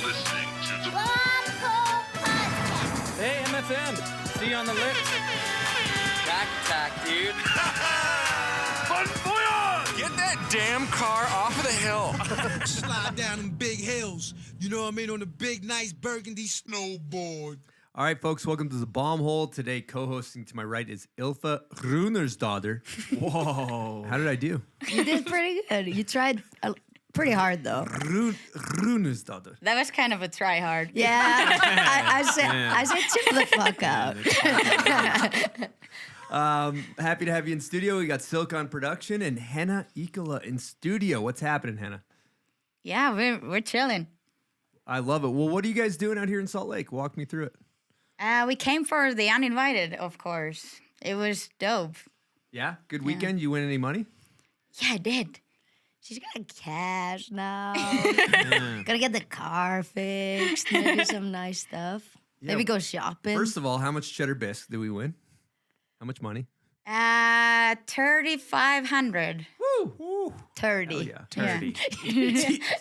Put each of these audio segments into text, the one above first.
listening to the Hey, MFM. See you on the lips. Back attack, dude. Bon voyage! Get that damn car off of the hill. Slide down them big hills. You know what I mean? On the big, nice burgundy snowboard. All right, folks, welcome to the Bomb Hole. Today, co-hosting to my right is Ylfa Runersdottir. Whoa. How did I do? You did pretty good. You tried pretty hard, though. Runersdottir. That was kind of a try hard. Yeah, I said chill the fuck out. Happy to have you in studio. We got Silk on production and Henna Ikola in studio. What's happening, Henna? Yeah, we're chilling. I love it. Well, what are you guys doing out here in Salt Lake? Walk me through it. We came for the uninvited, of course. It was dope. Yeah? Good weekend? You win any money? Yeah, I did. She's got cash now. Gotta get the car fixed. Maybe some nice stuff. Yeah. Maybe go shopping. First of all, how much cheddar bisque did we win? How much money? 3,500. Woo! 30. Oh, yeah. 30.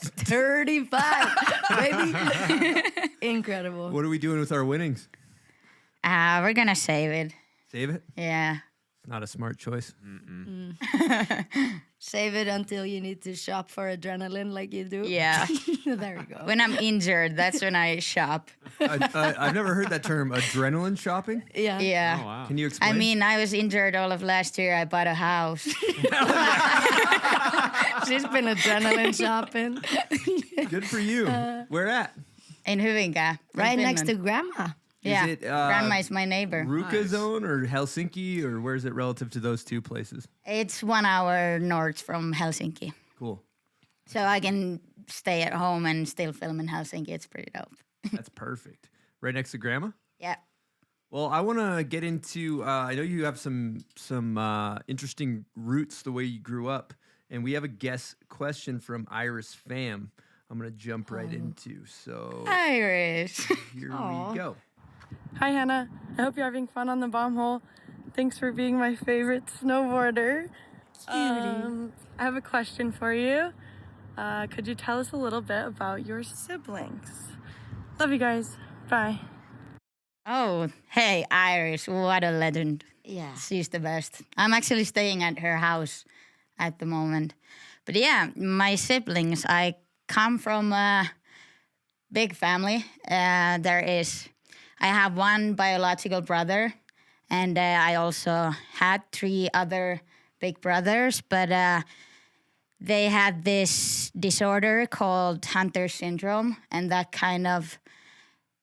35, baby. Incredible. What are we doing with our winnings? We're gonna save it. Save it? Yeah. Not a smart choice. Save it until you need to shop for adrenaline like you do. Yeah. There we go. When I'm injured, that's when I shop. I've never heard that term, adrenaline shopping. Yeah. Yeah. Oh, wow. Can you explain? I mean, I was injured all of last year. I bought a house. She's been adrenaline shopping. Good for you. Where at? In Hyvinkää. Right next to grandma. Yeah. Is it, Grandma is my neighbor. Ruka zone or Helsinki, or where is it relative to those two places? It's 1 hour north from Helsinki. Cool. So I can stay at home and still film in Helsinki. It's pretty dope. That's perfect. Right next to grandma? Yeah. Well, I want to get into, I know you have some interesting roots the way you grew up, and we have a guest question from Iris Pham I'm going to jump right into. So Iris. here we go. Hi, Henna. I hope you're having fun on the bomb hole. Thanks for being my favorite snowboarder. I have a question for you. Could you tell us a little bit about your siblings? Love you guys. Bye. Oh, hey, Iris. What a legend. Yeah. She's the best. I'm actually staying at her house at the moment. But yeah, my siblings, I come from a big family. I have one biological brother, and I also had 3 other big brothers, but they had this disorder called Hunter syndrome, and that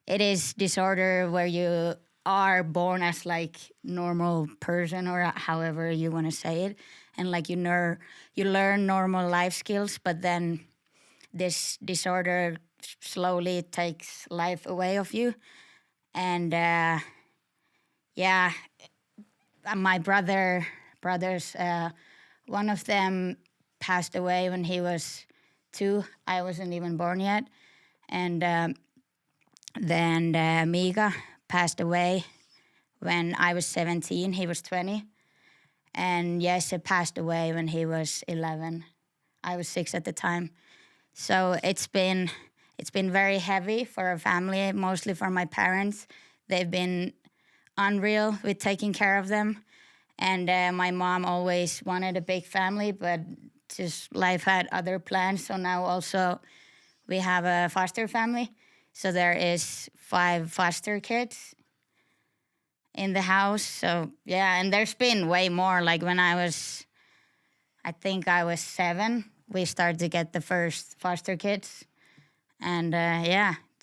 it is disorder where you are born as like normal person or however you want to say it, and like you learn normal life skills, but then this disorder slowly takes life away of you. And my brothers, one of them passed away when he was 2. I wasn't even born yet. And then Mika passed away when I was 17. He was 20. And Jesse passed away when he was 11. I was 6 at the time. So it's been very heavy for our family, mostly for my parents. They've been unreal with taking care of them. And my mom always wanted a big family, but just life had other plans. So now also we have a foster family. So there is 5 foster kids in the house. So yeah, and there's been way more. Like when I think I was 7, we started to get the first foster kids. And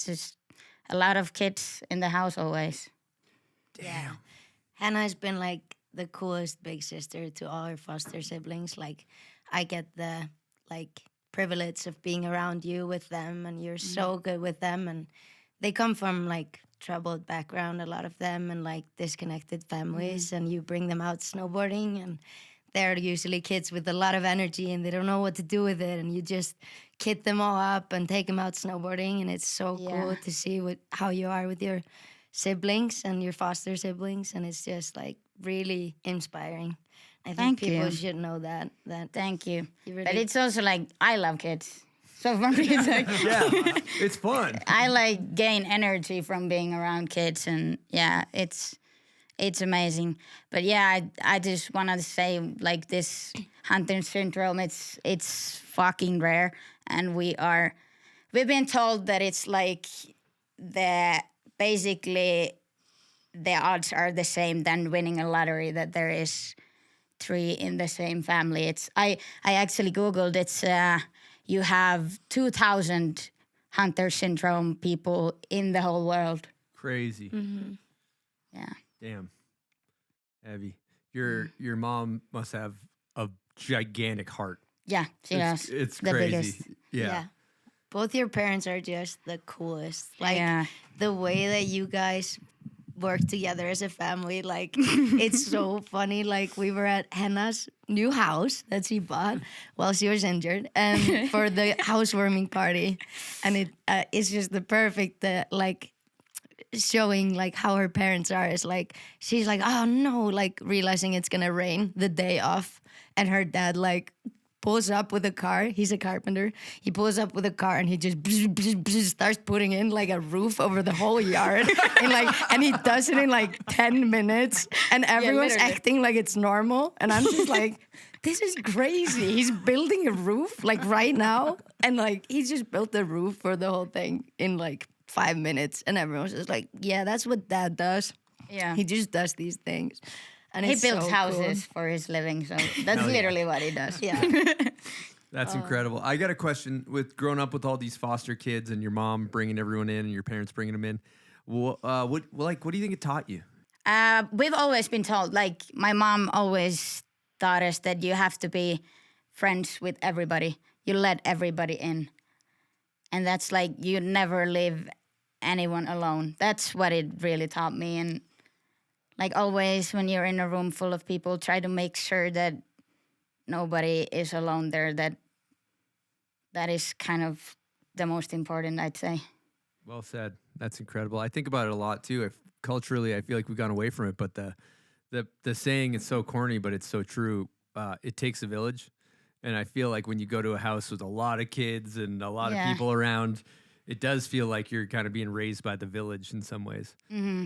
just a lot of kids in the house always. Yeah. Hannah's been like the coolest big sister to all her foster siblings. Like I get the privilege of being around you with them, and you're so good with them, and they come from like troubled background, a lot of them, and like disconnected families, and you bring them out snowboarding, and they're usually kids with a lot of energy and they don't know what to do with it, and you just kit them all up and take them out snowboarding, and it's so cool to see how you are with your siblings and your foster siblings, and it's just like really inspiring. I think people should know that. Thank you. Really but it's also like I love kids, So for me, it's like Yeah, it's fun. I like gain energy from being around kids, and yeah, it's amazing. But yeah, I just wanted to say, like, this hunter syndrome, it's fucking rare, and we've been told that it's like basically the odds are the same than winning a lottery, that there is 3 in the same family. I actually Googled, it's you have 2,000 hunter syndrome people in the whole world. Crazy. Yeah. Damn. Heavy. Your mom must have a gigantic heart. Yeah, she does. It's the crazy. biggest. Yeah. Both your parents are just the coolest. Like Yeah. the way that you guys work together as a family, like it's so funny. Like we were at Henna's new house that she bought while she was injured, and for the housewarming party, and it's just the perfect like showing like how her parents are. Is like she's like, oh no, like realizing it's gonna rain the day off, and her dad like pulls up with a car. He's a carpenter. He pulls up with a car and he just starts putting in like a roof over the whole yard. and he does it in like 10 minutes. And everyone's literally. acting like it's normal. And I'm just like, this is crazy. He's building a roof like right now. And like he just built the roof for the whole thing in like 5 minutes. And everyone's just like, yeah, that's what dad does. Yeah. He just does these things. And He it's builds so houses for his living, so that's literally what he does. Cool. Yeah. That's incredible. I got a question. With growing up with all these foster kids and your mom bringing everyone in and your parents bringing them in, what do you think it taught you? We've always been told, like, my mom always taught us that you have to be friends with everybody. You let everybody in. And that's like, you never leave anyone alone. That's what it really taught me. And like always, when you're in a room full of people, try to make sure that nobody is alone there. That is kind of the most important, I'd say. Well said. That's incredible. I think about it a lot too. Culturally, I feel like we've gone away from it, but the saying is so corny, but it's so true. It takes a village, and I feel like when you go to a house with a lot of kids and a lot of people around, it does feel like you're kind of being raised by the village in some ways. Mm-hmm.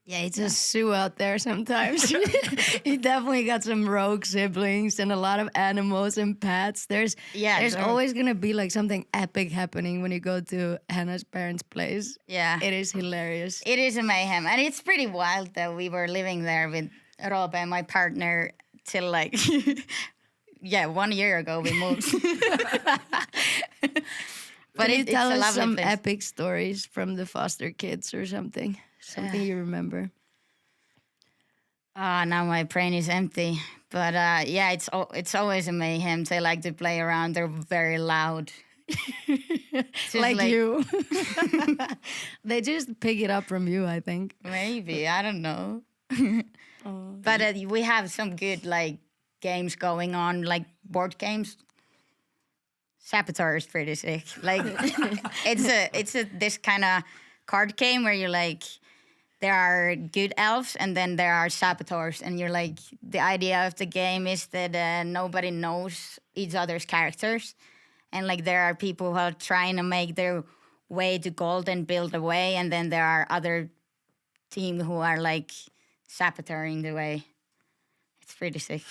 Yeah, it's a zoo out there sometimes. He definitely got some rogue siblings and a lot of animals and pets. There's always going to be like something epic happening when you go to Henna's parents' place. Yeah. It is hilarious. It is a mayhem. And it's pretty wild that we were living there with Rob and my partner till like, 1 year ago we moved. But Can you tell it's a us some place. epic stories from the foster kids or something? Something you remember? Now my brain is empty. But it's always a mayhem. They like to play around. They're very loud. like you. They just pick it up from you, I think. Maybe, I don't know. But we have some good like games going on, like board games. Saboteur is pretty sick. Like it's this kind of card game where you're like, there are good elves and then there are saboteurs, and you're like, the idea of the game is that nobody knows each other's characters, and like there are people who are trying to make their way to gold and build a way, and then there are other team who are like saboteuring the way. It's pretty sick.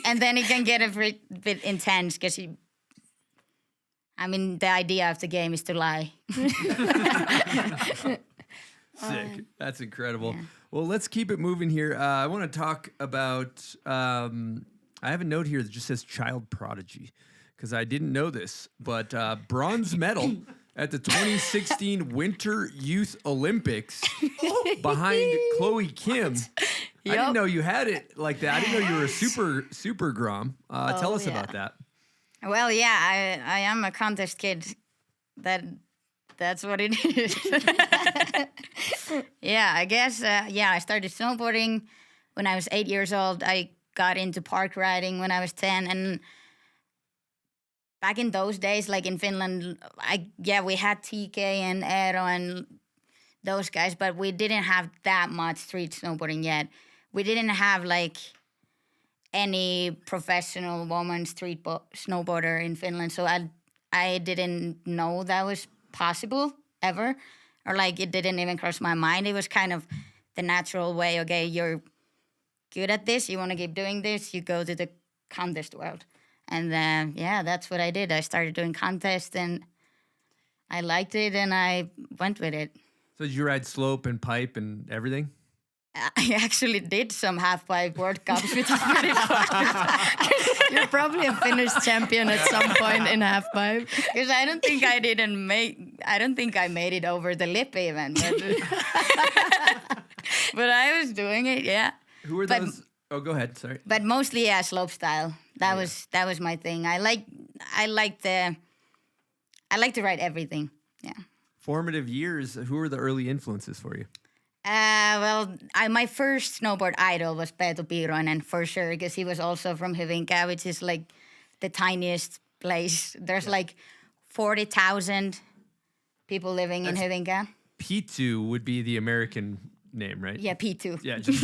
And then it can get a bit intense because the idea of the game is to lie. Sick. That's incredible. Yeah. Well, let's keep it moving here. I want to talk about, I have a note here that just says child prodigy, because I didn't know this, but bronze medal at the 2016 Winter Youth Olympics behind Chloe Kim. Yep. I didn't know you had it like that. I didn't know you were a super grom. Tell us about that. Well, yeah, I am a contest kid. That's what it is. Yeah, I guess, I started snowboarding when I was 8 years old. I got into park riding when I was 10. And back in those days, like in Finland, we had TK and Eero and those guys, but we didn't have that much street snowboarding yet. We didn't have like any professional woman street snowboarder in Finland. So I didn't know that was possible ever, or like it didn't even cross my mind. It was kind of the natural way. Okay, you're good at this. You want to keep doing this. You go to the contest world, and then that's what I did. I started doing contests, and I liked it, and I went with it. So did you ride slope and pipe and everything? I actually did some half-pipe World Cups, which is pretty fun. You're probably a Finnish champion at some point in half pipe. Because I don't think I made it over the lip even. But, but I was doing it, yeah. Who were those? Oh, go ahead. Sorry. But mostly, slope style. That was my thing. I like to ride everything. Yeah. Formative years. Who were the early influences for you? My first snowboard idol was Peetu Piiroinen, for sure, because he was also from Hyvinkää, which is like the tiniest place. There's like 40,000 people living in Hyvinkää. P2 would be the American name, right? Yeah, P2. Yeah, just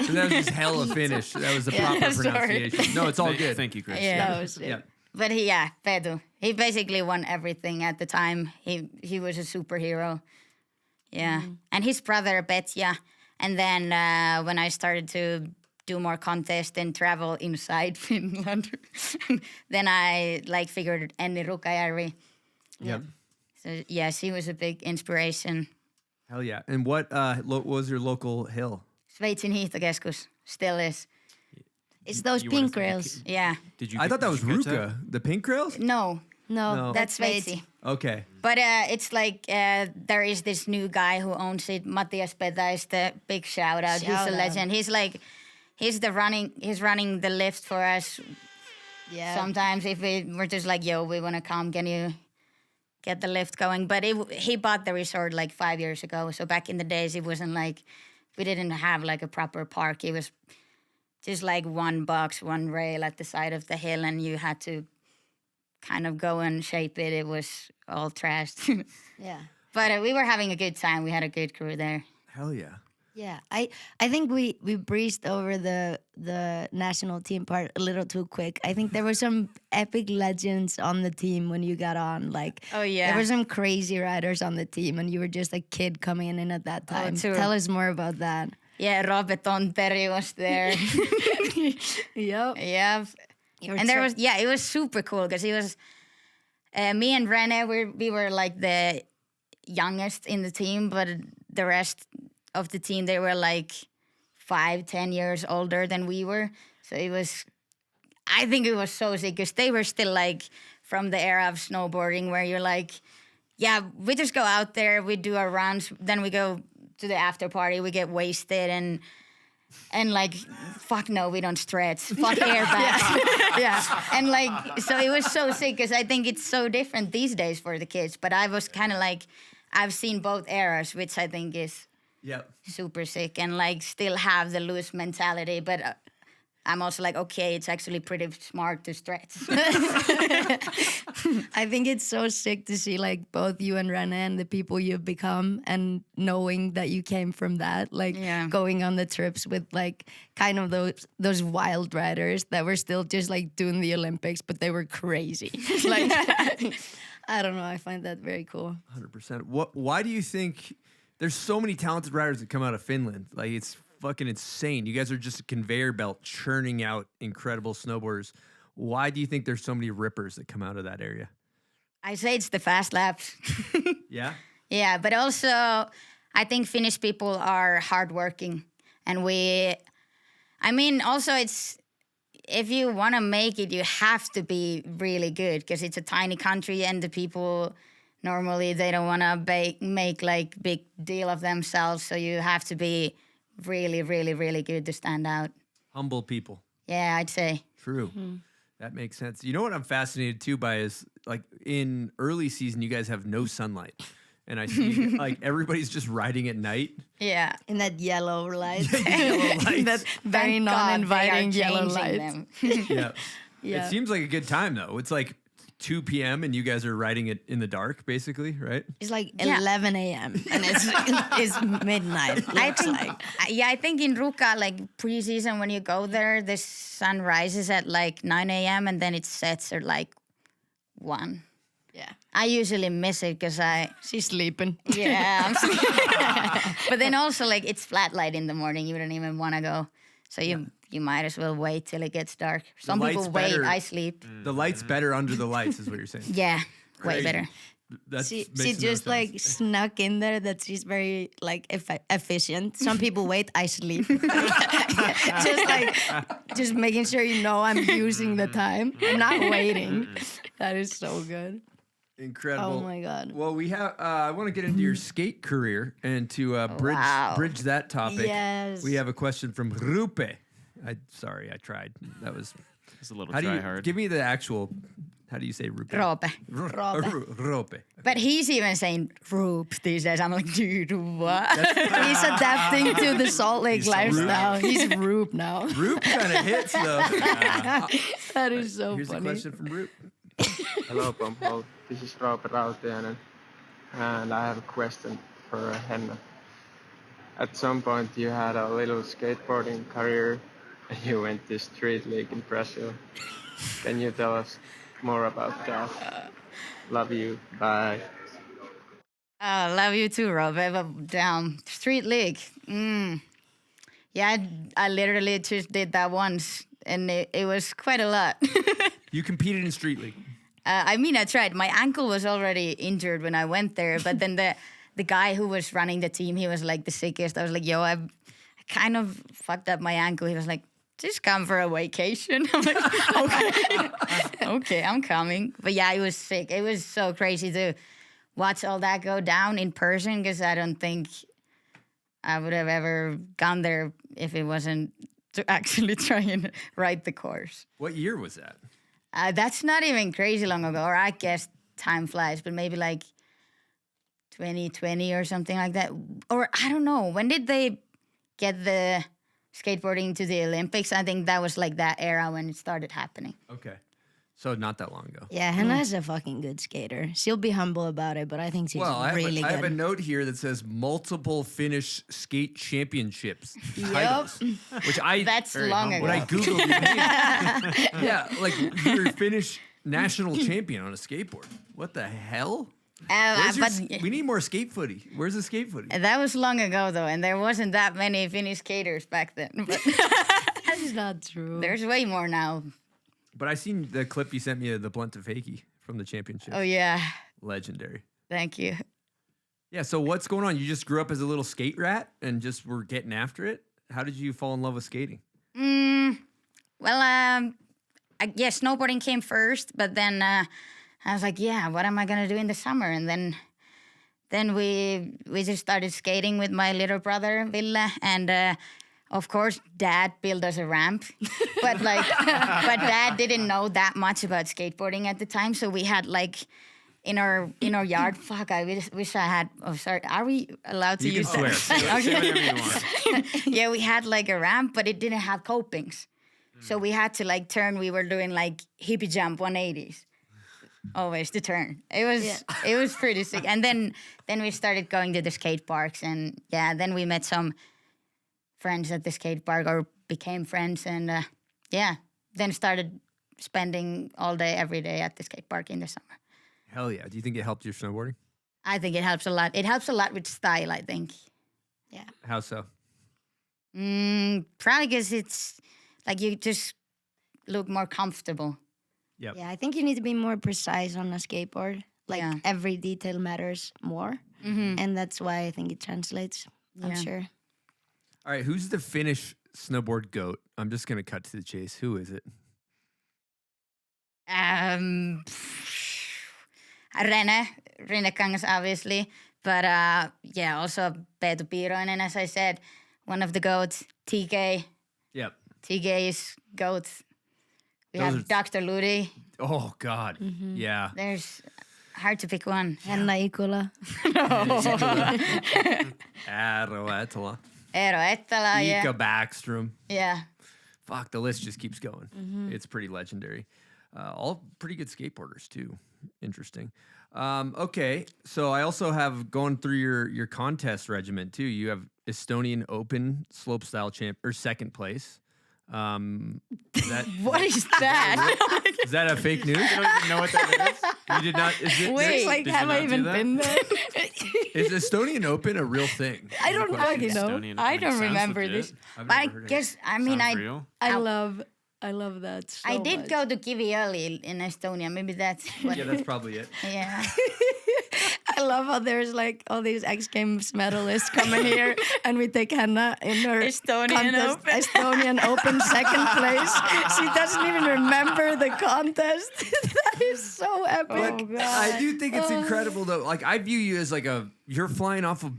so that was just hella Finnish. That was the proper pronunciation. No, it's all good. Thank you, Chris. Yeah. That was it. Yeah. But Peetu. He basically won everything at the time. He was a superhero. Yeah. And his brother, Petja. And then when I started to do more contests and travel inside Finland, then I figured Enni Rukajärvi. Yep. So she was a big inspiration. Hell yeah. And what was your local hill? Sveitsin hiihtokeskus still is. It's those You pink wanna- rails. Yeah. Did you? I thought that was did you get to- Ruka. The pink rails? No, No, that's Sveitsi. Okay. But it's like there is this new guy who owns it. Matthias Peta is the big shout out. He's Shout a out. legend. He's running the lift for us. Yeah. Sometimes if we're just like, yo, we want to come, can you get the lift going? But he bought the resort like 5 years ago. So back in the days, it wasn't like, we didn't have like a proper park. It was just like one box, one rail at the side of the hill, and you had to kind of go and shape it. It was all trashed. Yeah. But we were having a good time. We had a good crew there. Hell yeah. Yeah, I think we breezed over the national team part a little too quick. I think there were some epic legends on the team when you got on. Like, Oh, yeah. there were some crazy riders on the team, and you were just a kid coming in at that time. true. Tell us more about that. Yeah, Robert Tonteri was there. Yep. Yeah. And there was, it was super cool because he was, me and Rene, we were like the youngest in the team, but the rest of the team, they were like 5-10 years older than we were. So I think it was so sick because they were still like from the era of snowboarding where you're like, yeah, we just go out there, we do our runs, then we go to the after party, we get wasted and like, fuck no, we don't stretch. Fuck airbags. Yeah. And like, so it was so sick because I think it's so different these days for the kids. But I was kind of like, I've seen both eras, which I think is Yep. super sick and like still have the loose mentality. But I'm also like, okay, it's actually pretty smart to stretch. I think it's so sick to see like both you and Rene and the people you've become, and knowing that you came from that, like going on the trips with like kind of those wild riders that were still just like doing the Olympics, but they were crazy. Like, I don't know. I find that very cool. 100%. Why do you think there's so many talented riders that come out of Finland? Like, it's fucking insane. You guys are just a conveyor belt churning out incredible snowboarders. Why do you think there's so many rippers that come out of that area? I say it's the fast laps. Yeah? Yeah, but also I think Finnish people are hardworking, and also it's, if you want to make it, you have to be really good because it's a tiny country and the people normally they don't want to make like big deal of themselves. So you have to be really, really, really good to stand out. Humble people. Yeah, I'd say. True. That makes sense. You know what I'm fascinated too by is like in early season, you guys have no sunlight. And I see like everybody's just riding at night. Yeah. In that yellow light. Yellow lights. That very Thank God non-inviting they are yellow changing light. them. Yeah. It seems like a good time though. It's like 2 p.m. and you guys are riding it in the dark, basically, right? It's like 11 a.m. and it's midnight. I think in Ruka, like pre-season, when you go there, the sun rises at like 9 a.m. and then it sets at like 1. Yeah. I usually miss it because She's sleeping. yeah, I'm sleeping. But then also like it's Floodlight in the morning. You don't even want to go, so you might as well wait till it gets dark. Some light's people wait. better. I sleep. The light's better under the lights, is what you're saying. Yeah, way Crazy. better. She makes no just sense. like snuck in there that she's very like efficient. Some people wait, I sleep. just making sure you know I'm using the time. I'm not waiting. That is so good. Incredible. Oh my God. Well, we have. I want to get into your skate career and to bridge that topic. Yes. We have a question from Rupe. Sorry, I tried. That was. It's a little How do try you hard. give me the actual? How do you say Rupe? Rope. Rupe. But he's even saying Roop these days. I'm like, dude, what? He's adapting to the Salt Lake lifestyle. He's Rube now. Rupe kind of hits though. That is so Here's a funny. question from Rupe. Hello, Bumhole. This is Robert Rautiainen, and I have a question for Henna. At some point, you had a little skateboarding career, and you went to street league in Brazil. Can you tell us more about that? Love you. Bye. Oh, love you too, Rob. Down street league. Yeah, I literally just did that once, and it was quite a lot. You competed in street league. I mean, I tried. My ankle was already injured when I went there, but then the guy who was running the team, he was like the sickest. I was like, yo, I kind of fucked up my ankle. He was like, just come for a vacation. I'm like, okay, okay, I'm coming. But yeah, it was sick. It was so crazy to watch all that go down in person because I don't think I would have ever gone there if it wasn't to actually try and ride the course. What year was that? That's not even crazy long ago, or I guess time flies, but maybe like 2020 or something like that. Or I don't know. When did they get the skateboarding to the Olympics? I think that was like that era when it started happening. Okay. So not that long ago. Yeah, Henna's a fucking good skater. She'll be humble about it, but I think she's really I have a good. note here that says multiple Finnish skate championships Yup. titles, which I That's long ago. when I googled your name, yeah, like you're a Finnish national champion on a skateboard. What the hell? Where's your But we need more skate footy. Where's the skate footy? that was long ago, though, and there wasn't that many Finnish skaters back then. But That's not true. there's way more now. But I seen the clip you sent me of the blunt of Fakey from the championship. Oh, yeah. Legendary. Thank you. Yeah, so what's going on? You just grew up as a little skate rat and just were getting after it? How did you fall in love with skating? Well, yeah, snowboarding came first, but then I was like, yeah, what am I going to do in the summer? And then we just started skating with my little brother, Ville, and of course, Dad built us a ramp, but Dad didn't know that much about skateboarding at the time, so we had like in our yard. Fuck, I wish I had. Oh, sorry. Are we allowed to You can use swear. that? Say whatever you want. Yeah, we had like a ramp, but it didn't have copings, so we had to like turn. We were doing like hippie jump 180s. Always to turn. It was pretty sick. And then we started going to the skate parks, and yeah, then we met some friends at the skate park or became friends, and then started spending all day every day at the skate park in the summer. Hell yeah. Do you think it helped your snowboarding? I think it helps a lot. It helps a lot with style, I think. Yeah. How so? Probably because it's like you just look more comfortable. Yep. Yeah, I think you need to be more precise on a skateboard. Like Yeah. every detail matters more. And that's why I think it translates. I'm Yeah. sure. All right, who's the Finnish snowboard goat? I'm just going to cut to the chase. Who is it? Rene Kangas, obviously, but yeah, also Peetu Piiroinen, as I said, one of the goats. TK Yep. is goat. We Those have Dr. Ludi. Oh, God. Yeah. There's hard to pick one. Henna Ikola. Aaro Ettala. Eero Ettala, yeah. Ika Backstrom. Yeah. Fuck, the list just keeps going. It's pretty legendary. All pretty good skateboarders, too. Interesting. Okay, so I also have going through your contest regimen, too. You have Estonian Open slopestyle champ or second place. What is that? Is that a fake news? You don't even know what that is? You did not. Is it? Wait, is- like, did you have not I do even that? been there? Is Estonian Open a real thing? I don't fucking know. Estonian, I mean, don't sounds remember legit. this. I've But I never heard of guess, I mean, Sounds real. I love that so I did much. go to Kiviõli in Estonia. Maybe that's what. Yeah, that's probably it. Yeah. I love how there's like all these X Games medalists coming here, and we take Henna in her Estonian contest, Open. Estonian Open second place. She doesn't even remember the contest. That is so epic. I do think it's incredible though. Like I view you as like you're flying off of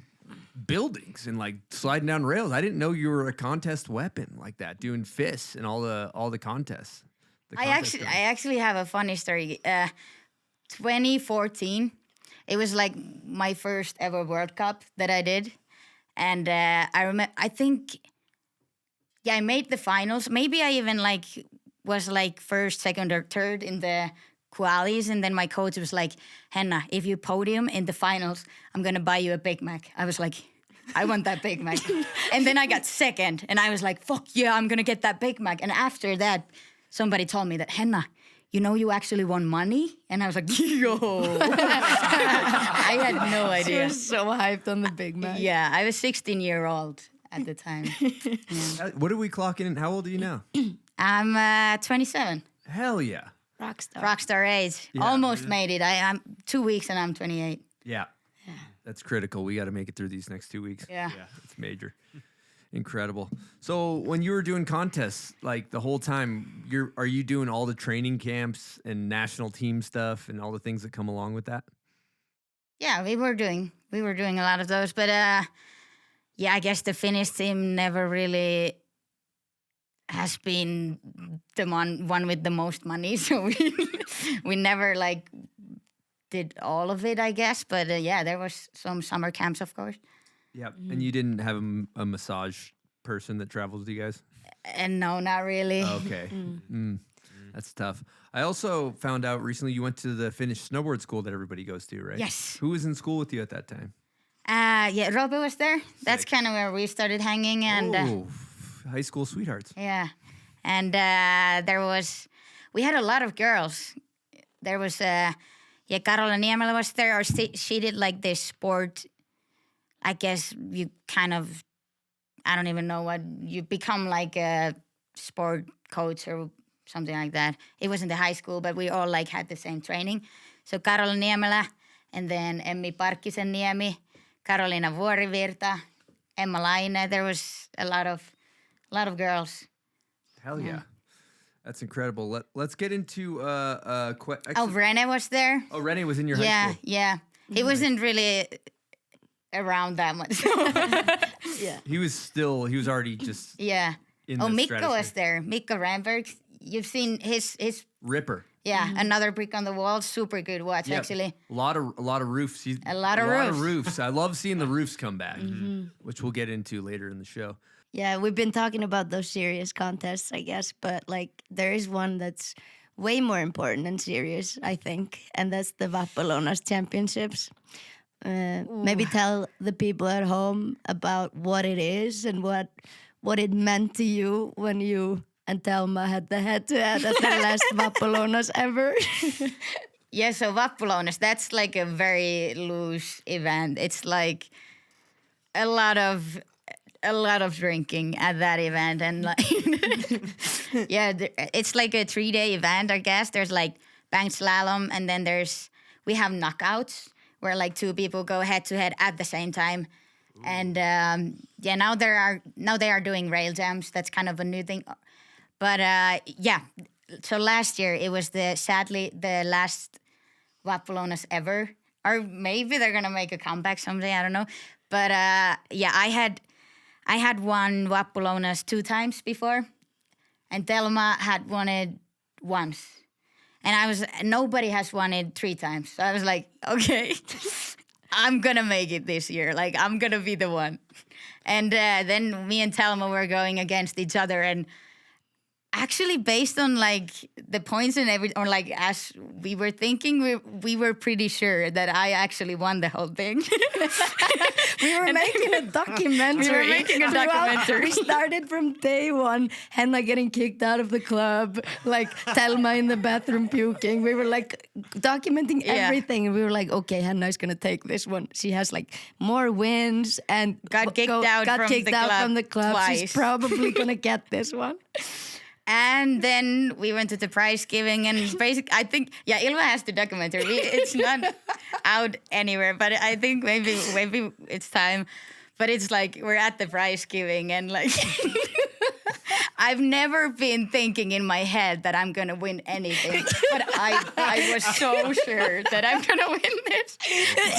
buildings and like sliding down rails. I didn't know you were a contest weapon like that, doing fists and all the contests. I actually have a funny story. 2014, it was like my first ever World Cup that I did, and I remember. I think, yeah, I made the finals. Maybe I even like was like first, second, or third in the qualies, and then my coach was like, "Henna, if you podium in the finals, I'm gonna buy you a Big Mac." I was like, I want that Big Mac. And then I got second, and I was like, fuck yeah, I'm gonna get that Big Mac. And after that, somebody told me that, Henna, you know you actually won money? And I was like, yo. I had no She idea. was so hyped on the Big Mac. Yeah, I was 16-year-old at the time. What are we clocking in? How old are you now? I'm 27. Hell yeah. Rockstar. Rockstar age. Yeah. Almost made it. I'm 2 weeks and I'm 28. Yeah. That's critical. We got to make it through these next 2 weeks. Yeah. It's major. Incredible. So when you were doing contests, like the whole time, are you doing all the training camps and national team stuff and all the things that come along with that? Yeah, we were doing a lot of those, but yeah, I guess the Finnish team never really has been the one with the most money, so we never like did all of it, I guess. But yeah, there was some summer camps, of course. Yeah. And you didn't have a massage person that travels with you guys? And no, not really. Okay. That's tough. I also found out recently you went to the Finnish snowboard school that everybody goes to, right? Yes. Who was in school with you at that time? Yeah, Robe was there. That's kind of where we started hanging, and High school sweethearts. yeah, and we had a lot of girls. There was Karola Niemela was there, or she did like this sport. I guess you kind of, I don't even know what, you become like a sport coach or something like that. It was in the high school, but we all like had the same training. So Karola Niemela, and then Emmi Parkkisen-Niemi, Karoliina Vuorivirta, Emma Laine. There was a lot of girls. Hell yeah. That's incredible. Let's get into Rene was there. Oh, Rene was in your high Yeah, school. yeah. He wasn't really around that much. Yeah. He was already just Yeah. in Oh, the Mikko was stratosphere. there. Mikko Ramberg. You've seen his Ripper. yeah, another brick on the wall. Super good watch, Yeah. actually. A lot of roofs. A lot of roofs. I love seeing the roofs come back, which we'll get into later in the show. Yeah, we've been talking about those serious contests, I guess, but like there is one that's way more important and serious, I think, and that's the Vappalonas Championships. Maybe tell the people at home about what it is and what it meant to you when you and Telma had the head-to-head at the last Vappalonas ever. Yeah, so Vappalonas, that's like a very loose event. It's like a lot of drinking at that event, and like yeah, it's like a 3-day event, I guess. There's like bank slalom, and then we have knockouts where like 2 people go head to head at the same time. And yeah, now they are doing rail jams. That's kind of a new thing. But yeah, so last year it was sadly the last Vappalonas ever, or maybe they're gonna make a comeback someday. I don't know. But yeah, I had won Vappalonas 2 times before, and Telma had won it once, and nobody has won it 3 times. So I was like, okay, I'm gonna make it this year. Like I'm gonna be the one. And then me and Telma were going against each other, and Actually, based on like the points and or like as we were thinking, we were pretty sure that I actually won the whole thing. We were making a documentary. We were making a documentary. We started from day one. Henna getting kicked out of the club, like Thelma in the bathroom puking. We were like documenting everything. And we were like, okay, Henna's gonna take this one. She has like more wins and got kicked out from the club. Twice. She's probably gonna get this one. And then we went to the prize giving, and basically, I think, Ylfa has the documentary. It's not out anywhere, but I think maybe it's time. But it's like we're at the prize giving, and like I've never been thinking in my head that I'm gonna win anything, but I was so sure that I'm gonna win this.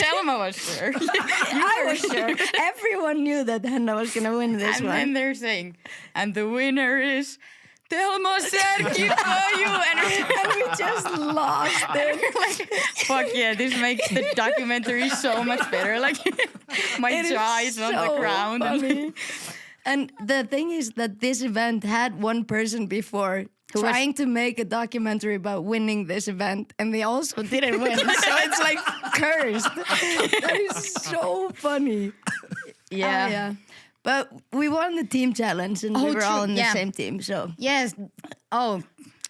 Thelma was sure. I was sure. Everyone knew that Henna was gonna win this And one. then they're saying, and the winner is Thelma Sergio, and we just lost it. Like, fuck yeah, this makes the documentary so much better. Like, my jaw is on the ground. Funny. And the thing is that this event had one person before trying to make a documentary about winning this event, and they also didn't win. So it's like cursed. That is so funny. Yeah. Yeah. But we won the team challenge, and we were all in the same team. So yes. Oh,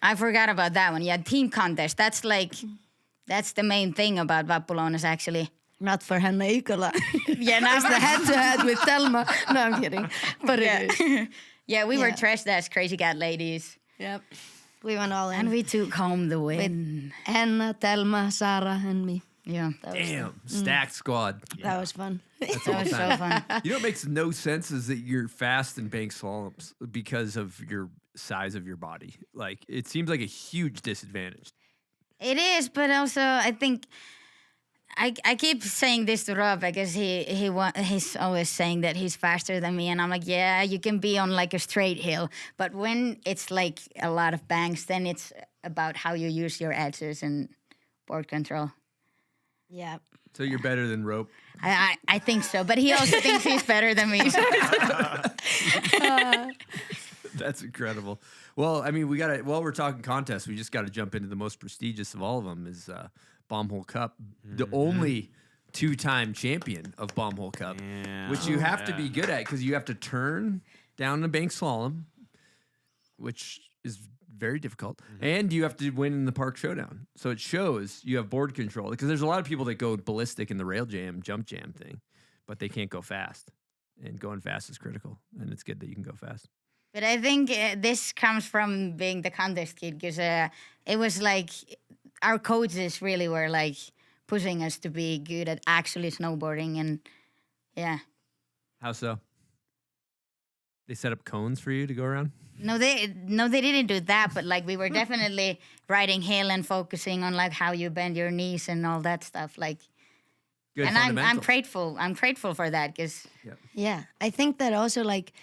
I forgot about that one. Yeah, team contest. That's the main thing about Vappulounas, actually. Not for Henna Ikola. Yeah, It's the head-to-head with Thelma. No, I'm kidding. But it is. Yeah, we were dressed as crazy cat ladies. Yep. We went all in. And we took home the win. With Henna, Thelma, Sarah, and me. Yeah. Damn, stacked squad. That was fun. That's That was so fun. You know what makes no sense is that you're fast in bank slaloms because of your size of your body. Like, it seems like a huge disadvantage. It is, but also I think I keep saying this to Rob because he's always saying that he's faster than me, and I'm like, yeah, you can be on like a straight hill, but when it's like a lot of banks, then it's about how you use your edges and board control. Yeah. So you're better than Rope. I think so, but he also thinks he's better than me. That's incredible. Well, I mean, while we're talking contests, we just got to jump into the most prestigious of all of them is Bombhole Cup, the only two-time champion of Bombhole Cup, which you have to be good at because you have to turn down the bank slalom, which is very difficult, and you have to win in the park showdown. So it shows you have board control because there's a lot of people that go ballistic in the rail jam, jump jam thing, but they can't go fast, and going fast is critical, and it's good that you can go fast. But I think this comes from being the contest kid because it was like our coaches really were like pushing us to be good at actually snowboarding, and yeah. How so? They set up cones for you to go around? No, they didn't do that, but like we were definitely riding hill and focusing on like how you bend your knees and all that stuff. Like, Good and I'm fundamentals. grateful. I'm grateful for that because Yeah. I think that also like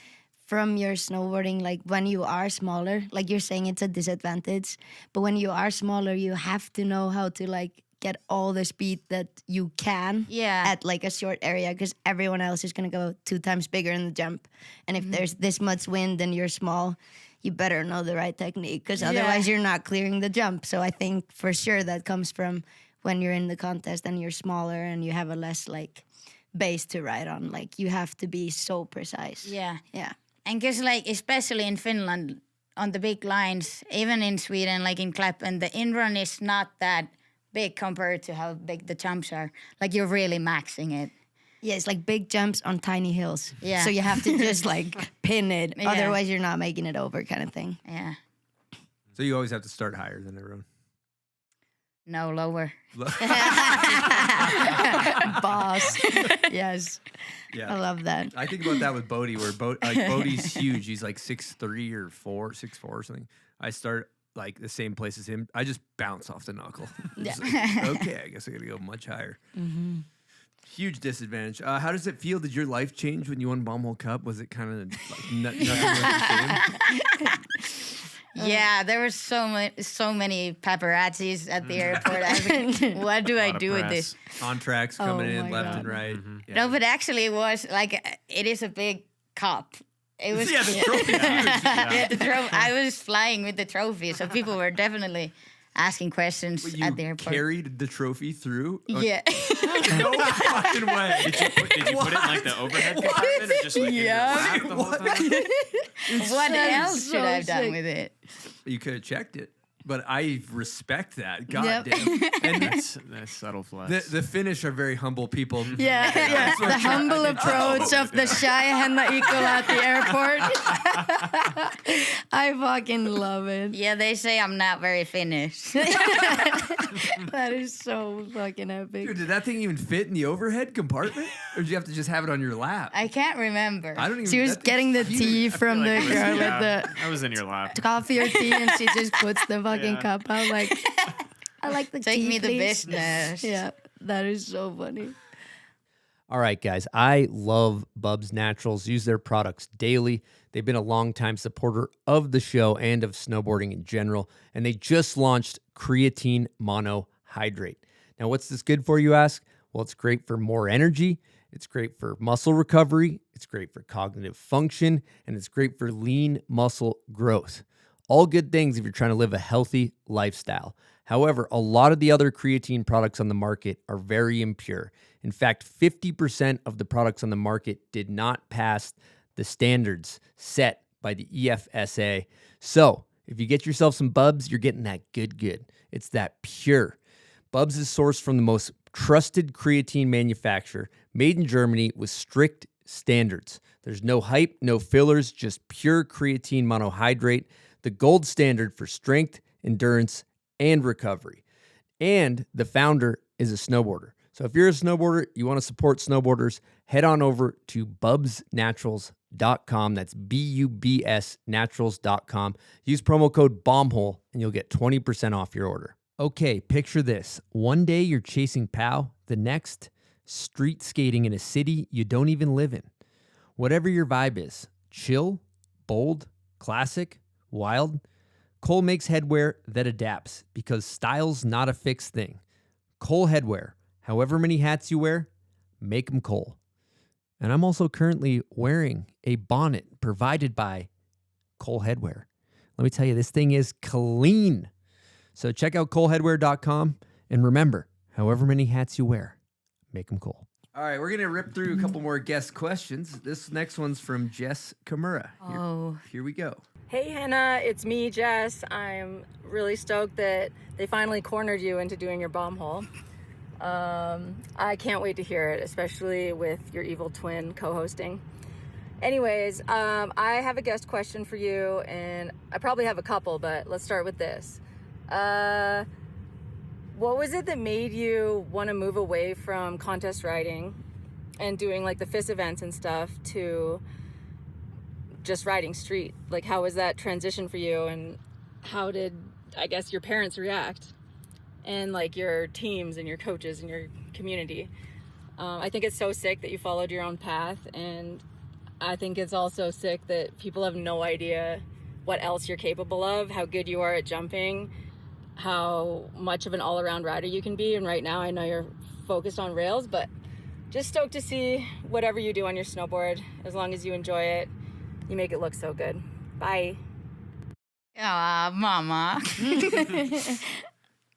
from your snowboarding, like when you are smaller, like you're saying it's a disadvantage, but when you are smaller, you have to know how to like get all the speed that you can at like a short area because everyone else is going to go 2 times bigger in the jump. And if there's this much wind and you're small, you better know the right technique because otherwise you're not clearing the jump. So I think for sure that comes from when you're in the contest and you're smaller and you have a less like base to ride on. Like you have to be so precise. Yeah. Yeah. And because like especially in Finland on the big lines, even in Sweden, like in Clappen, the in-run is not that big compared to how big the jumps are. Like you're really maxing it. Yeah, it's like big jumps on tiny hills. Yeah. So you have to just like pin it. Yeah. Otherwise you're not making it over kind of thing. Yeah. So you always have to start higher than everyone. No, lower. Boss. Yes. Yeah. I love that. I think about that with Bodie, where Bodie's huge. He's like 6'3" or 6'4" or something. I start like the same place as him. I just bounce off the knuckle. It's like, okay, I guess I got to go much higher. Mm-hmm. Huge disadvantage. How does it feel? Did your life change when you won Bombhole Cup? Was it kind of like nothing like the same? Yeah, there were so many paparazzis at the airport. I was like, what do I do with this? Contracts coming Oh in my left God. and right. Yeah. No, but actually it was like, it is a big cup. It was Yeah, the trophy's huge. yeah, the trophy. I was flying with the trophy, so people were definitely asking questions But you at the airport. carried the trophy through? Yeah. No fucking way. Did you put it in like the overhead compartment or just like in your Yeah. lap the whole time? What That is else so should I have done sick. with it? You could have checked it. But I respect that. God Yep. damn. And That's subtle flex. the Finnish are very humble people. Yeah, yeah. what The I'm trying humble to approach of the shy Henna Ikola at the airport. I fucking love it. Yeah, they say I'm not very Finnish. That is so fucking epic. Dude, did that thing even fit in the overhead compartment? Or did you have to just have it on your lap? I can't remember. I don't even. She was that thing's getting the huge. tea from the Like, girl yeah, with I was in your lap. the coffee or tea, and she just puts the fucking Yeah. cup out like, I like the Take tea, me the please. business. Yeah, that is so funny. All right, guys. I love Bubs Naturals. Use their products daily. They've been a longtime supporter of the show and of snowboarding in general. And they just launched Creatine Monohydrate. Now, what's this good for, you ask? Well, it's great for more energy. It's great for muscle recovery. It's great for cognitive function. And it's great for lean muscle growth. All good things if you're trying to live a healthy lifestyle. However, a lot of the other creatine products on the market are very impure. In fact, 50% of the products on the market did not pass the standards set by the EFSA. So, if you get yourself some Bubs, you're getting that good. It's that pure. Bubs is sourced from the most trusted creatine manufacturer, made in Germany with strict standards. There's no hype, no fillers, just pure creatine monohydrate, the gold standard for strength, endurance, and recovery. And the founder is a snowboarder. So if you're a snowboarder, you want to support snowboarders, head on over to bubsnaturals.com. That's BUBS naturals.com. Use promo code BOMBHOLE and you'll get 20% off your order. Okay, picture this. One day you're chasing POW, the next street skating in a city you don't even live in. Whatever your vibe is, chill, bold, classic, wild, Cole makes headwear that adapts because style's not a fixed thing. Cole Headwear. However many hats you wear, make them Cole. And I'm also currently wearing a bonnet provided by Cole Headwear. Let me tell you, this thing is clean. So check out coleheadwear.com. And remember, however many hats you wear, make them Cole. All right, we're going to rip through a couple more guest questions. This next one's from Jess Kimura. Here we go. Hey Henna, it's me, Jess. I'm really stoked that they finally cornered you into doing your bomb hole. I can't wait to hear it, especially with your evil twin co-hosting. Anyways, I have a guest question for you, and I probably have a couple, but let's start with this. What was it that made you want to move away from contest riding and doing like the FIS events and stuff to just riding street? Like, how was that transition for you, and how did, I guess, your parents react, and like your teams and your coaches and your community? I think it's so sick that you followed your own path, and I think it's also sick that people have no idea what else you're capable of, how good you are at jumping, how much of an all-around rider you can be. And right now I know you're focused on rails, but just stoked to see whatever you do on your snowboard. As long as you enjoy it, you make it look so good. Bye. Aw, mama.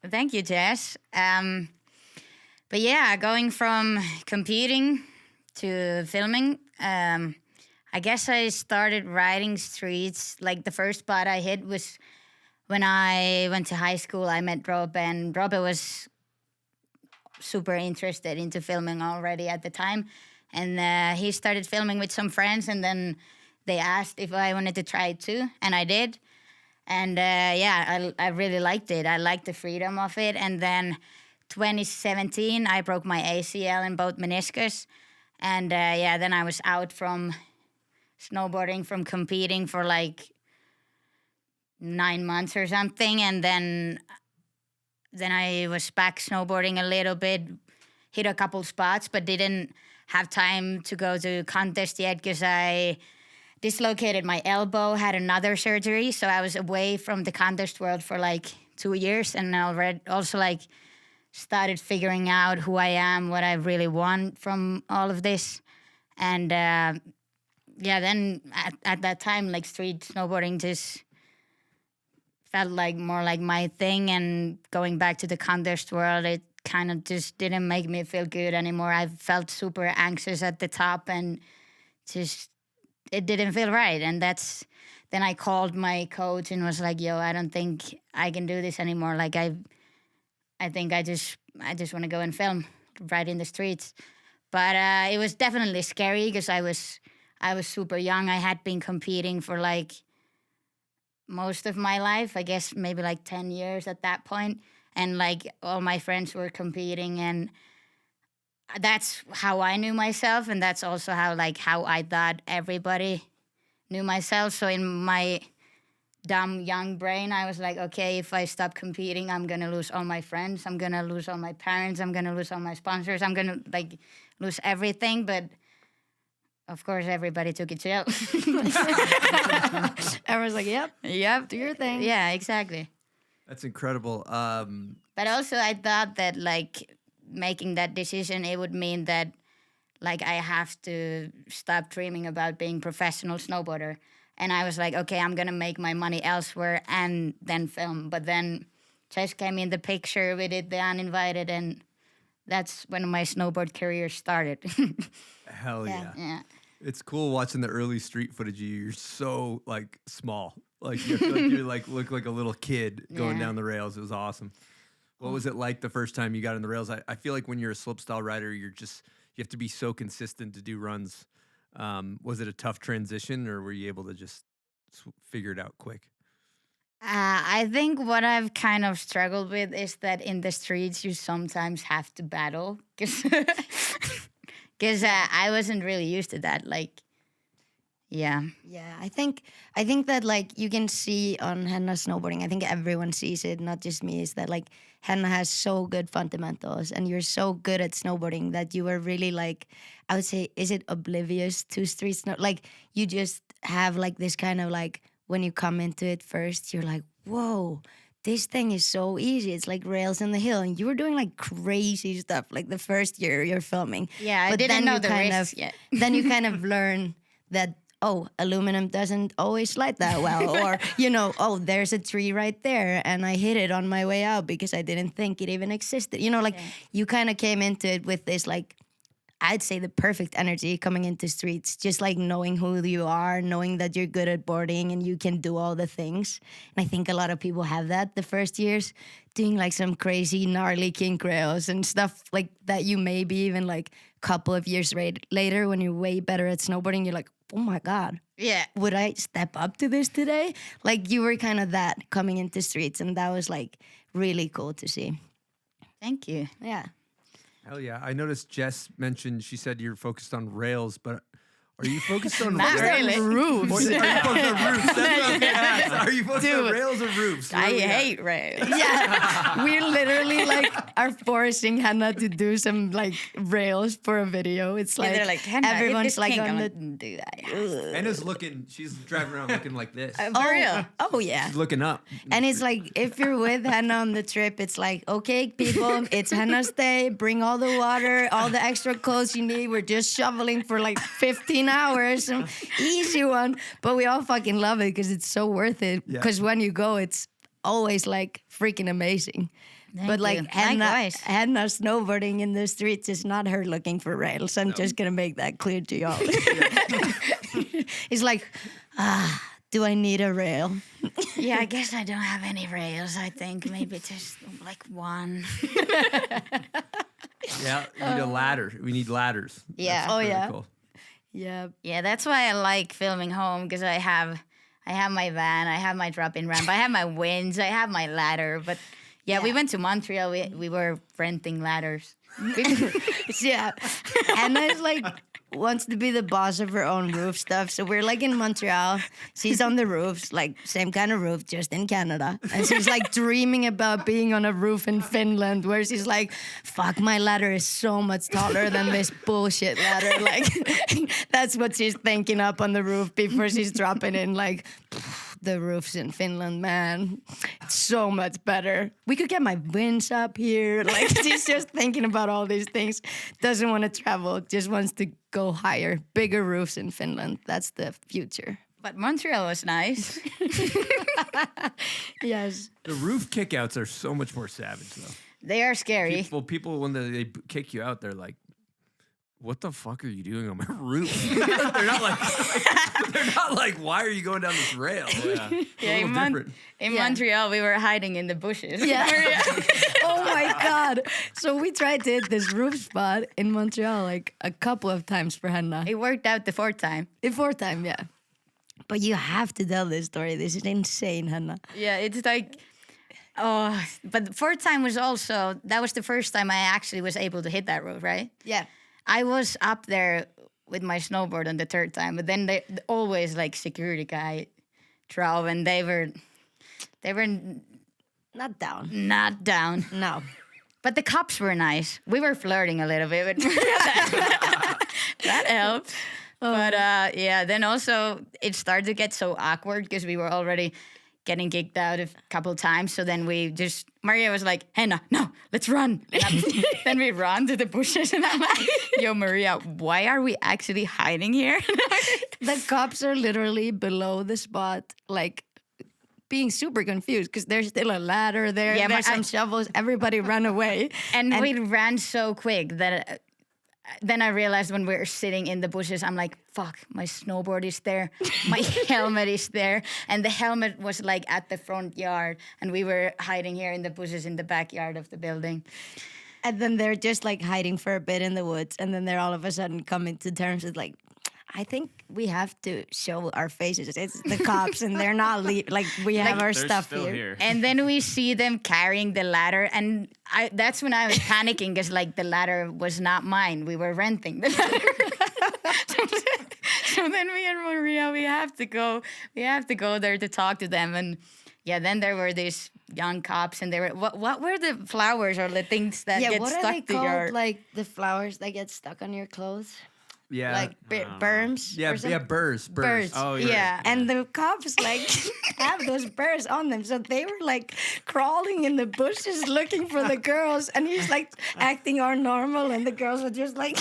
Thank you, Jess. But yeah, going from competing to filming, I guess I started riding streets. Like the first spot I hit was when I went to high school. I met Rob, and Rob was super interested into filming already at the time. And he started filming with some friends, and then they asked if I wanted to try it too, and I did. And I really liked it. I liked the freedom of it. And then 2017, I broke my ACL in both meniscus. And then I was out from snowboarding, from competing for like 9 months or something. And then I was back snowboarding a little bit, hit a couple spots, but didn't have time to go to contest yet because I dislocated my elbow, had another surgery. So I was away from the contest world for like 2 years, and I also like started figuring out who I am, what I really want from all of this. And then at that time, like street snowboarding just felt like more like my thing, and going back to the contest world, it kind of just didn't make me feel good anymore. I felt super anxious at the top, and just it didn't feel right. And then I called my coach and was like, yo, I don't think I can do this anymore. Like I think I just want to go and film right in the streets. But it was definitely scary because I was super young. I had been competing for like most of my life, I guess maybe like 10 years at that point. And like all my friends were competing, and that's how I knew myself, and that's also how I thought everybody knew myself. So in my dumb young brain, I was like, okay, if I stop competing, I'm gonna lose all my friends, I'm gonna lose all my parents, I'm gonna lose all my sponsors, I'm gonna like lose everything. But of course, everybody took it chill. Everyone's like, yep, do your thing. Yeah, exactly. That's incredible. But also I thought that like making that decision, it would mean that like I have to stop dreaming about being professional snowboarder. And I was like, okay, I'm gonna make my money elsewhere and then film. But then Jess came in the picture, we did the uninvited, and that's when my snowboard career started. Hell yeah. Yeah. It's cool watching the early street footage. You're so like small. Like you feel like you look like a little kid going down the rails. It was awesome. What was it like the first time you got on the rails? I feel like when you're a slopestyle rider, you have to be so consistent to do runs. Was it a tough transition, or were you able to just figure it out quick? I think what I've kind of struggled with is that in the streets you sometimes have to battle because I wasn't really used to that. Like, yeah. Yeah, I think that like you can see on Henna snowboarding, I think everyone sees it, not just me, is that like Henna has so good fundamentals and you're so good at snowboarding that you are really like, I would say, is it oblivious to street snow? Like you just have like this kind of like, when you come into it first, you're like, whoa, this thing is so easy. It's like rails in the hill. And you were doing like crazy stuff like the first year you're filming. Yeah, but I didn't know the kind risks of, yet. Then you kind of learn that, oh, aluminum doesn't always slide that well. Or, you know, oh, there's a tree right there and I hit it on my way out because I didn't think it even existed. You know, like you kind of came into it with this like, I'd say the perfect energy coming into streets, just like knowing who you are, knowing that you're good at boarding and you can do all the things. And I think a lot of people have that the first years, doing like some crazy gnarly kink rails and stuff like that. You maybe even like a couple of years later when you're way better at snowboarding, you're like, oh my God. Yeah. Would I step up to this today? Like you were kind of that coming into streets, and that was like really cool to see. Thank you. Yeah. Hell yeah. I noticed Jess mentioned, she said you're focused on rails, but are you focused on Not really. Roofs. Are you focused on roofs? That's what I was gonna ask. Are you focused on Dude. rails or roofs? I hate rails. Yeah, we literally like are forcing Henna to do some like rails for a video. It's like, They're like, Henna, hit everyone's this like kink. on I'm the. like, do that. Henna's looking, she's driving around looking like this. For real. Oh yeah. She's looking up. And it's like, if you're with Henna on the trip, it's like, okay, people, it's Henna's day. Bring all the water, all the extra clothes you need. We're just shoveling for like 15 hours. Some easy one. But we all fucking love it because it's so worth it. Yeah. Because when you go, it's always like freaking amazing. But like you. Henna Likewise. snowboarding in the streets is not her looking for rails. I'm just going to make that clear to y'all. It's like, do I need a rail? Yeah, I guess I don't have any rails. I think maybe just like one. Yeah, you need a ladder. We need ladders. Yeah. That's Oh, pretty yeah. cool. Yeah. Yeah, that's why I like filming home, because I have my van, I have my drop-in ramp, I have my winds, I have my ladder. But yeah, we went to Montreal. We were renting ladders. Yeah. Henna's like wants to be the boss of her own roof stuff. So we're like in Montreal. She's on the roofs, like same kind of roof, just in Canada. And she's like dreaming about being on a roof in Finland, where she's like, fuck, my ladder is so much taller than this bullshit ladder. Like that's what she's thinking up on the roof before she's dropping in like the roofs in Finland, man. It's so much better. We could get my winds up here. Like, she's just thinking about all these things. Doesn't want to travel, just wants to go higher. Bigger roofs in Finland. That's the future. But Montreal was nice. Yes. The roof kickouts are so much more savage, though. They are scary. People when they kick you out, they're like, "What the fuck are you doing on my roof?" they're not like, "Why are you going down this rail?" Yeah, In Montreal, we were hiding in the bushes. Yeah. Oh my God. So we tried to hit this roof spot in Montreal like a couple of times for Henna. It worked out the fourth time. Yeah. But you have to tell this story. This is insane, Henna. Yeah, it's like, but the fourth time was also, that was the first time I actually was able to hit that roof, right? Yeah. I was up there with my snowboard on the third time, but then they always like security guy drove and they were Not down. not down. No. But the cops were nice. We were flirting a little bit, but that helped. But yeah, then also it started to get so awkward because we were already getting kicked out a couple times. So then Maria was like, Henna, no, let's run. Then we ran to the bushes and I'm like, yo, Maria, why are we actually hiding here? The cops are literally below the spot, like being super confused because there's still a ladder there. Yeah, there's but some shovels. Everybody ran away. And we ran so quick that then I realized when we were sitting in the bushes, I'm like, fuck, my snowboard is there. My helmet is there. And the helmet was like at the front yard. And we were hiding here in the bushes in the backyard of the building. And then they're just like hiding for a bit in the woods. And then they're all of a sudden coming to terms with like, I think we have to show our faces. It's the cops and they're not like we have our They're stuff still here. And then we see them carrying the ladder. And that's when I was panicking because like the ladder was not mine. We were renting the ladder. So then me and Maria, we have to go there to talk to them. And yeah, then there were these young cops and they were, what were the flowers or the things that get what stuck are they to called? your... Like the flowers that get stuck on your clothes? Yeah. Like berms? Yeah, or something? yeah, burrs. Birds. Oh, Yeah. And the cops like have those birds on them. So they were like crawling in the bushes looking for the girls. And he's like acting all normal. And the girls were just like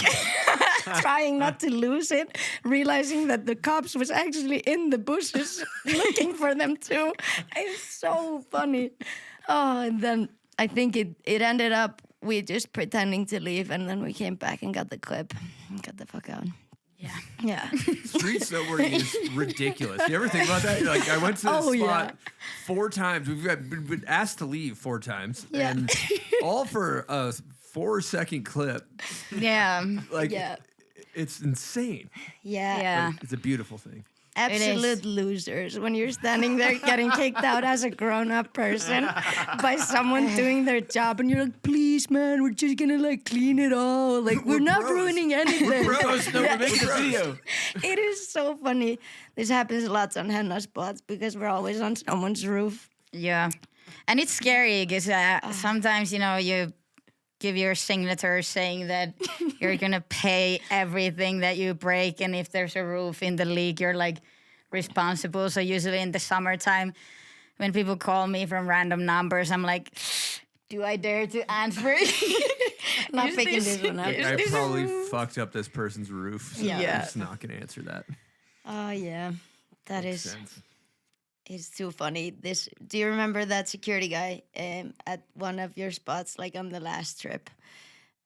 trying not to lose it, realizing that the cops was actually in the bushes looking for them too. It's so funny. Oh, and then I think it ended up we just pretending to leave. And then we came back and got the clip. Got the fuck out. Yeah. Yeah. Street snowboarding is ridiculous. You ever think about that? Like, I went to this spot 4 times. We've been asked to leave 4 times. Yeah. And all for a 4-second clip. Yeah. Like, Yeah. it's insane. Yeah. It's a beautiful thing. Absolute losers when you're standing there getting kicked out as a grown-up person by someone doing their job and you're like, please man, we're just gonna like clean it all, like we're not pros. ruining anything. We're making a video. It is so funny. This happens lots on Henna spots because we're always on someone's roof. Yeah. And it's scary because sometimes, you know, you give your signature saying that you're going to pay everything that you break. And if there's a roof in the league, you're like responsible. So usually in the summertime, when people call me from random numbers, I'm like, do I dare to answer it? Not Is picking this- this one up. I probably fucked up this person's roof. So Yeah. I'm just not going to answer that. Oh yeah, that Makes is. sense. It's too funny. Do you remember that security guy at one of your spots, like on the last trip,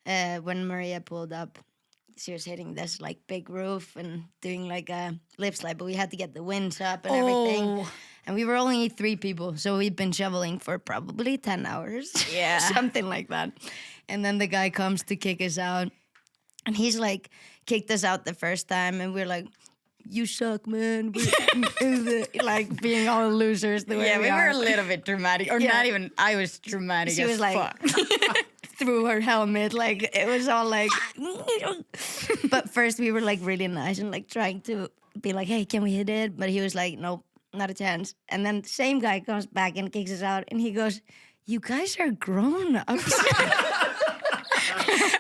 when Maria pulled up? She was hitting this like big roof and doing like a lip slide, but we had to get the winds up and everything. And we were only 3 people, so we'd been shoveling for probably 10 hours. Yeah. Something like that. And then the guy comes to kick us out. And he's like, kicked us out the first time, and we're like, you suck, man. Like being all losers the way Yeah, we are. were a little bit dramatic. Or Yeah. not even, I was dramatic She as was like, fuck. through her helmet, like it was all like. But first we were like really nice and like trying to be like, hey, can we hit it? But he was like, nope, not a chance. And then the same guy comes back and kicks us out, and he goes, you guys are grown ups.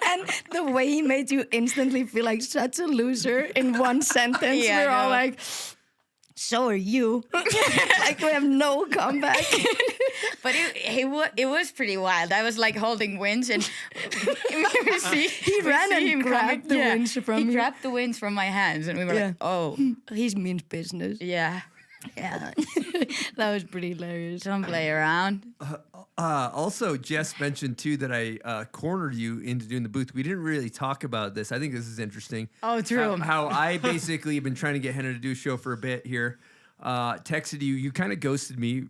And the way he made you instantly feel like such a loser in one sentence, Yeah, I we're all know. like, so are you. Like we have no comeback. But it was pretty wild. I was like holding winch and He ran and grabbed the winch from He you. grabbed the winch from my hands and we were like, oh. He's means business. Yeah. Yeah. That was pretty hilarious. Don't play around. Also, Jess mentioned too that I cornered you into doing the booth. We didn't really talk about this. I think this is interesting. Oh, true. How I basically have been trying to get Henna to do a show for a bit here. Texted you. You kind of ghosted me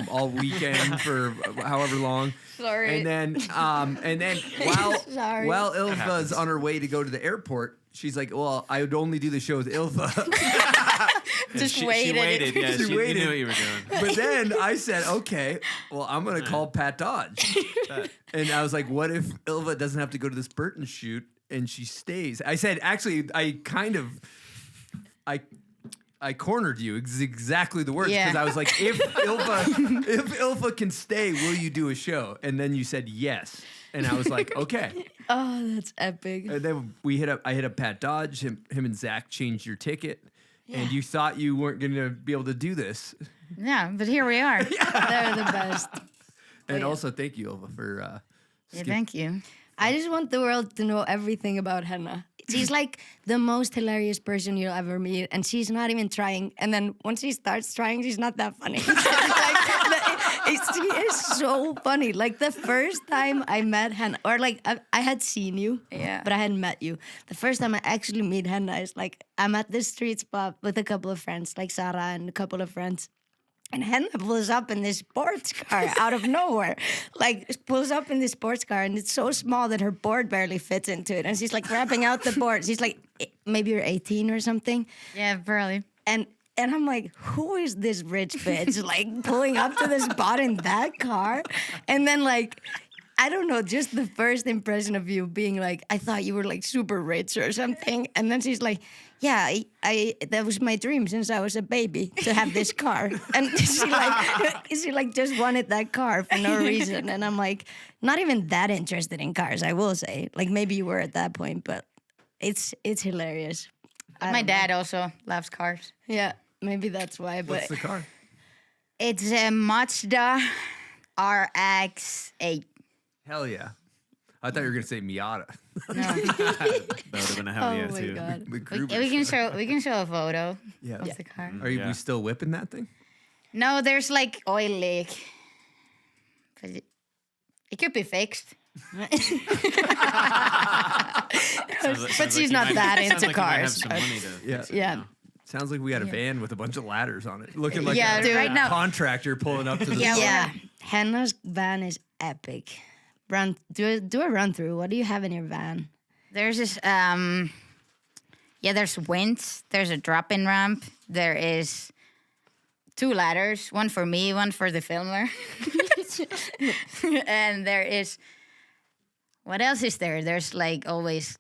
all weekend for however long. Sorry. And then Sorry. while Ylfa's on her way to go to the airport, she's like, "Well, I would only do the show with Ylfa." Just She waited. waited. Yeah, She you waited. knew what you were doing. But then I said, okay, well, I'm going to call Pat Dodge. And I was like, what if Ylfa doesn't have to go to this Burton shoot and she stays? I said, actually, I cornered you. Exactly the words. Yeah. Because I was like, if Ylfa can stay, will you do a show? And then you said yes. And I was like, okay. Oh, that's epic. And then I hit up Pat Dodge. Him and Zach changed your ticket. And you thought you weren't going to be able to do this. Yeah, but here we are. They're the best. And also, thank you, Ylfa, for Thank you. I just want the world to know everything about Henna. She's like the most hilarious person you'll ever meet, and she's not even trying. And then once she starts trying, she's not that funny. She is so funny. Like the first time I met Henna, or like I had seen you, but I hadn't met you. The first time I actually meet Henna is like I'm at this street spot with a couple of friends, like Sarah and a couple of friends. And Henna pulls up in this sports car out of nowhere. Like, pulls up in this sports car, and it's so small that her board barely fits into it. And she's like wrapping out the board. She's like, maybe you're 18 or something. Yeah, barely. And I'm like, who is this rich bitch? Like, pulling up to the spot in that car? And then, like, I don't know, just the first impression of you being like, I thought you were like super rich or something. And then she's like, yeah, I that was my dream since I was a baby to have this car. And she like just wanted that car for no reason. And I'm like, not even that interested in cars, I will say. Like maybe you were at that point, but it's hilarious. My dad also loves cars. Yeah, maybe that's why. But what's the car? It's a Mazda RX-8. Hell yeah. I thought you were going to say Miata. That would have been a hell yeah, oh my too. God. The Gruber We can show. show a photo Yeah. of the car. Are you Yeah. we still whipping that thing? No, there's like oil leak. But it could be fixed. But she's not that into cars. Yeah. Sounds like we had a van with a bunch of ladders on it. Looking like Yeah, a right now- contractor pulling up to the Yeah, Henna's van is epic. Do a run through. What do you have in your van? There's this, there's winch. There's a drop-in ramp. There is 2 ladders, one for me, one for the filmer. And there is, what else is there? There's like always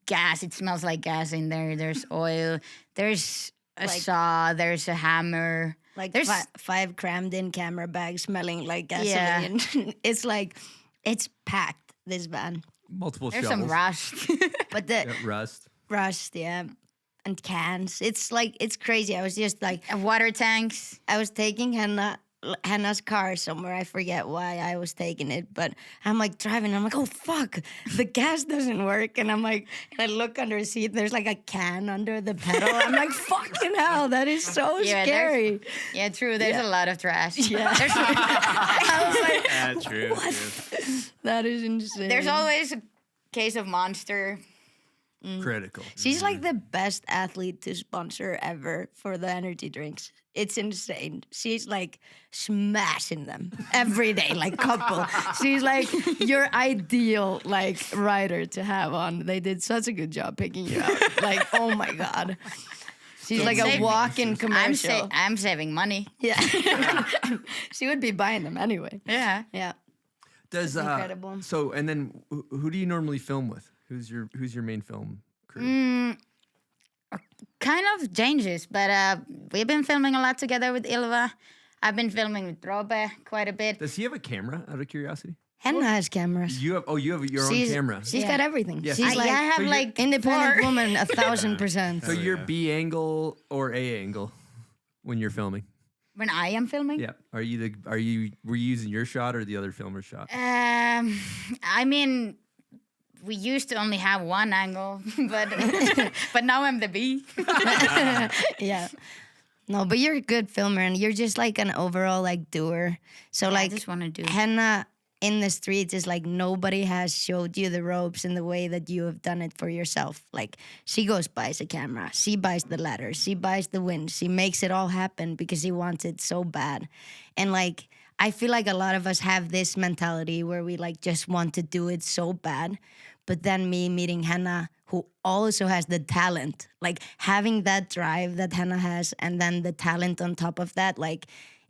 gas. It smells like gas in there. There's oil. There's a saw. There's a hammer. Like There's 5 crammed in camera bags smelling like gasoline. It's like, it's packed, this van. multiple There's shovels. some rust. But the Rust. rust, yeah. And cans. It's like, it's crazy. I was just like, Water tanks. I was taking Henna's car somewhere. I forget why I was taking it, but I'm like driving. I'm like, oh fuck, the gas doesn't work. And I'm like, and I look under the seat. There's like a can under the pedal. I'm like, fucking hell, that is so scary. Yeah, true. There's a lot of trash. Yeah. I was like, Yeah, true. That is insane. there's always a case of Monster. Critical. She's like the best athlete to sponsor ever for the energy drinks. It's insane. She's like smashing them every day, like couple. She's like your ideal like rider to have on. They did such a good job picking you out. Like, oh my God. She's like a walk-in commercial. I'm saving money. Yeah. She would be buying them anyway. Yeah. Yeah. Does incredible. So and then who do you normally film with? Who's your main film crew? Kind of changes, but we've been filming a lot together with Ylfa. I've been filming with Robe quite a bit. Does he have a camera? Out of curiosity. Henna has cameras. You have your own camera. She's got everything. Yes. She's like I have so like independent 4. woman 1,000%. So you're B angle or A angle? when you're filming? When I am filming? Yeah. Were you using your shot or the other filmer's shot? I mean, we used to only have one angle, but now I'm the B. Yeah. No, but you're a good filmer and you're just like an overall like doer. So like I just want to do. Henna in the streets is like nobody has showed you the ropes in the way that you have done it for yourself. Like she goes buys a camera, she buys the ladder, she buys the wind, she makes it all happen because she wants it so bad. And like I feel like a lot of us have this mentality where we like just want to do it so bad. But then me meeting Henna, who also has the talent, like having that drive that Henna has, and then the talent on top of that, like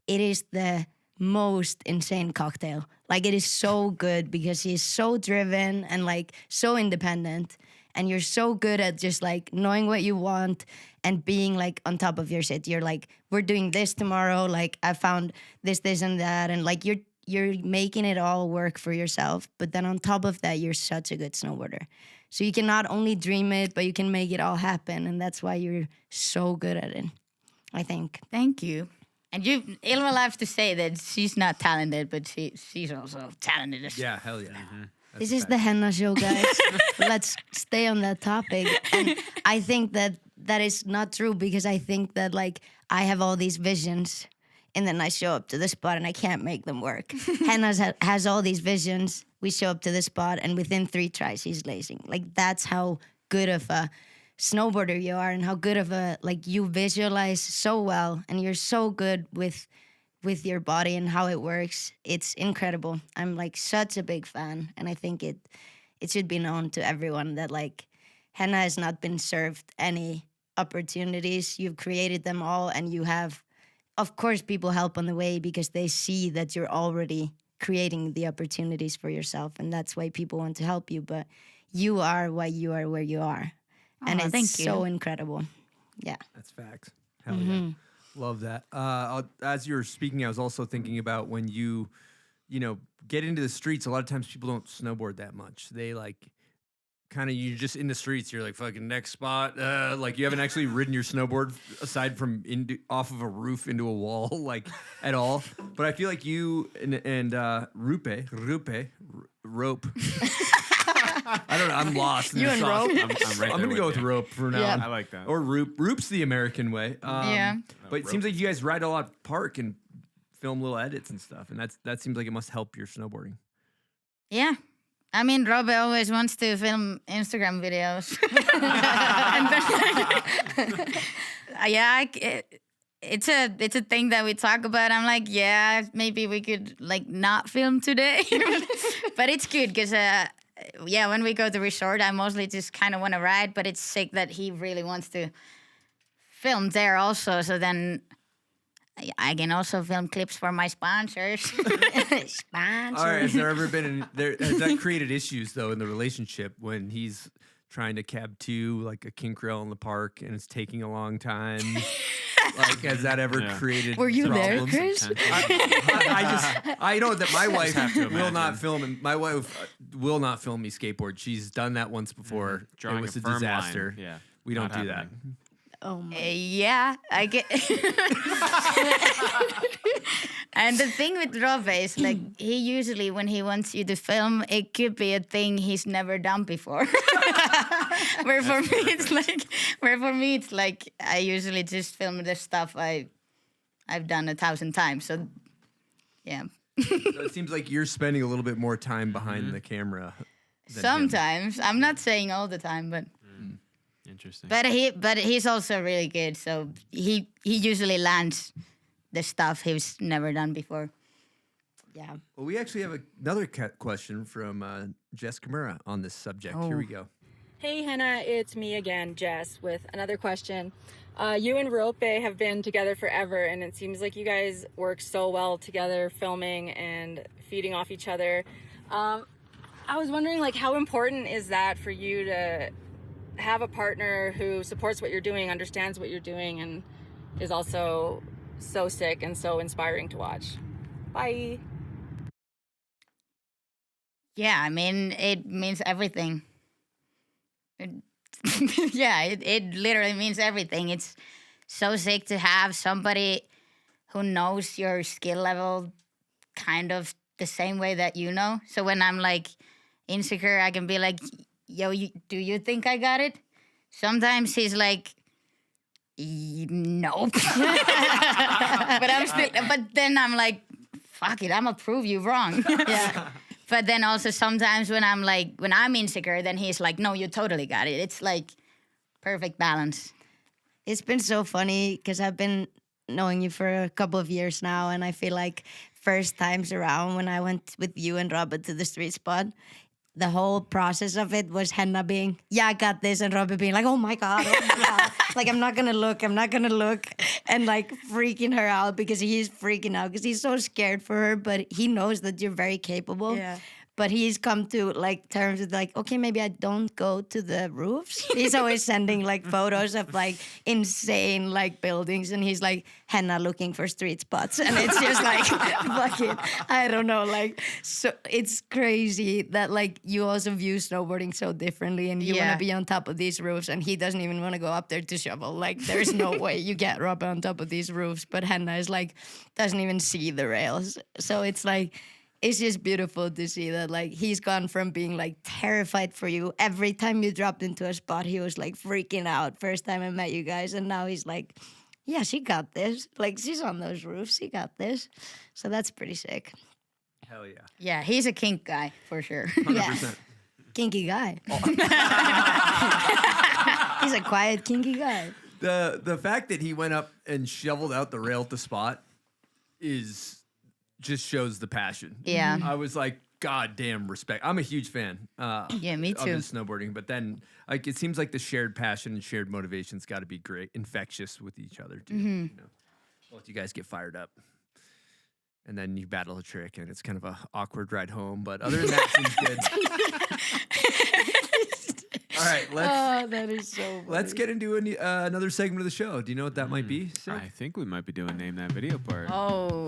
it is the most insane cocktail. Like it is so good because she is so driven and like so independent, and you're so good at just like knowing what you want and being like on top of your shit. You're like, we're doing this tomorrow. Like I found this, and that, and like you're making it all work for yourself. But then on top of that, you're such a good snowboarder. So you can not only dream it, but you can make it all happen. And that's why you're so good at it, I think. Thank you. And Ylfa loves to say that she's not talented, but she's also talented. Yeah, hell yeah. This is the Henna show, guys. Let's stay on that topic. And I think that is not true because I think that like I have all these visions and then I show up to the spot and I can't make them work. Henna has all these visions. We show up to the spot and within 3 tries, he's lacing. Like that's how good of a snowboarder you are and how good of a, like you visualize so well and you're so good with your body and how it works. It's incredible. I'm like such a big fan and I think it should be known to everyone that like Henna has not been served any opportunities. You've created them all and you have, of course, people help on the way because they see that you're already creating the opportunities for yourself and that's why people want to help you. But you are why you are where you are. And it's so incredible. Yeah. That's facts. Hell yeah. Love that. As you were speaking, I was also thinking about when you get into the streets, a lot of times people don't snowboard that much. They like kind of, you're just in the streets. You're like, fucking next spot. Like you haven't actually ridden your snowboard aside from off of a roof into a wall, like at all. But I feel like you and rope. I don't know. I'm lost. You and rope? I'm right I'm going to go with rope for now. Yeah. I like that. Or roop. Roop's the American way. Yeah. But it seems like you guys ride a lot park and film little edits and stuff. And that seems like it must help your snowboarding. Yeah. I mean, Rob always wants to film Instagram videos. It's a thing that we talk about. I'm like, yeah, maybe we could like not film today. But it's good because when we go to resort, I mostly just kind of want to ride, but it's sick that he really wants to film there also. So then I can also film clips for my sponsors. Sponsors. All right, has there ever been has that created issues though in the relationship when he's trying to cab 2 like a kink rail in the park and it's taking a long time? Like, has that ever created Were you problems? there, Chris? I know that my wife have to will not imagine. film. And my wife will not film me skateboard. She's done that once before. Drawing it was a firm disaster. line. Yeah, we don't not do happening. Oh my. Yeah, I get. And the thing with Rove is like he usually when he wants you to film, it could be a thing he's never done before. Where for me it's like I usually just film the stuff I've done 1,000 times. So yeah. So it seems like you're spending a little bit more time behind the camera. Than Sometimes I'm not saying all the time, but. Interesting. But he's also really good. So he usually lands the stuff he's never done before. Yeah. Well, we actually have another question from Jess Kimura on this subject. Here we go. Hey, Henna, it's me again, Jess, with another question. You and Rope have been together forever, and it seems like you guys work so well together, filming and feeding off each other. I was wondering, like, how important is that for you to have a partner who supports what you're doing, understands what you're doing, and is also so sick and so inspiring to watch? Bye. Yeah, I mean, it means everything. It literally means everything. It's so sick to have somebody who knows your skill level kind of the same way that you know. So when I'm like insecure, I can be like, yo, do you think I got it? Sometimes he's like, nope. but then I'm like, fuck it, I'm gonna prove you wrong. Yeah. But then also sometimes when I'm insecure, then he's like, no, you totally got it. It's like perfect balance. It's been so funny because I've been knowing you for a couple of years now, and I feel like first times around when I went with you and Robert to the street spot, the whole process of it was Henna being, yeah, I got this, and Robert being like, oh my God. Like, I'm not gonna look, and like freaking her out because he's freaking out because he's so scared for her, but he knows that you're very capable. Yeah. But he's come to like terms with like, okay, maybe I don't go to the roofs. He's always sending like photos of like insane like buildings, and he's like, Henna looking for street spots, and it's just like, fuck it, I don't know, like, so it's crazy that like you also view snowboarding so differently, and you want to be on top of these roofs, and he doesn't even want to go up there to shovel. Like, there's no way you get Robert on top of these roofs, but Henna is like, doesn't even see the rails. So it's like, it's just beautiful to see that, like, he's gone from being, like, terrified for you. Every time you dropped into a spot, he was, like, freaking out first time I met you guys. And now he's like, yeah, she got this. Like, she's on those roofs. She got this. So that's pretty sick. Hell yeah. Yeah, he's a kink guy, for sure. 100%. Yeah. Kinky guy. He's a quiet, kinky guy. The fact that he went up and shoveled out the rail at the spot just shows the passion. Yeah. I was like, God damn respect. I'm a huge fan. Yeah, me Of too. his snowboarding, but then like it seems like the shared passion and shared motivation's got to be great, infectious with each other too. Mm-hmm. You know, both you guys get fired up, and then you battle a trick, and it's kind of a awkward ride home. But other than that, it seems good. All right, That is so funny. let's get into another segment of the show. Do you know what that might be? Sid? I think we might be doing Name That Video part. Oh.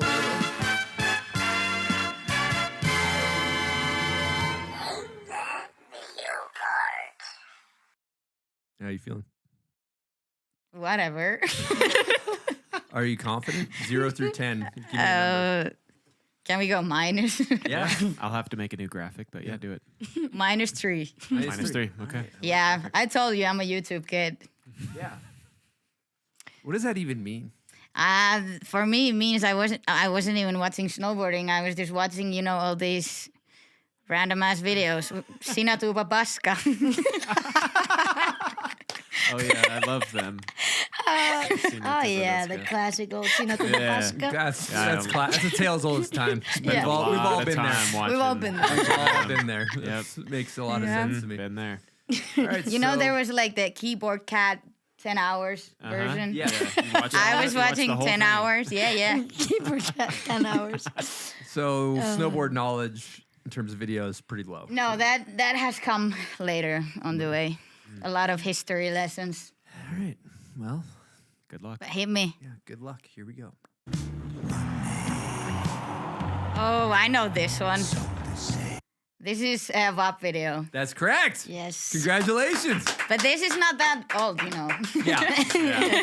How you feeling? Whatever. Are you confident? 0 through 10. Give me a number. Can we go minus? Yeah. I'll have to make a new graphic, but yeah, do it. -3. -3. Okay. Yeah, I told you I'm a YouTube kid. Yeah. What does that even mean? For me, it means I wasn't even watching snowboarding. I was just watching, all these random ass videos. Sinä tuupa paska. Oh yeah, I love them. Oh, yeah, the classic old Sinä tuupa paska. That's Yeah, that's a tale as old as time. Yeah. We've all been there. We've all been there. We've all been there. Yep. That makes a lot of Yeah. sense to me. Been there. All right, There was like the keyboard cat 10 hours version. Yeah. You watch I all- was you watch watching the whole 10 thing. hours. Yeah. Keep her at 10 hours. So snowboard knowledge in terms of video is pretty low. No, that has come later on the way. A lot of history lessons. All right. Well, Good luck. But hit me. yeah, good luck. Here we go. Oh, I know this one. This is a WAP video. That's correct. Yes. Congratulations. But this is not that old, Yeah.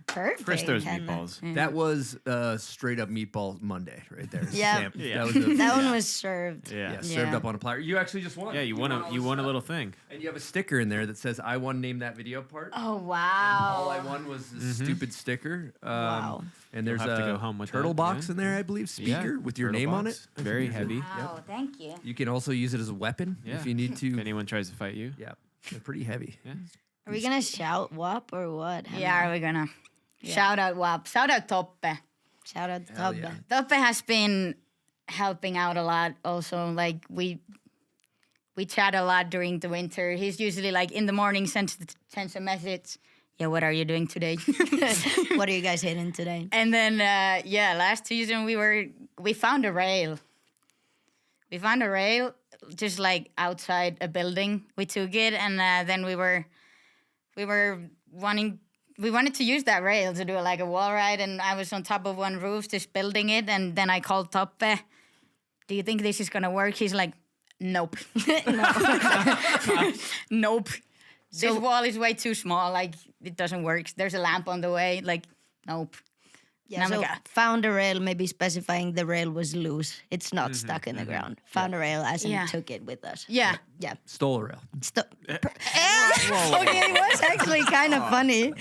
Perfect. First those Henna. meatballs. That was straight up Meatball Monday right there. Yeah. Sam. Yeah. That was That one was served. Yeah. served Yeah. up on a platter. You actually just won. Yeah, you won a little thing. And you have a sticker in there that says "I won Name That Video part." Oh, All wow. I won was this stupid sticker. Wow. And there's have to a go home with turtle that, box yeah. in there, I believe, speaker Yeah, with your turtle name on box. it. Very heavy. Wow, thank you. You can also use it as a weapon Yeah. if you need If to. anyone tries to fight you. Yeah, they're pretty heavy. Yeah. Are we going to shout WAP or what? Henna? Yeah, are we gonna? Shout out WAP. Shout out Toppe. Shout out to Hell Tobbe. yeah. Toppe has been helping out a lot also. Like we chat a lot during the winter. He's usually like in the morning sends a message. Yeah, what are you doing today? What are you guys hitting today? And then last season we found a rail. We found a rail just like outside a building. We took it and then we wanted to use that rail to do like a wall ride, and I was on top of one roof just building it, and then I called Toppe. Do you think this is gonna work? He's like, nope. Nope. this wall is way too small. Like, it doesn't work. There's a lamp on the way. Like, nope. Yeah, so found a rail, maybe specifying the rail was loose. It's not stuck in the ground. Found a rail as in took it with us. Yeah. Yeah. Stole a rail. Okay, it was actually kind of funny.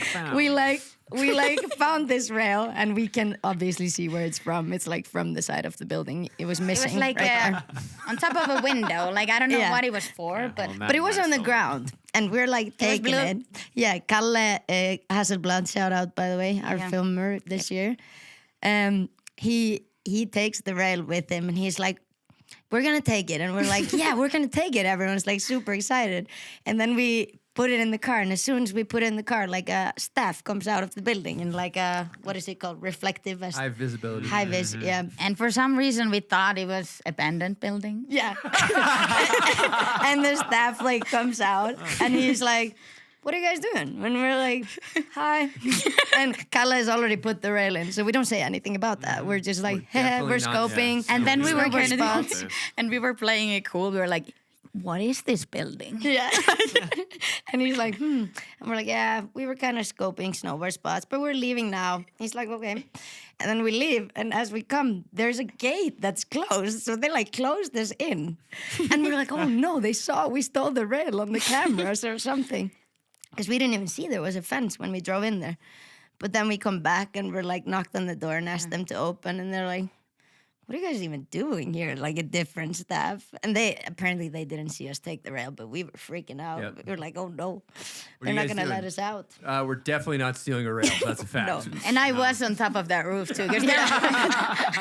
We found this rail, and we can obviously see where it's from. It's like from the side of the building. It was missing. It was like on top of a window. Like, I don't know what it was for, but it was on the ground. And we're like taking it. Yeah, Kalle Hasselblad, shout out by the way, our filmer this year. He takes the rail with him, and he's like, we're gonna take it. And we're like, yeah, we're gonna take it. Everyone's like super excited. And then we put it in the car, and as soon as we put it in the car, like a staff comes out of the building and like a, what is it called? Reflective. High visibility. High vis, yeah. And for some reason, we thought it was abandoned building. Yeah. And the staff like comes out, and he's like, what are you guys doing? And we're like, hi. And Kalle has already put the rail in, so we don't say anything about that. We're just like, we're scoping. And then we were spots. and we were playing it cool. We were like, what is this building? Yeah. And he's like, And we're like, yeah, we were kind of scoping snowboard spots, but we're leaving now. He's like, okay. And then we leave, and as we come, there's a gate that's closed. So they like closed us in. And we're like, oh no, we stole the rail on the cameras or something. Because we didn't even see there was a fence when we drove in there. But then we come back and we're like knocked on the door and asked them to open, and they're like, what are you guys even doing here? Like a different staff. And they didn't see us take the rail, but we were freaking out. Yep. We were like, oh no, What are they're you not guys going to doing? let us out. We're definitely not stealing a rail. That's a fact. No. And I was on top of that roof too. 'Cause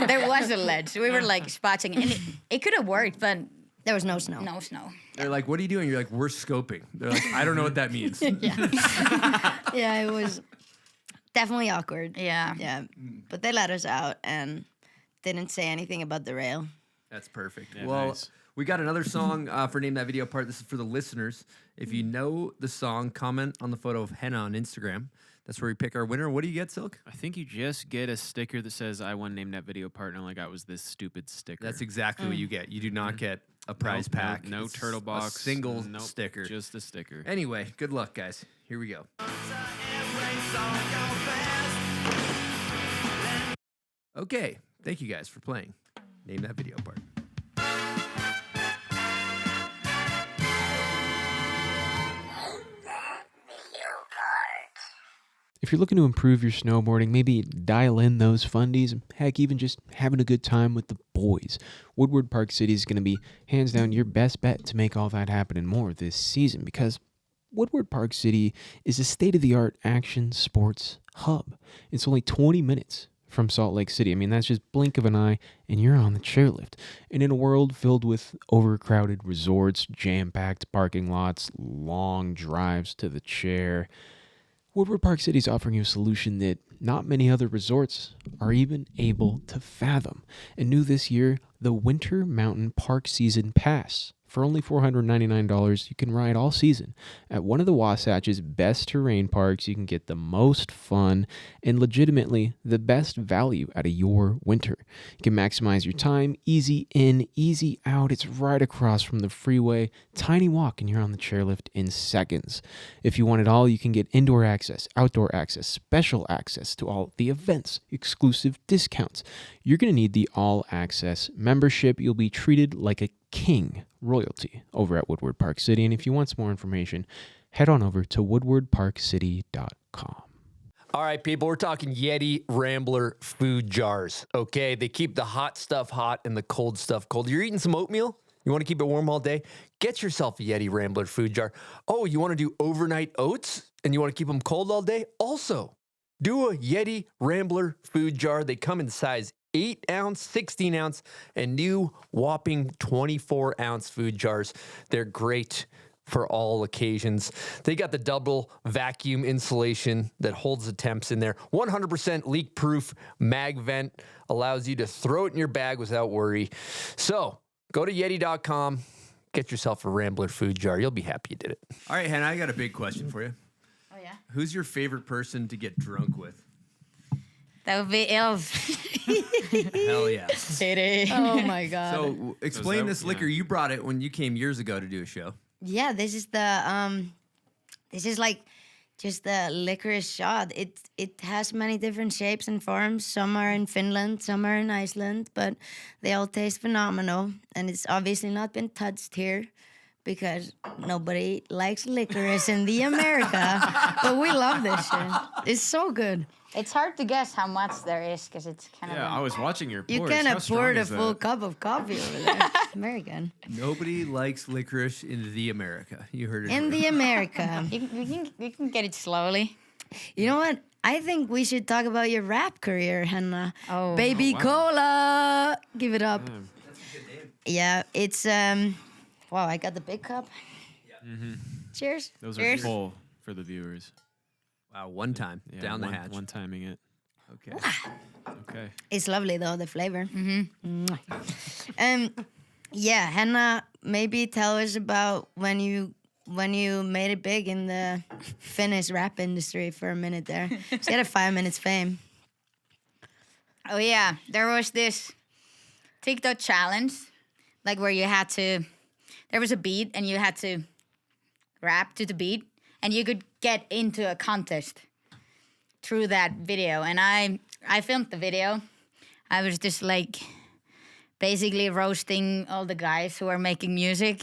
there was a ledge. We were like spotting, and it could have worked, but there was no snow. No snow. They're like, what are you doing? You're like, we're scoping. They're like, I don't know what that means. Yeah, it was definitely awkward. Yeah. Yeah. But they let us out and didn't say anything about the rail. That's perfect. Yeah, well, nice. we got another song for Name That Video Part. This is for the listeners. If you know the song, comment on the photo of Henna on Instagram. That's where we pick our winner. What do you get, Silk? I think you just get a sticker that says, I won Name That Video Part, and all I got was this stupid sticker. That's exactly what you get. You do not get a prize pack. No It's turtle box. A single Nope, sticker. Just a sticker. Anyway, good luck, guys. Here we go. Okay. Thank you guys for playing. Name That Video Part. If you're looking to improve your snowboarding, maybe dial in those fundies, heck, even just having a good time with the boys, Woodward Park City is going to be hands down your best bet to make all that happen and more this season, because Woodward Park City is a state-of-the-art action sports hub. It's only 20 minutes from Salt Lake City. I mean, that's just blink of an eye and you're on the chairlift. And in a world filled with overcrowded resorts, jam-packed parking lots, long drives to the chair, Woodward Park City is offering you a solution that not many other resorts are even able to fathom. And new this year, the Winter Mountain Park Season Pass. For only $499, you can ride all season at one of the Wasatch's best terrain parks. You can get the most fun and legitimately the best value out of your winter. You can maximize your time, easy in, easy out. It's right across from the freeway. Tiny walk and you're on the chairlift in seconds. If you want it all, you can get indoor access, outdoor access, special access to all the events, exclusive discounts. You're going to need the all-access membership. You'll be treated like a king royalty over at Woodward Park City. And if you want some more information, head on over to woodwardparkcity.com. All right, people, we're talking Yeti Rambler food jars, okay? They keep the hot stuff hot and the cold stuff cold. You're eating some oatmeal? You want to keep it warm all day? Get yourself a Yeti Rambler food jar. Oh, you want to do overnight oats and you want to keep them cold all day? Also, do a Yeti Rambler food jar. They come in size 8 ounce, 16 ounce, and new whopping 24 ounce food jars. They're great for all occasions. They got the double vacuum insulation that holds the temps in there. 100% leak proof mag vent allows you to throw it in your bag without worry. So go to Yeti.com, get yourself a Rambler food jar. You'll be happy you did it. All right, Hannah, I got a big question for you. Oh, yeah? Who's your favorite person to get drunk with? That would be Ylfa. Hell yeah. Oh my God. So explain this liquor. You brought it when you came years ago to do a show. Yeah, this is the This is like just a licorice shot. It has many different shapes and forms. Some are in Finland, some are in Iceland, but they all taste phenomenal. And it's obviously not been touched here because nobody likes licorice in the America. But we love this shit. It's so good. It's hard to guess how much there is because it's kind of. Yeah, I was watching your pours. You kind How of strong poured a is that? full cup of coffee over there. Very good. Nobody likes licorice in the America. You heard it. In the America. You can get it slowly. You know what? I think we should talk about your rap career, Henna. Oh. Baby wow. Cola. Give it up. Damn. Yeah, it's wow, I got the big cup. Cheers. Those Cheers. are full for the viewers. Wow, one time Yeah, down the one, hatch. One timing it. Okay. Okay. It's lovely though, the flavor. Yeah, Henna, maybe tell us about when you made it big in the Finnish rap industry for a minute there. So you had a 5 minutes fame. Oh yeah, there was this TikTok challenge, like where you had to. There was a beat and you had to rap to the beat, and you could get into a contest through that video. And I filmed the video. I was just like basically roasting all the guys who are making music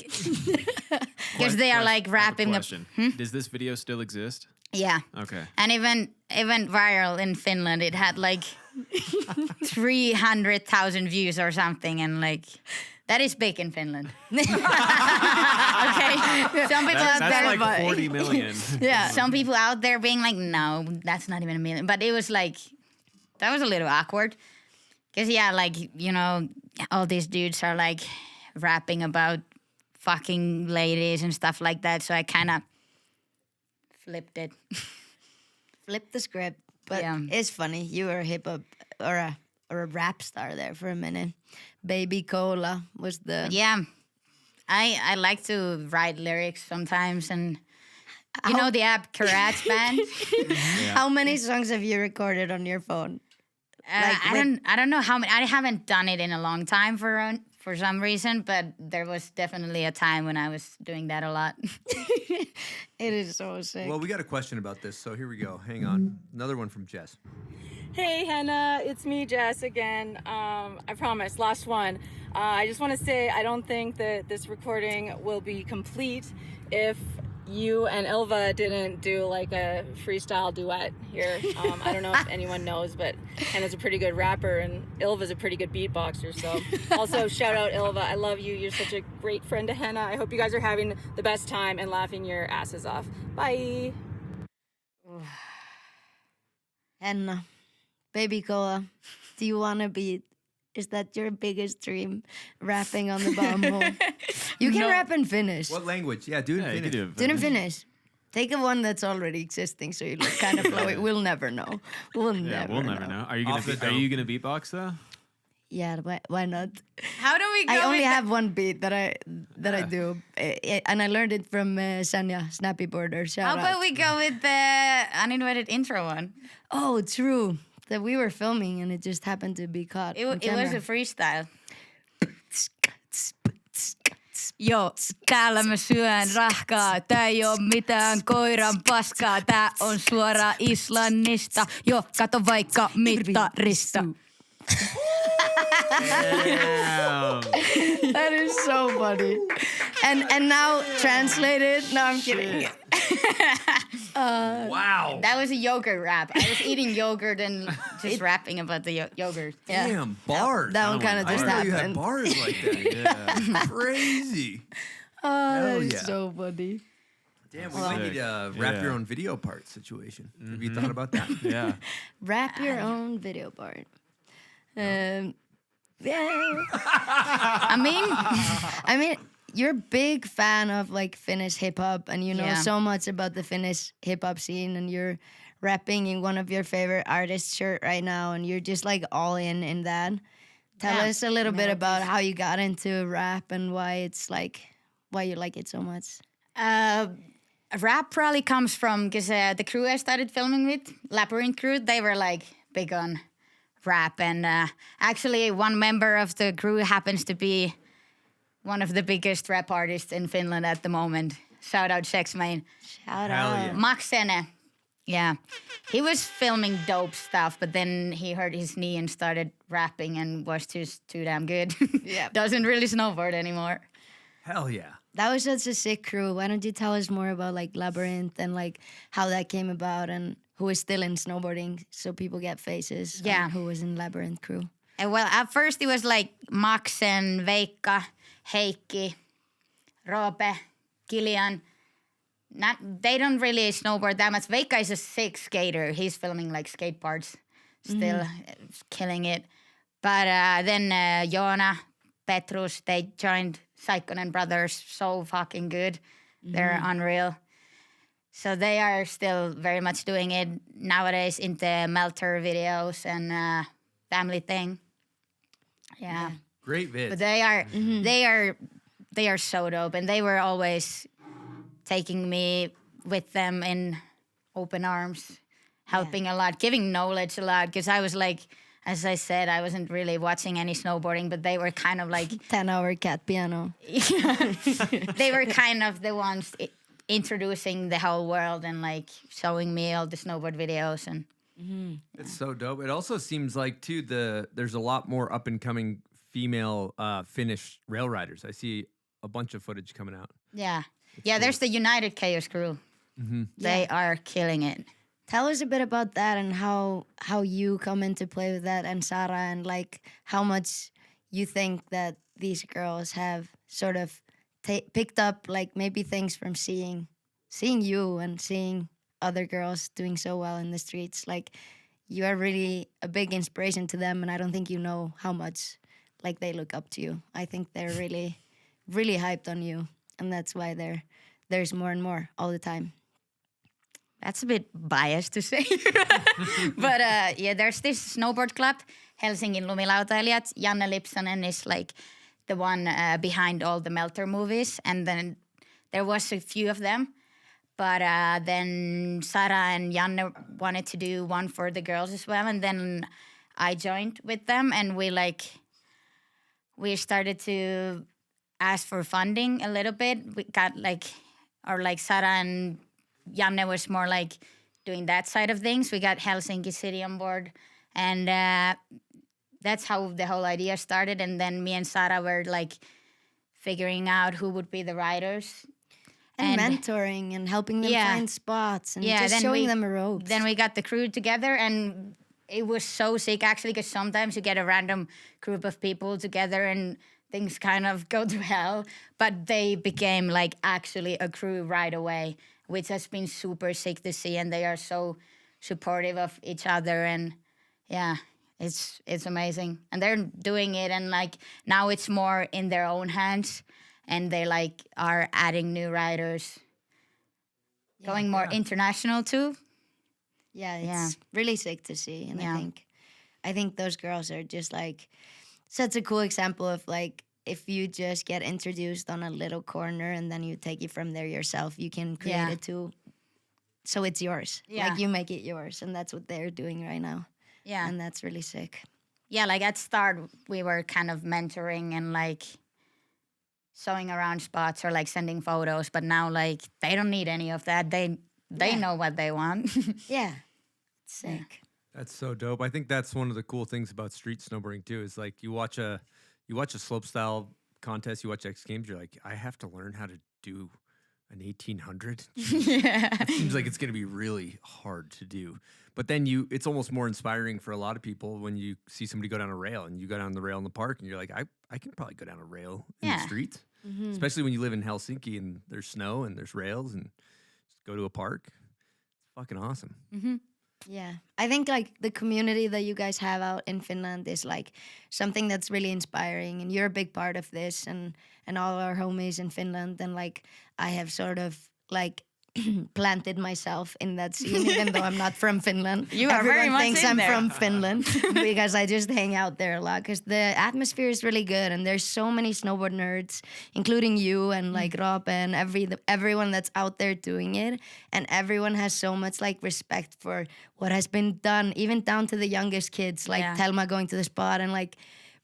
because they are like rapping. Question. Does this video still exist? Yeah. Okay. And it went viral in Finland. It had like 300,000 views or something, and like that is big in Finland. Okay. Some people out That's there, like 40 million. yeah. Some people out there being like, no, that's not even a million. But it was like, that was a little awkward. Because, yeah, like, you know, all these dudes are like rapping about fucking ladies and stuff like that. So I kind of flipped it. Flip the script. But Yeah. it's funny. You were a hip hop or a rap star there for a minute. Baby Cola was the Yeah. I like to write lyrics sometimes, and you know the app GarageBand. How many songs have you recorded on your phone? I don't know how many. I haven't done it in a long time for some reason, but there was definitely a time when I was doing that a lot. It is so sick. Well, we got a question about this, so here we go. Hang on. Another one from Jess. Hey Henna, it's me Jess again. I promise, last one. I just want to say I don't think that this recording will be complete if you and Ylfa didn't do like a freestyle duet here. I don't know if anyone knows, but Henna's a pretty good rapper and Ylva's a pretty good beatboxer. So also shout out Ylfa. I love you. You're such a great friend to Henna. I hope you guys are having the best time and laughing your asses off. Bye. Henna, Baby Cola, do you want to be? Is that your biggest dream? Rapping on the bomb hole? You can rap in Finnish. What language? Yeah, do it in Yeah, you Finnish. could do it. Do it in Finnish. Take a one that's already existing, so you look kind of flowy. We'll never know. We'll Yeah, never we'll never know. Are you Off the gonna dome. beatbox though? Yeah, why not? How do we go? I only with have one beat that I do, and I learned it from Sanya Snappy Border. Shout How out. about we go with the uninvited intro one? Oh, true. That we were filming and it just happened to be caught. on It was camera. a freestyle. Joo, täällä mä syön rahkaa. Tää ei oo mitään koiran paskaa. Tää on suora Islannista. Joo, kato vaikka mittarista. Damn. That is so funny. And now translated. No, I'm kidding. Wow. That was a yogurt rap. I was eating yogurt and just rapping about the yogurt. Yeah. Damn, bars. That one kind of I just didn't know you had happened. bars like that. Yeah. Crazy. Oh, Hell that's yeah. so funny. Damn, we might need a wrap your own video part situation. Have you thought about that? Yeah. Wrap your own video part. Yeah. I mean, you're a big fan of like Finnish hip hop, and you know Yeah. so much about the Finnish hip hop scene, and you're rapping in one of your favorite artists' shirt right now, and you're just like all in that. Tell Yeah. us a little bit about how you got into rap and why you like it so much. Rap probably comes from because the crew I started filming with, Labyrinth crew, they were like big on rap, and actually one member of the crew happens to be one of the biggest rap artists in Finland at the moment. Shout out Sexmain. Shout Hell out. yeah. Max Henna. Yeah. He was filming dope stuff, but then he hurt his knee and started rapping and was just too damn good. Yeah. Doesn't really snowboard anymore. Hell yeah. That was such a sick crew. Why don't you tell us more about like Labyrinth and like how that came about and who is still in snowboarding so people get faces Yeah. on who was in Labyrinth crew. Well, at first it was like Max and Veikka, Heikki, Roope, Kilian. They don't really snowboard that much. Veikka is a sick skater. He's filming like skate parts, still killing it. But then Joona, Petrus, they joined Saikkonen Brothers. So fucking good. They're unreal. So they are still very much doing it nowadays in the Melter videos and family thing. Yeah. Great vid. But they are so dope, and they were always taking me with them in open arms, helping a lot, giving knowledge a lot. Because I was like, as I said, I wasn't really watching any snowboarding, but they were kind of like 10-hour cat piano. they were kind of the ones introducing the whole world and like showing me all the snowboard videos and. It's so dope. It also seems like too there's a lot more up and coming female Finnish rail riders. I see a bunch of footage coming out. Yeah. There's the United Chaos crew. They are killing it. Tell us a bit about that and how you come into play with that and Sarah and like how much you think that these girls have sort of picked up like maybe things from seeing you and seeing other girls doing so well in the streets. Like you are really a big inspiration to them and I don't think you know how much like they look up to you. I think they're really, really hyped on you and that's why there's more and more all the time. That's a bit biased to say. But there's this snowboard club, Helsingin Lumilautailijat. Janne Lipsanen is like the one behind all the Melter movies. And then there was a few of them. But then Sarah and Janne wanted to do one for the girls as well. And then I joined with them and we started to ask for funding a little bit. We got Sarah and Janne was more like doing that side of things. We got Helsinki City on board. And that's how the whole idea started. And then me and Sarah were like figuring out who would be the riders. And mentoring and helping them find spots and just showing them the ropes. Then we got the crew together and it was so sick actually because sometimes you get a random group of people together and things kind of go to hell. But they became like actually a crew right away, which has been super sick to see. And they are so supportive of each other and it's amazing. And they're doing it and like now it's more in their own hands. And they like are adding new riders, going more international too. Yeah, it's really sick to see. And I think those girls are just like such a cool example of like if you just get introduced on a little corner and then you take it from there yourself, you can create it too. So it's yours. Yeah. Like you make it yours. And that's what they're doing right now. Yeah. And that's really sick. Yeah, like at start we were kind of mentoring and like showing around spots or like sending photos, but now like they don't need any of that. They know what they want. Yeah. It's sick. That's so dope. I think that's one of the cool things about street snowboarding too, is like you watch a slopestyle contest, you watch X Games, you're like, I have to learn how to do an 1800. It seems like it's going to be really hard to do. But then it's almost more inspiring for a lot of people when you see somebody go down a rail and you go down the rail in the park and you're like, I can probably go down a rail in the streets. Mm-hmm. Especially when you live in Helsinki and there's snow and there's rails and just go to a park. It's fucking awesome. Mm-hmm. Yeah. I think like the community that you guys have out in Finland is like something that's really inspiring and you're a big part of this and all our homies in Finland and like I have sort of like planted myself in that scene even though I'm not from Finland. Everyone thinks I'm from Finland because I just hang out there a lot because the atmosphere is really good and there's so many snowboard nerds including you and like Roope and everyone that's out there doing it and everyone has so much like respect for what has been done even down to the youngest kids like Telma going to the spot and like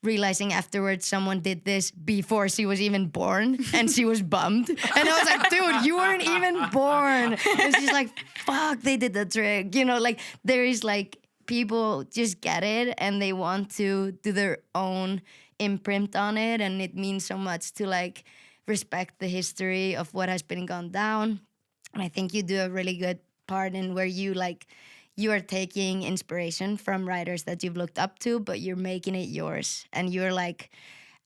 realizing afterwards someone did this before she was even born and she was bummed. And I was like, dude, you weren't even born. And she's like, fuck, they did the trick. You know, like there is like people just get it and they want to do their own imprint on it. And it means so much to like respect the history of what has been gone down. And I think you do a really good part in where you like, you are taking inspiration from writers that you've looked up to, but you're making it yours. And you're like,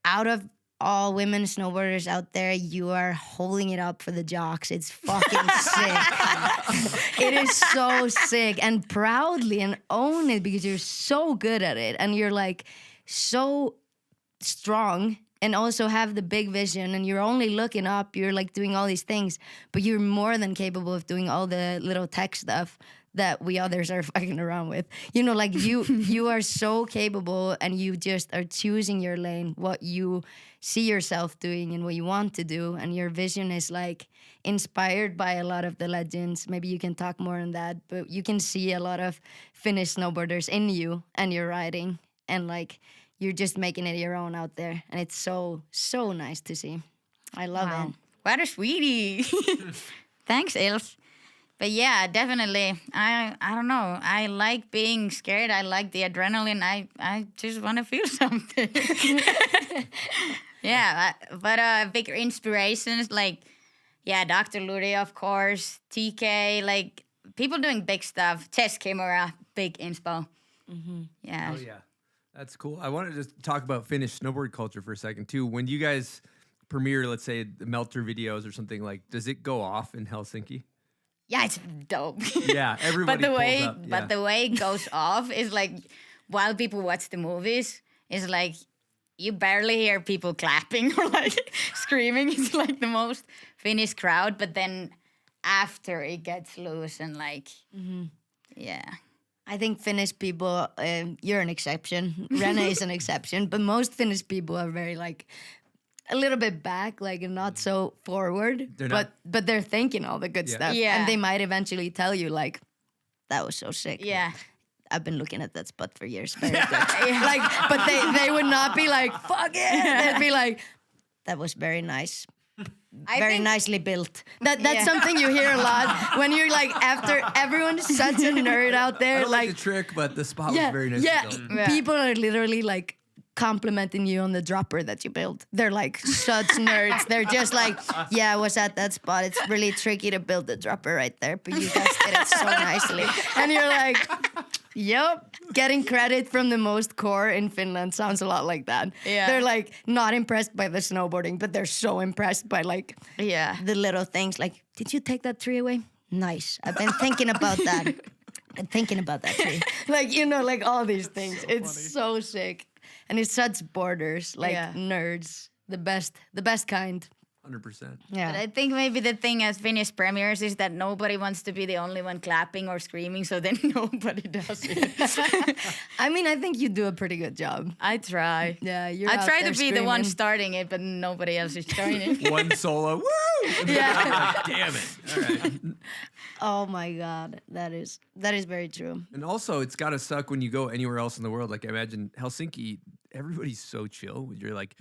out of all women snowboarders out there, you are holding it up for the jocks. It's fucking sick. It is so sick. And proudly and own it because you're so good at it. And you're like so strong and also have the big vision and you're only looking up. You're like doing all these things, but you're more than capable of doing all the little tech stuff that we others are fucking around with. You know, like you are so capable and you just are choosing your lane, what you see yourself doing and what you want to do. And your vision is like inspired by a lot of the legends. Maybe you can talk more on that, but you can see a lot of Finnish snowboarders in you and your riding. And like, you're just making it your own out there. And it's so, so nice to see. I love it. What a sweetie. Thanks, Ylfa. But yeah, definitely. I don't know. I like being scared. I like the adrenaline. I just want to feel something. Yeah, but bigger inspirations like, yeah, Dr. Luri, of course, TK, like people doing big stuff. Tess Kimura, big inspo. Mm-hmm. Yeah. Oh, yeah. That's cool. I wanted to talk about Finnish snowboard culture for a second, too. When you guys premiere, let's say, the Melter videos or something, like, does it go off in Helsinki? Yeah, it's dope. Yeah, everybody pulls up. But the way it goes off is like, while people watch the movies, it's like, you barely hear people clapping or like screaming. It's like the most Finnish crowd. But then after it gets loose and like, yeah. I think Finnish people, you're an exception. Rene is an exception. But most Finnish people are very like, a little bit back, like not so forward, but they're thinking all the good stuff. Yeah. And they might eventually tell you like, that was so sick. Yeah. I've been looking at that spot for years. Very good. Like, but they would not be like, fuck it. They'd be like, that was very nice. Very nicely built. That's something you hear a lot when you're like, after everyone's such a nerd out there. I don't like the trick, but the spot was very nice. Yeah, people are literally like, complimenting you on the dropper that you built. They're like such nerds. They're just like, yeah, I was at that spot. It's really tricky to build the dropper right there, but you guys did it so nicely. And you're like, yep. Getting credit from the most core in Finland sounds a lot like that. Yeah. They're like not impressed by the snowboarding, but they're so impressed by like the little things. Like, did you take that tree away? Nice. I've been thinking about that. I'm thinking about that tree. Like, you know, like all these things. It's so sick. And it's such borders, like nerds, the best kind. 100%. Yeah. But I think maybe the thing as Finnish premieres is that nobody wants to be the only one clapping or screaming, so then nobody does it. I mean, I think you do a pretty good job. I try. Yeah, you're I out try there to be the one screaming. starting it, but nobody else is joining. One solo, woo! Yeah. Like, damn it. All right. Oh my God, that is very true. And also, it's got to suck when you go anywhere else in the world. Like, I imagine Helsinki, everybody's so chill. You're like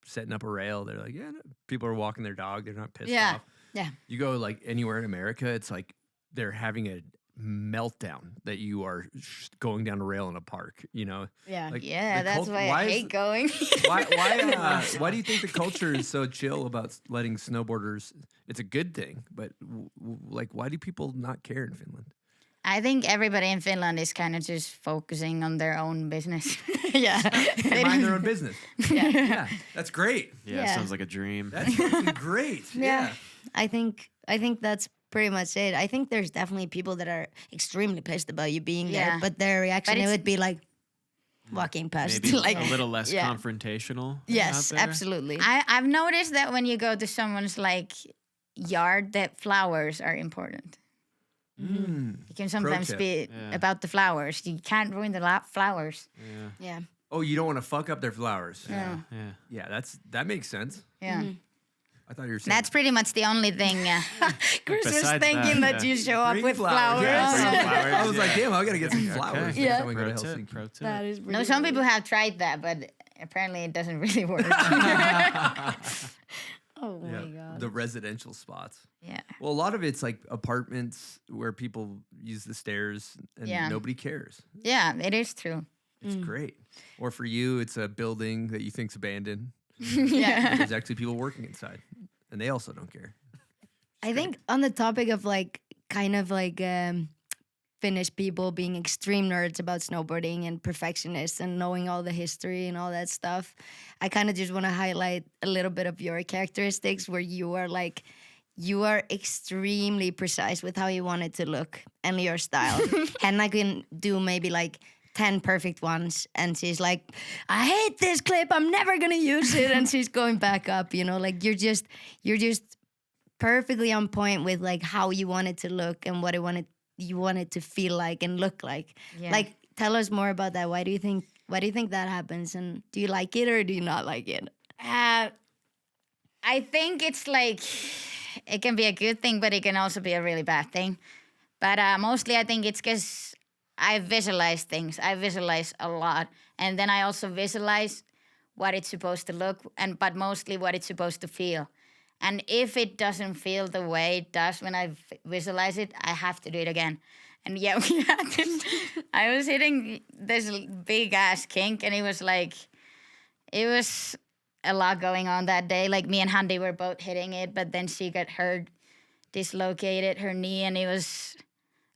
setting up a rail. They're like, yeah, no. People are walking their dog. They're not pissed off. Yeah. You go like anywhere in America, it's like they're having a meltdown that you are going down a rail in a park, you know? Yeah. Like, Yeah, the that's why I hate going. Why do you think the culture is so chill about letting snowboarders? It's a good thing, but like, why do people not care in Finland? I think everybody in Finland is kind of just focusing on their own business. Yeah. They mind their own business. Yeah. That's great. Yeah, sounds like a dream. That's fucking great. Yeah. I think that's pretty much it. I think there's definitely people that are extremely pissed about you being there, but their reaction it would be like walking past. Maybe like a little less confrontational. Yes, out there. absolutely. I've noticed that when you go to someone's like yard, that flowers are important. It can sometimes be about the flowers. You can't ruin the flowers. Yeah. Oh, you don't want to fuck up their flowers. Yeah. That makes sense. Yeah. I thought you were saying That's pretty much the only thing. Chris was Besides thinking that, that you show up Bring with flowers. Yeah, I was like, damn, I gotta get some flowers Yeah. next time we go to Pro tip, Helsinki. pro tip. That is No, some people have tried that, but apparently it doesn't really work. Oh my god. The residential spots. Yeah. Well, a lot of it's like apartments where people use the stairs and Yeah. nobody cares. Yeah, it is true. It's great. Or for you, it's a building that you think's abandoned. Yeah. There's actually people working inside, and they also don't care. I think on the topic of like kind of like Finnish people being extreme nerds about snowboarding and perfectionists and knowing all the history and all that stuff, I kind of just want to highlight a little bit of your characteristics where you are extremely precise with how you want it to look and your style. Henna can do maybe like 10 perfect ones and she's like, I hate this clip, I'm never gonna use it, and she's going back up, you know, like you're just perfectly on point with like how you want it to look and what you want it to feel like and look like. Yeah. Like tell us more about that. Why do you think that happens, and do you like it or do you not like it? I think it's like, it can be a good thing, but it can also be a really bad thing. But mostly I think it's because I visualize things. I visualize a lot. And then I also visualize what it's supposed to look, but mostly what it's supposed to feel. And if it doesn't feel the way it does when I visualize it, I have to do it again. And yeah, we had this. I was hitting this big ass kink, and it was a lot going on that day. Like me and Handi were both hitting it, but then she got hurt, dislocated her knee, and it was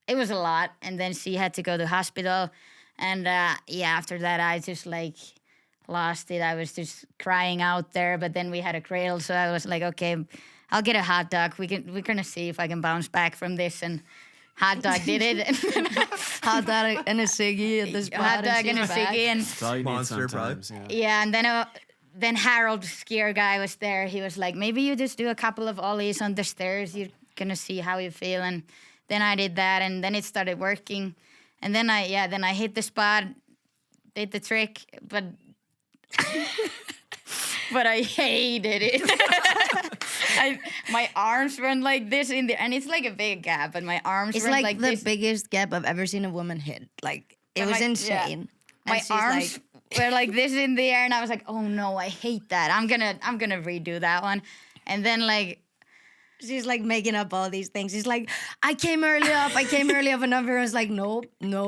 a lot. And then she had to go to hospital. And after that, I just like lost it. I was just crying out there, but then we had a cradle, so I was like, okay, I'll get a hot dog. We're gonna see if I can bounce back from this. And hot dog did it. Hot dog and a ciggy at this hot dog and a ciggy, and That's all you need Monster, sometimes. yeah, and then Harold, skier guy, was there. He was like, maybe you just do a couple of ollies on the stairs. You're gonna see how you feel. And then I did that, and then it started working. And then I hit the spot, did the trick, but I hated it. My arms went like this in there, and it's like a big gap, and my arms It's went like the this. biggest gap I've ever seen a woman hit. Like it And was my- insane. Yeah. My And she's arms like- were like this in the air, and I was like, "Oh no, I hate that. I'm gonna redo that one." And then like, she's like making up all these things. She's like, I came early off, and everyone's like, no,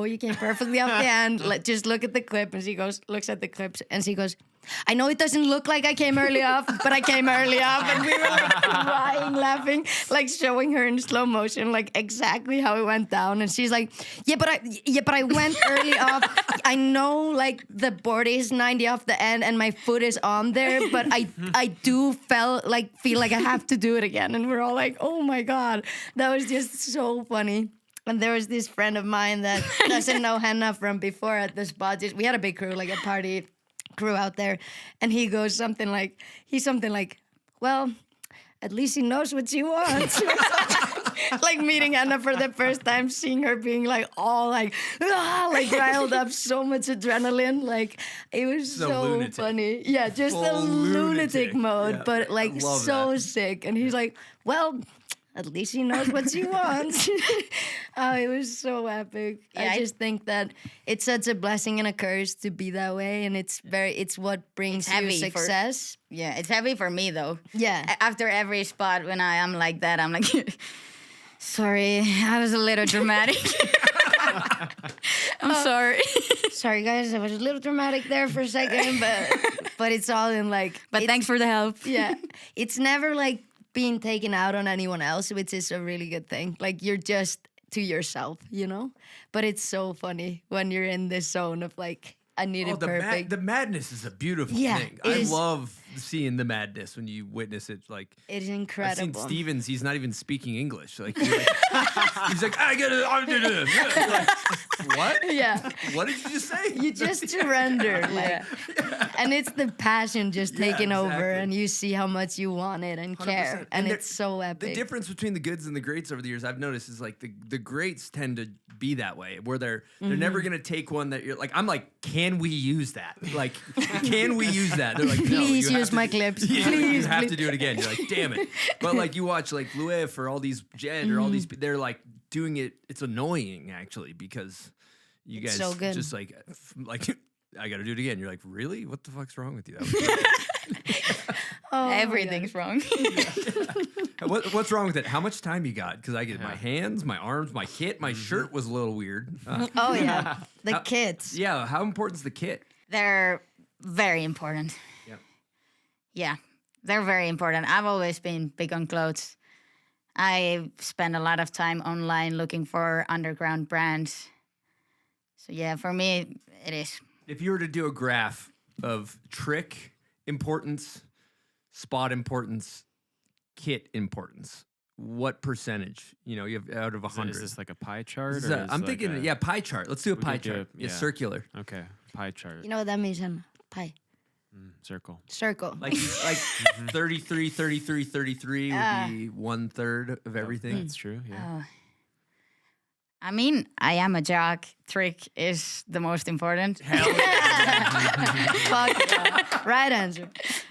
you came perfectly off the end. Just look at the clip. And she looks at the clips, and she goes, I know it doesn't look like I came early off, but I came early off. And we were like crying, laughing, like showing her in slow motion, like exactly how it went down. And she's like, yeah, but I went early off. I know like the board is 90 off the end and my foot is on there, but I do feel like I have to do it again. And we're all like, oh my God, that was just so funny. And there was this friend of mine that doesn't know Henna from before at the spot. We had a big crew, like a party crew out there, and he goes something like, well, at least he knows what she wants. Like meeting Henna for the first time, seeing her being like all like riled up, so much adrenaline. Like it was so lunatic. funny. Yeah, just Full the lunatic lunatic. mode, Yeah, but like I love so that. sick. And he's like, well, at least he knows what she wants. Oh, it was so epic. Yeah, I just think that it's such a blessing and a curse to be that way, and it's what brings you heavy for- success. yeah, it's heavy for me though. Yeah. After every spot, when I am like that, I'm like, sorry, I was a little dramatic. I'm sorry. Sorry, guys, I was a little dramatic there for a second, but it's all in like. But thanks for the help. Yeah, it's never like being taken out on anyone else, which is a really good thing. Like you're just to yourself, you know. But it's so funny when you're in this zone of like, I need it perfect. The madness is a beautiful Yeah, thing. it I is. love seeing the madness when you witness it. Like It is I've seen incredible. Stevens, he's not even speaking English. Like, he's like I get it. I'm doing it. Like, what? Yeah. What did you just say? You just surrender, like, and it's the passion just Yeah, taking over, exactly. and you see how much you want it and care, 100%. and there- it's so epic. The difference between the goods and the greats over the years I've noticed is like the greats tend to be that way, where they're never gonna take one that you're like, I'm like, can we use that? Like, can we use that? They're like, no, Please you have use to my do- clips. Yeah, Please, you have please. to do it again. You're like, damn it. But like you watch like Ylfa or all these Jen or all these, they're like doing it. It's annoying actually because you It's guys so good. just like I got to do it again. You're like, really? What the fuck's wrong with you? That was Everything's wrong. What's wrong with it? How much time you got? Because I get my hands, my arms, my kit, my shirt was a little weird. Oh yeah, the kits. Yeah, how important's the kit? They're very important. Yeah. Yeah, they're very important. I've always been big on clothes. I spend a lot of time online looking for underground brands. So yeah, for me, it is. If you were to do a graph of trick importance, spot importance, kit importance, what percentage? You have out of 100. Is this like a pie chart? I'm thinking, pie chart. Let's do a pie chart. Yeah. Circular. Okay, pie chart. You know what that means, Henna? Pie. Circle. Circle. Like 33, 33, 33 would be 1/3 of everything. That's true. Yeah. I mean, I am a jock. Trick is the most important. Hell yeah. Fuck yeah. Right answer.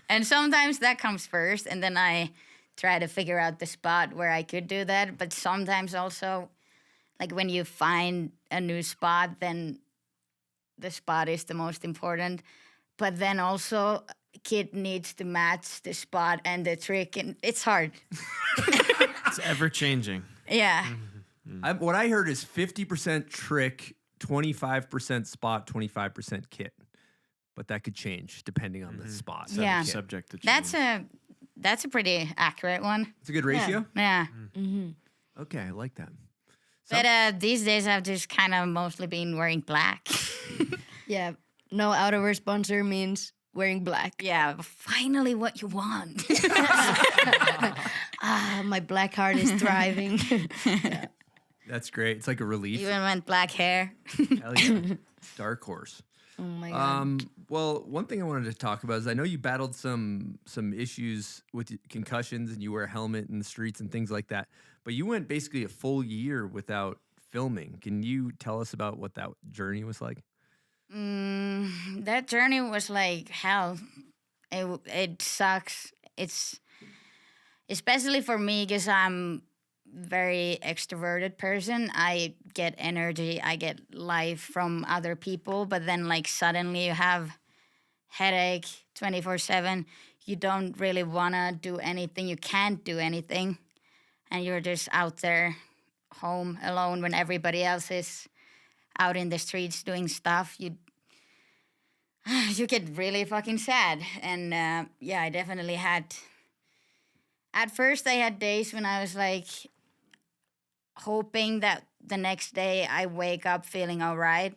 And sometimes that comes first, and then I try to figure out the spot where I could do that. But sometimes also, like when you find a new spot, then the spot is the most important. But then also, kit needs to match the spot and the trick, and it's hard. It's ever changing. Yeah. What I heard is 50% trick, 25% spot, 25% kit. But that could change depending on the spot. Yeah. Subject to change. That's a pretty accurate one. It's a good ratio? Yeah. Okay, I like that. But these days, I've just kind of mostly been wearing black. Yeah. No outerwear sponsor means wearing black. Yeah, finally what you want. My black heart is thriving. Yeah. That's great. It's like a relief. Even went black hair. Hell yeah. Dark horse. Oh my God. Well, one thing I wanted to talk about is I know you battled some issues with concussions and you wear a helmet in the streets and things like that. But you went basically a full year without filming. Can you tell us about what that journey was like? That journey was like hell. It sucks. It's especially for me because I'm very extroverted person. I get energy, I get life from other people, but then like suddenly you have headache 24/7. You don't really want to do anything. You can't do anything. And you're just out there home alone when everybody else is out in the streets doing stuff. You get really fucking sad. And I definitely had. At first, I had days when I was like hoping that the next day I wake up feeling all right.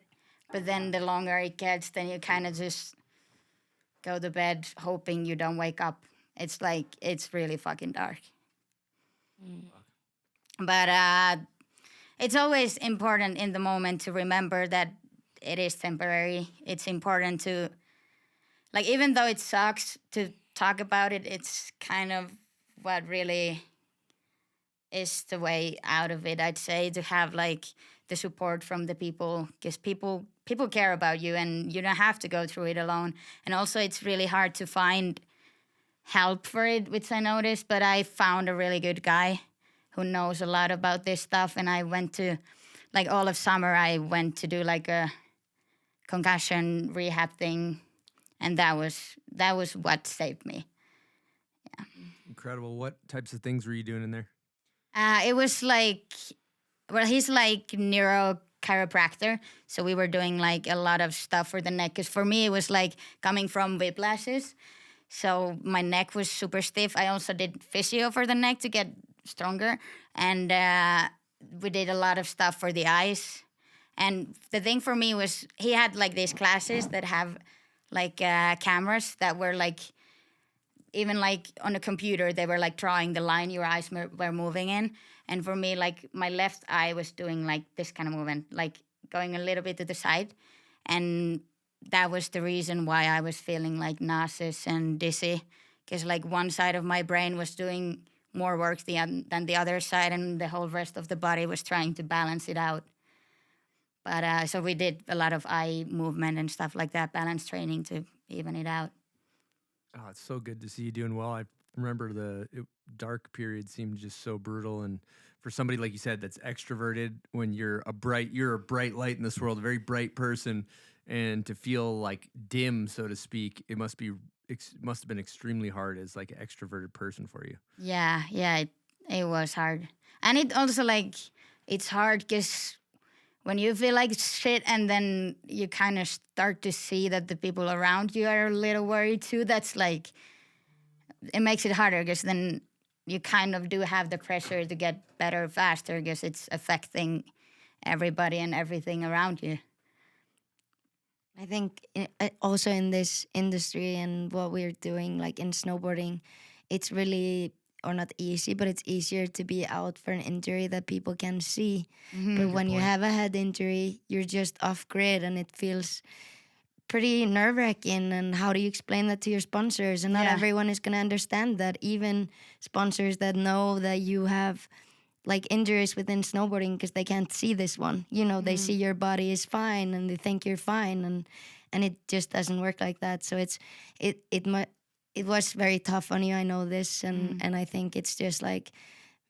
But then the longer it gets, then you kind of just go to bed hoping you don't wake up. It's like, it's really fucking dark. But it's always important in the moment to remember that it is temporary. It's important to, like, even though it sucks to talk about it, it's kind of what really is the way out of it, I'd say, to have, like, the support from the people, because people care about you and you don't have to go through it alone. And also it's really hard to find help for it, which I noticed, but I found a really good guy who knows a lot about this stuff. And I went to, like, all of summer, I went to do like a concussion rehab thing. And that was what saved me. Yeah. Incredible. What types of things were you doing in there? It was like, well, he's like neuro chiropractor. So we were doing like a lot of stuff for the neck. Because for me, it was like coming from whiplashes. So my neck was super stiff. I also did physio for the neck to get stronger. And we did a lot of stuff for the eyes. And the thing for me was he had like these classes that have like cameras that were like, even like on a computer, they were like drawing the line your eyes were moving in. And for me, like my left eye was doing like this kind of movement, like going a little bit to the side. And that was the reason why I was feeling like nauseous and dizzy, because like one side of my brain was doing more work than the other side, and the whole rest of the body was trying to balance it out. But so we did a lot of eye movement and stuff like that, balance training to even it out. Oh, it's so good to see you doing well. I remember the dark period seemed just so brutal. And for somebody, like you said, that's extroverted, when you're a bright light in this world, a very bright person, and to feel like dim, so to speak, it must have been extremely hard as like an extroverted person for you. Yeah, it was hard. And it also like, it's hard because when you feel like shit and then you kind of start to see that the people around you are a little worried too, that's like, it makes it harder because then you kind of do have the pressure to get better faster because it's affecting everybody and everything around you. I think also in this industry and what we're doing, like in snowboarding, it's really, or not easy, but it's easier to be out for an injury that people can see. But when you have a head injury, you're just off grid and it feels pretty nerve-wracking. And how do you explain that to your sponsors? And not everyone is going to understand that. Even sponsors that know that you have like injuries within snowboarding because they can't see this one. You know, they see your body is fine and they think you're fine, and it just doesn't work like that. So it was very tough on you. I know this, and I think it's just like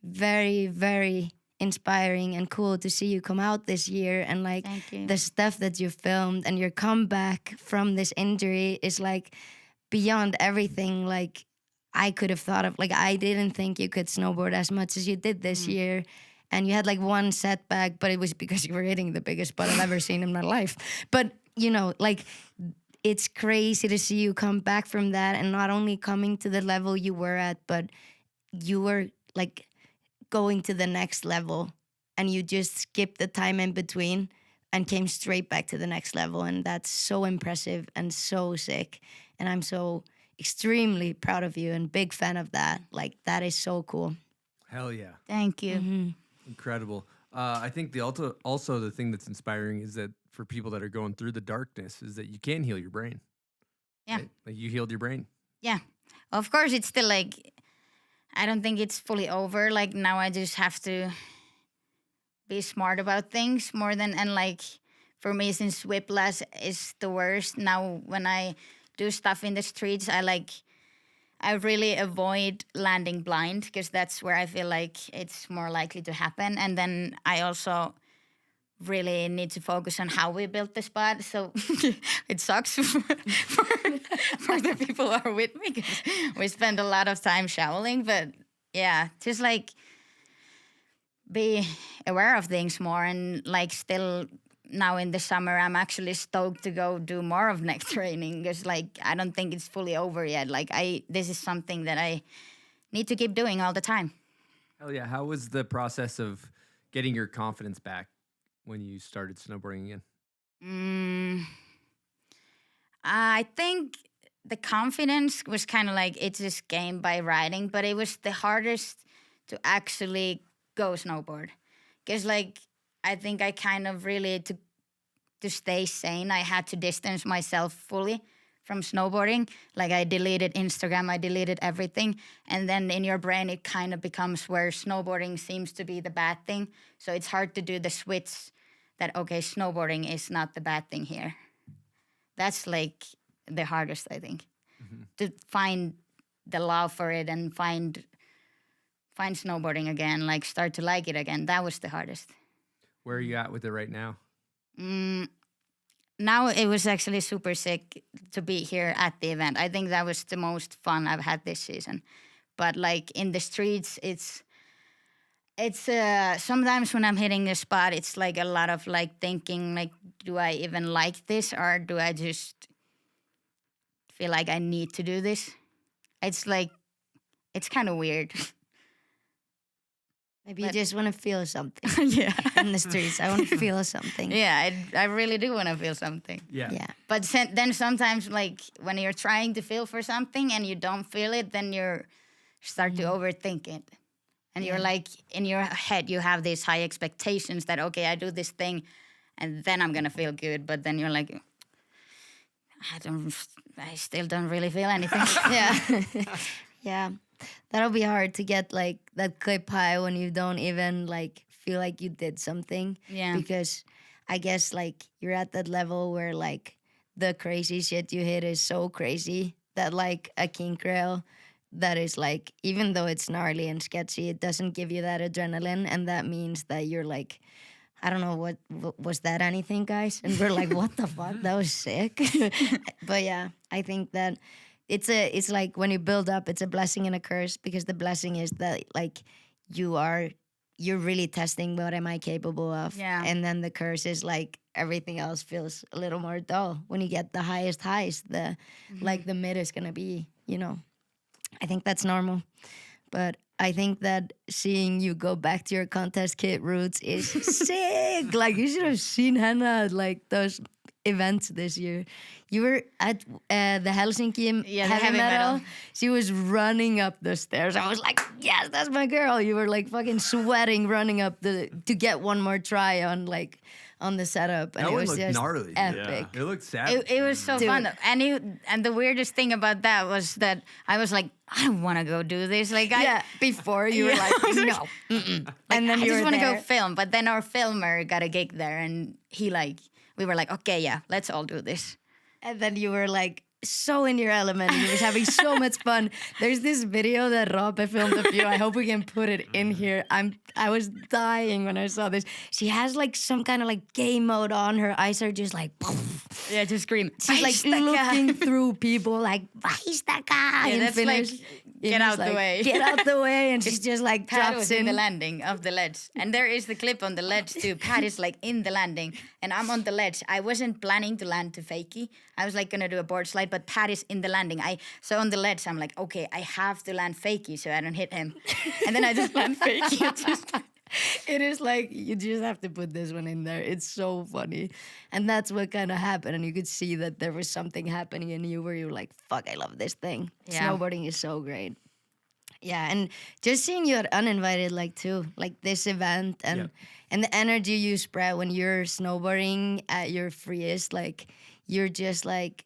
very, very inspiring and cool to see you come out this year, and like the stuff that you filmed and your comeback from this injury is like beyond everything like I could have thought of. Like, I didn't think you could snowboard as much as you did this year. And you had like one setback, but it was because you were hitting the biggest butt I've ever seen in my life. But, you know, like, it's crazy to see you come back from that and not only coming to the level you were at, but you were like going to the next level and you just skipped the time in between and came straight back to the next level. And that's so impressive and so sick. And I'm so extremely proud of you and big fan of that. Like, that is so cool. Hell yeah. Thank you. Incredible. I think also the thing that's inspiring is that for people that are going through the darkness is that you can heal your brain. Yeah. Right? Like, you healed your brain. Yeah. Of course, it's still like, I don't think it's fully over. Like, now I just have to be smart about things more than, and like, for me, since whiplash is the worst, now when I do stuff in the streets, I really avoid landing blind because that's where I feel like it's more likely to happen. And then I also really need to focus on how we built the spot. So it sucks for the people who are with me because we spend a lot of time shoveling. But yeah, just like be aware of things more, and like still now in the summer, I'm actually stoked to go do more of neck training because like I don't think it's fully over yet. Like this is something that I need to keep doing all the time. Hell yeah. How was the process of getting your confidence back when you started snowboarding again? I think the confidence was kind of like it just came by riding, but it was the hardest to actually go snowboard because like I think I kind of really, to stay sane, I had to distance myself fully from snowboarding. Like, I deleted Instagram, I deleted everything. And then in your brain, it kind of becomes where snowboarding seems to be the bad thing. So it's hard to do the switch that, okay, snowboarding is not the bad thing here. That's like the hardest, I think. To find the love for it and find snowboarding again, like start to like it again. That was the hardest. Where are you at with it right now? Now it was actually super sick to be here at the event. I think that was the most fun I've had this season. But like in the streets, it's sometimes when I'm hitting a spot, it's like a lot of like thinking like, do I even like this or do I just feel like I need to do this? It's like, it's kind of weird. Maybe you just want to feel something. Yeah. In the streets. I want to feel something. Yeah, I really do want to feel something. Yeah. But then sometimes, like, when you're trying to feel for something and you don't feel it, then you start to overthink it. And you're like, in your head, you have these high expectations that, okay, I do this thing and then I'm going to feel good. But then you're like, I still don't really feel anything. Yeah. Yeah. That'll be hard to get like that clip high when you don't even like feel like you did something. Yeah. Because I guess like you're at that level where like the crazy shit you hit is so crazy that like a kink rail that is like, even though it's gnarly and sketchy, it doesn't give you that adrenaline. And that means that you're like I don't know what was that anything, guys? And we're like, what the fuck? That was sick. But yeah, I think that it's like when you build up, it's a blessing and a curse, because the blessing is that like you're really testing what am I capable of. Yeah. And then the curse is like everything else feels a little more dull. When you get the highest highs, like the mid is gonna be, I think that's normal. But I think that seeing you go back to your contest kit roots is sick. Like, you should have seen Henna at like those events this year. You were at the Helsinki heavy metal. She was running up the stairs. I was like, yes, that's my girl. You were like fucking sweating running up to get one more try on the setup, and That it one was looked just gnarly. epic. It looked savage. It was so fun. And the weirdest thing about that was that I was like, I don't want to go do this. Like, before you were like, no. And then I you just were want to go there. film. But then our filmer got a gig there, and we were like, okay, yeah, let's all do this. And then you were like so in your element. You was having so much fun. There's this video that Rope filmed of you. I hope we can put it in here. I was dying when I saw this. She has like some kind of like game mode on. Her eyes are just like, yeah, just scream. She's like looking through people like, "Vaistaka!" Yeah, in that's Finnish. like, get out the way. Get out the way. And she's just like Pat drops was in the landing of the ledge. And there is the clip on the ledge too. Pat is like in the landing and I'm on the ledge. I wasn't planning to land to fakie. I was like gonna do a board slide, but Pat is in the landing. So on the ledge, I'm like, okay, I have to land fakie so I don't hit him. And then I just land fakie. It is like, you just have to put this one in there. It's so funny. And that's what kind of happened. And you could see that there was something happening in you where you were like, fuck, I love this thing. Yeah. Snowboarding is so great. Yeah, and just seeing you at Uninvited, like too, like this event and the energy you spread when you're snowboarding at your freest, like you're just like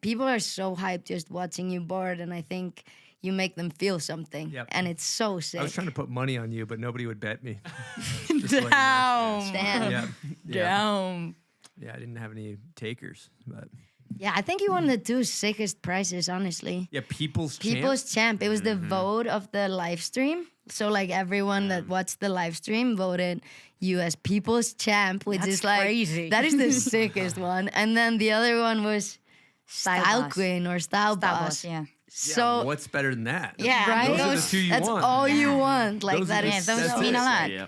people are so hyped just watching you board, and I think you make them feel something, and it's so sick. I was trying to put money on you, but nobody would bet me. Damn. Yeah, I didn't have any takers, but yeah, I think you won the two sickest prizes, honestly. yeah, People's Champ. It was the vote of the live stream. So like everyone that watched the live stream voted you as People's Champ, which That's is like crazy. that is the sickest one. And then the other one was Style Boss. Queen or Style Boss. Yeah. So what's better than that? Yeah, right? Those are the two you that's want. all you want. Like Those are that the- is those that's mean it. a lot. Yeah.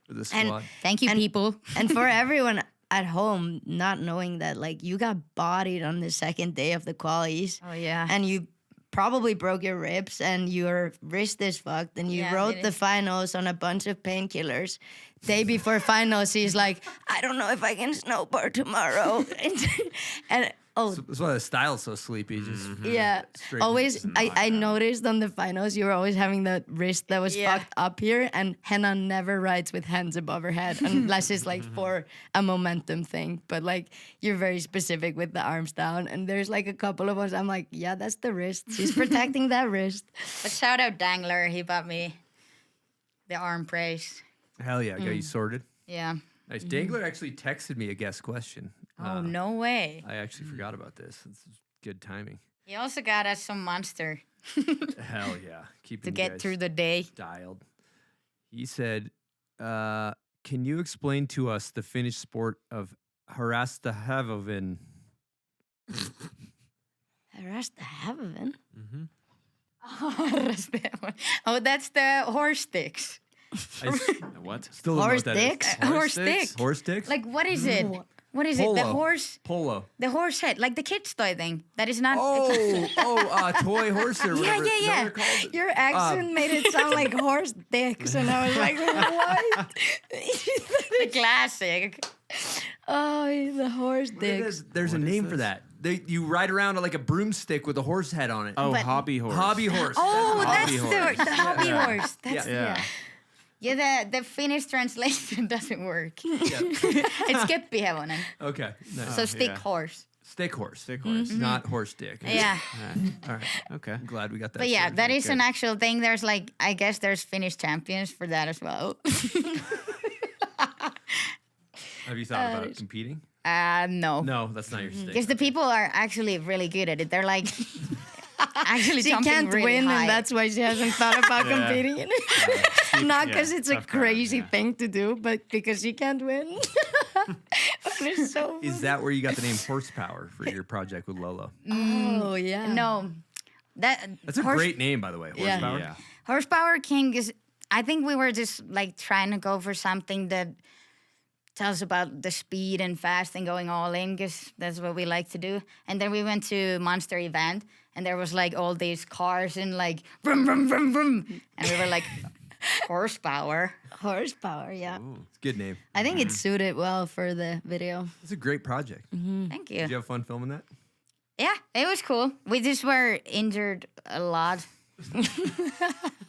For the squad. Thank you, people. And for everyone at home not knowing that, like, you got bodied on the second day of the qualies. Oh, yeah. And you probably broke your ribs and your wrist is fucked and you Yeah, wrote it the is. finals on a bunch of painkillers. Day before finals, he's like, I don't know if I can snowboard tomorrow. and That's why the style's so sleepy. Just yeah, straight always. I noticed on the finals you were always having the wrist that was Yeah. fucked up here, and Henna never rides with hands above her head unless it's like for a momentum thing. But like you're very specific with the arms down, and there's like a couple of us. I'm like, yeah, that's the wrist. She's protecting that wrist. But shout out Dangler. He bought me the arm brace. Hell yeah, got you sorted. Yeah. Nice. Dangler actually texted me a guest question. Oh, no way. I actually forgot about this. It's good timing. He also got us some Monster Hell yeah, keeping to you get guys through the day. dialed. He said, "Can you explain to us the Finnish sport of harastahavovin?" Harastahavovin? Oh, that's the horse sticks. What? Still don't know Horse what that is. dicks? Horse stick. Horse dicks? Like, what is it? What is it? The Polo. horse. Polo. The horse head, like the kids' toy thing. That is not. Toy horse or whatever. yeah, Is that yeah. what they're called? Your accent made it sound like horse dicks, and I was like, what? the classic. Oh, the horse It dicks. is- There's a name for that. You ride around on like a broomstick with a horse head on it. Oh, But- hobby horse. Hobby horse. Oh, Hobby that's horse. the hobby Yeah. horse. That's Yeah. yeah. The Finnish translation doesn't work. It's keppihevonen. Okay. Nice. So stick yeah. horse. Stick horse. Stick horse. Not horse dick. Yeah. All right. Okay. I'm glad we got that. But yeah, sorted. that is Good. an actual thing. There's like, I guess there's Finnish champions for that as well. Have you thought about competing? No. No, that's not your stick. Because the people are actually really good at it. They're like actually She jumping can't really win, high. and that's why she hasn't thought about competing in it. She Not because it's a tough crowd, crazy yeah. thing to do, but because you can't win. It's so Is that where you got the name Horsepower for your project with Lolo? Oh, yeah. No, That's a great name, by the way. Yeah. Horsepower. Yeah. Horsepower King is. I think we were just like trying to go for something that tells about the speed and fast and going all in, because that's what we like to do. And then we went to Monster event, and there was like all these cars and like vroom vroom vroom vroom, and we were like horsepower. Horsepower, yeah. It's a good name. I think it suited well for the video. It's a great project. Thank you. Did you have fun filming that? Yeah, it was cool. We just were injured a lot.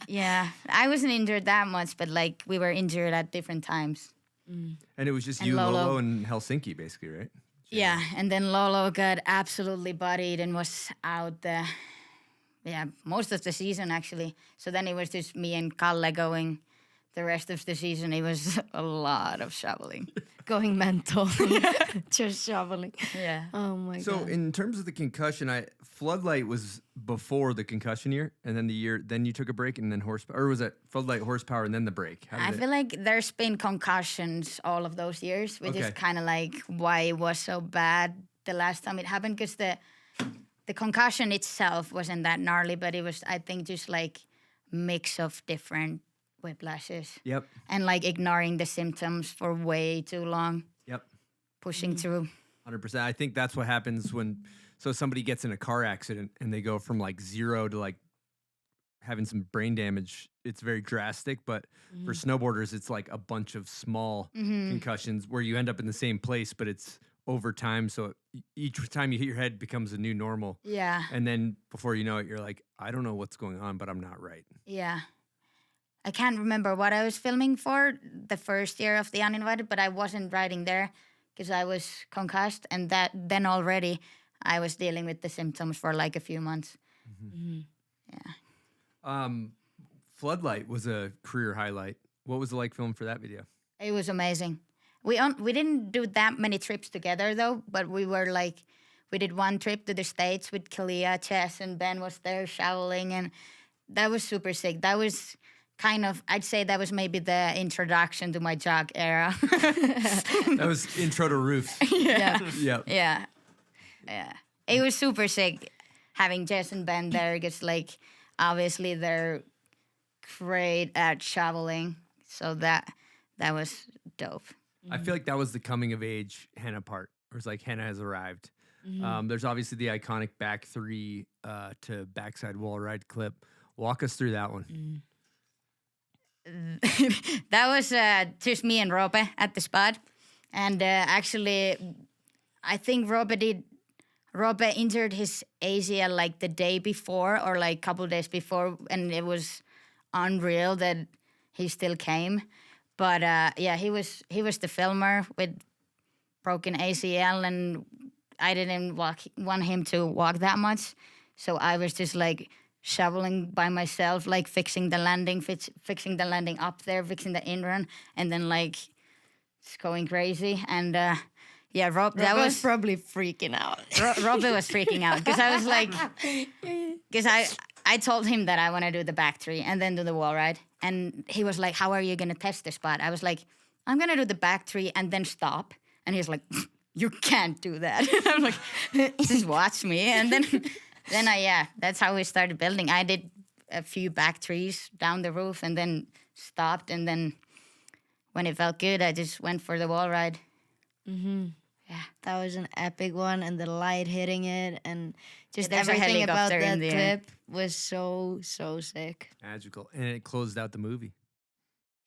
Yeah, I wasn't injured that much, but like we were injured at different times. And it was just And you, Lolo. Lolo, and Helsinki, basically, right? Yeah, and then Lolo got absolutely bodied and was out most of the season actually. So then it was just me and Kalle going the rest of the season. It was a lot of shoveling. Going mental. Just shoveling. Yeah. Oh my So god. in terms of the concussion, Floodlight was before the concussion year, and then then you took a break, and then Horsepower, or was it Floodlight, Horsepower, and then the break? How did I feel like there's been concussions all of those years, which is Okay. kind of like why it was so bad the last time it happened, because the concussion itself wasn't that gnarly, but it was, I think, just like mix of different whiplashes. Yep. And like ignoring the symptoms for way too long, Yep. pushing through. 100%. I think that's what happens when somebody gets in a car accident and they go from like 0 to like having some brain damage. It's very drastic, but for snowboarders, it's like a bunch of small concussions where you end up in the same place, but it's over time. So each time you hit your head becomes a new normal. Yeah. And then before you know it, you're like, I don't know what's going on, but I'm not right. Yeah. I can't remember what I was filming for the first year of the Uninvited, but I wasn't riding there because I was concussed, and then already I was dealing with the symptoms for like a few months. Yeah. Floodlight was a career highlight. What was it like filming for that video? It was amazing. We didn't do that many trips together though, but we did one trip to the States with Kalia, Chess, and Ben was there shoveling, and that was super sick. That was kind of, I'd say that was maybe the introduction to my jog era. That was intro to roofs. Yeah. Yep. Yeah. Yeah. It was super sick having Jess and Ben there, because like obviously they're great at shoveling. So that was dope. I feel like that was the coming of age Henna part. Where it's like Henna has arrived. There's obviously the iconic back three to backside wall ride clip. Walk us through that one. That was just me and Robe at the spot. And actually, I think Robe injured his ACL like the day before or like a couple days before, and it was unreal that he still came. But yeah, he was the filmer with broken ACL, and I didn't want him to walk that much. So I was just like shoveling by myself, like fixing the landing up there, fixing the in run, and then like just going crazy. And yeah, Rob was probably freaking out. Robbie was freaking out because I was like, because I told him that I want to do the back three and then do the wall ride, and he was like, "How are you gonna test the spot?" I was like, "I'm gonna do the back three and then stop," and he's like, "You can't do that." I'm like, "Just watch me," and then that's how we started building. I did a few back trees down the roof and then stopped, and then when it felt good, I just went for the wall ride. Mm-hmm. Yeah, that was an epic one, and the light hitting it, and just There's a everything about helicopter that in the clip air. was so sick. Magical. And it closed out the movie.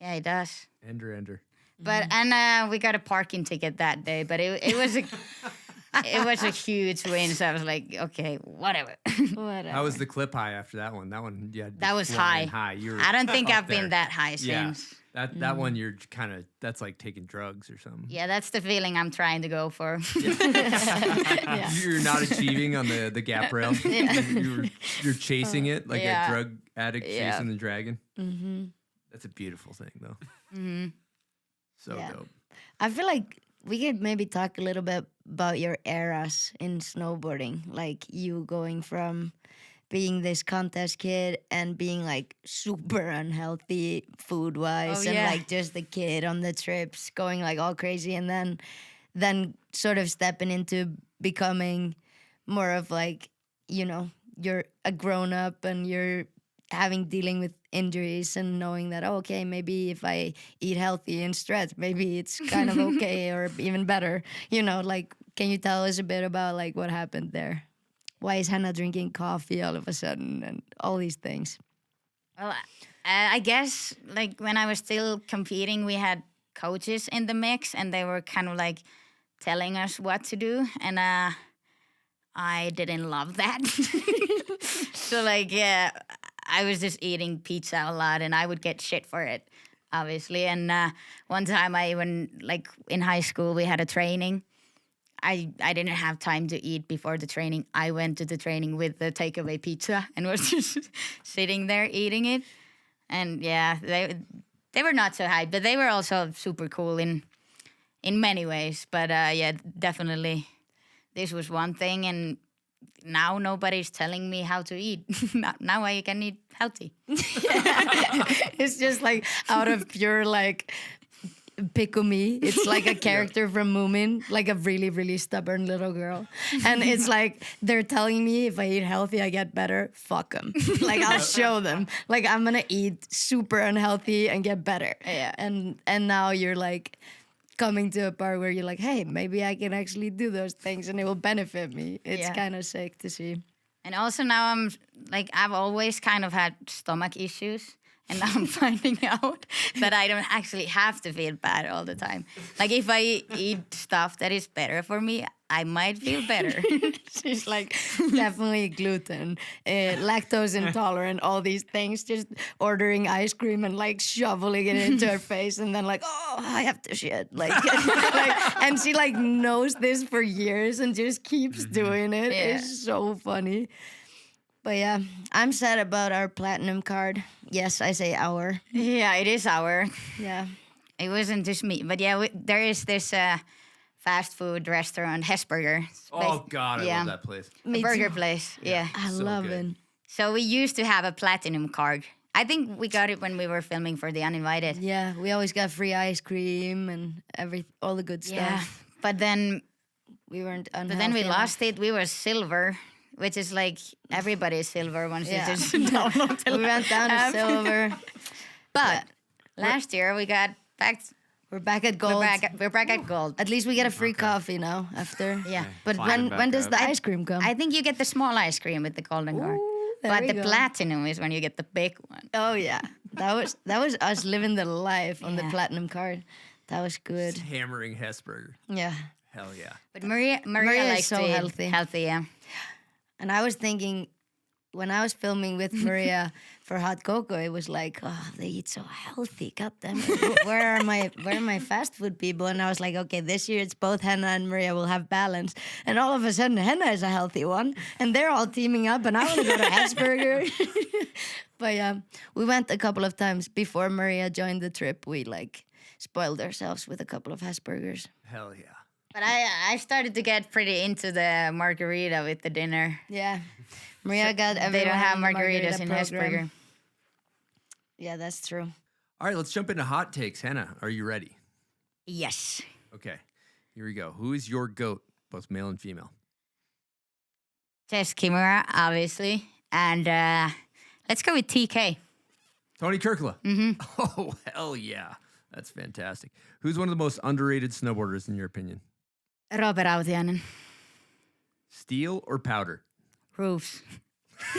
Yeah, it does. Ender. But and we got a parking ticket that day, but it was a huge win. So I was like, okay, whatever. How was the clip high after that one? That one, yeah. That was high. You were I don't think up I've been there. that high Yeah. since. That one, you're kind of, that's like taking drugs or something. Yeah, that's the feeling I'm trying to go for. You're not achieving on the gap rail. Yeah. You're chasing it like Yeah. a drug addict Yeah. chasing the dragon. Mm-hmm. That's a beautiful thing, though. Mm-hmm. So Yeah. dope. I feel like we could maybe talk a little bit about your eras in snowboarding, like you going from being this contest kid and being like super unhealthy food wise and like just the kid on the trips going like all crazy, and then sort of stepping into becoming more of like, you know, you're a grown up and you're dealing with injuries and knowing that, oh, okay, maybe if I eat healthy and stretch, maybe it's kind of okay or even better, you know. Like, can you tell us a bit about like what happened there? Why is Henna drinking coffee all of a sudden and all these things? Well, I guess like when I was still competing, we had coaches in the mix and they were kind of like telling us what to do, and I didn't love that. So like, yeah, I was just eating pizza a lot and I would get shit for it, obviously. And one time I even, like in high school, we had a training. I didn't have time to eat before the training. I went to the training with the takeaway pizza and was just sitting there eating it. And yeah, they were not so hyped, but they were also super cool in many ways. But yeah, definitely this was one thing, and now nobody's telling me how to eat. Now I can eat healthy. It's just like out of pure like Pick-o-me. It's like a character from Moomin, like a really, really stubborn little girl. And it's like, they're telling me if I eat healthy, I get better. Fuck them. Like, I'll show them. Like, I'm going to eat super unhealthy and get better. Yeah. And now you're like coming to a part where you're like, hey, maybe I can actually do those things and it will benefit me. It's kind of sick to see. And also now I'm like, I've always kind of had stomach issues. And now I'm finding out that I don't actually have to feel bad all the time. Like if I eat stuff that is better for me, I might feel better. She's like definitely gluten, lactose intolerant, all these things. Just ordering ice cream and like shoveling it into her face, and then like, oh, I have to shit. Like, and she like knows this for years and just keeps doing it. Yeah. It's so funny. But yeah, I'm sad about our platinum card. Yes, I say our. Yeah, it is our. Yeah. It wasn't just me. But yeah, there is this fast food restaurant, Hesburger. Oh, God, I love that place. A burger place, yeah. I love it. So we used to have a platinum card. I think we got it when we were filming for The Uninvited. Yeah, we always got free ice cream and all the good stuff. Yeah, but then we weren't unhealthy. But then we lost it. We were silver, which is like everybody's silver once you just download the We went down to silver. But last year we got back. We're back at gold. We're back at gold. At least we get a free coffee now after. Yeah. But when does the ice cream come? I think you get the small ice cream with the golden card. But the platinum is when you get the big one. Oh yeah. That was us living the life on the platinum card. That was good. Just hammering Hesburger. Yeah. Hell yeah. But Maria is likes so to eat healthy. Healthy, yeah. And I was thinking, when I was filming with Maria for Hot Cocoa, it was like, oh, they eat so healthy. God damn it. Where are my fast food people? And I was like, okay, this year it's both Henna and Maria will have balance. And all of a sudden, Henna is a healthy one. And they're all teaming up, and I want to go to Hesburger. But yeah, we went a couple of times before Maria joined the trip. We like spoiled ourselves with a couple of Hesburgers. Hell yeah. But I started to get pretty into the margarita with the dinner. Yeah. Maria got everyone. They don't have on the margaritas in program. Hesburger. Yeah, that's true. All right, let's jump into hot takes. Henna, are you ready? Yes. Okay, here we go. Who is your GOAT, both male and female? Jess Kimura, obviously. And let's go with TK. Tony Kirkla. Mm-hmm. Oh, hell yeah. That's fantastic. Who's one of the most underrated snowboarders in your opinion? Robert Autiainen. Steel or powder? Roofs.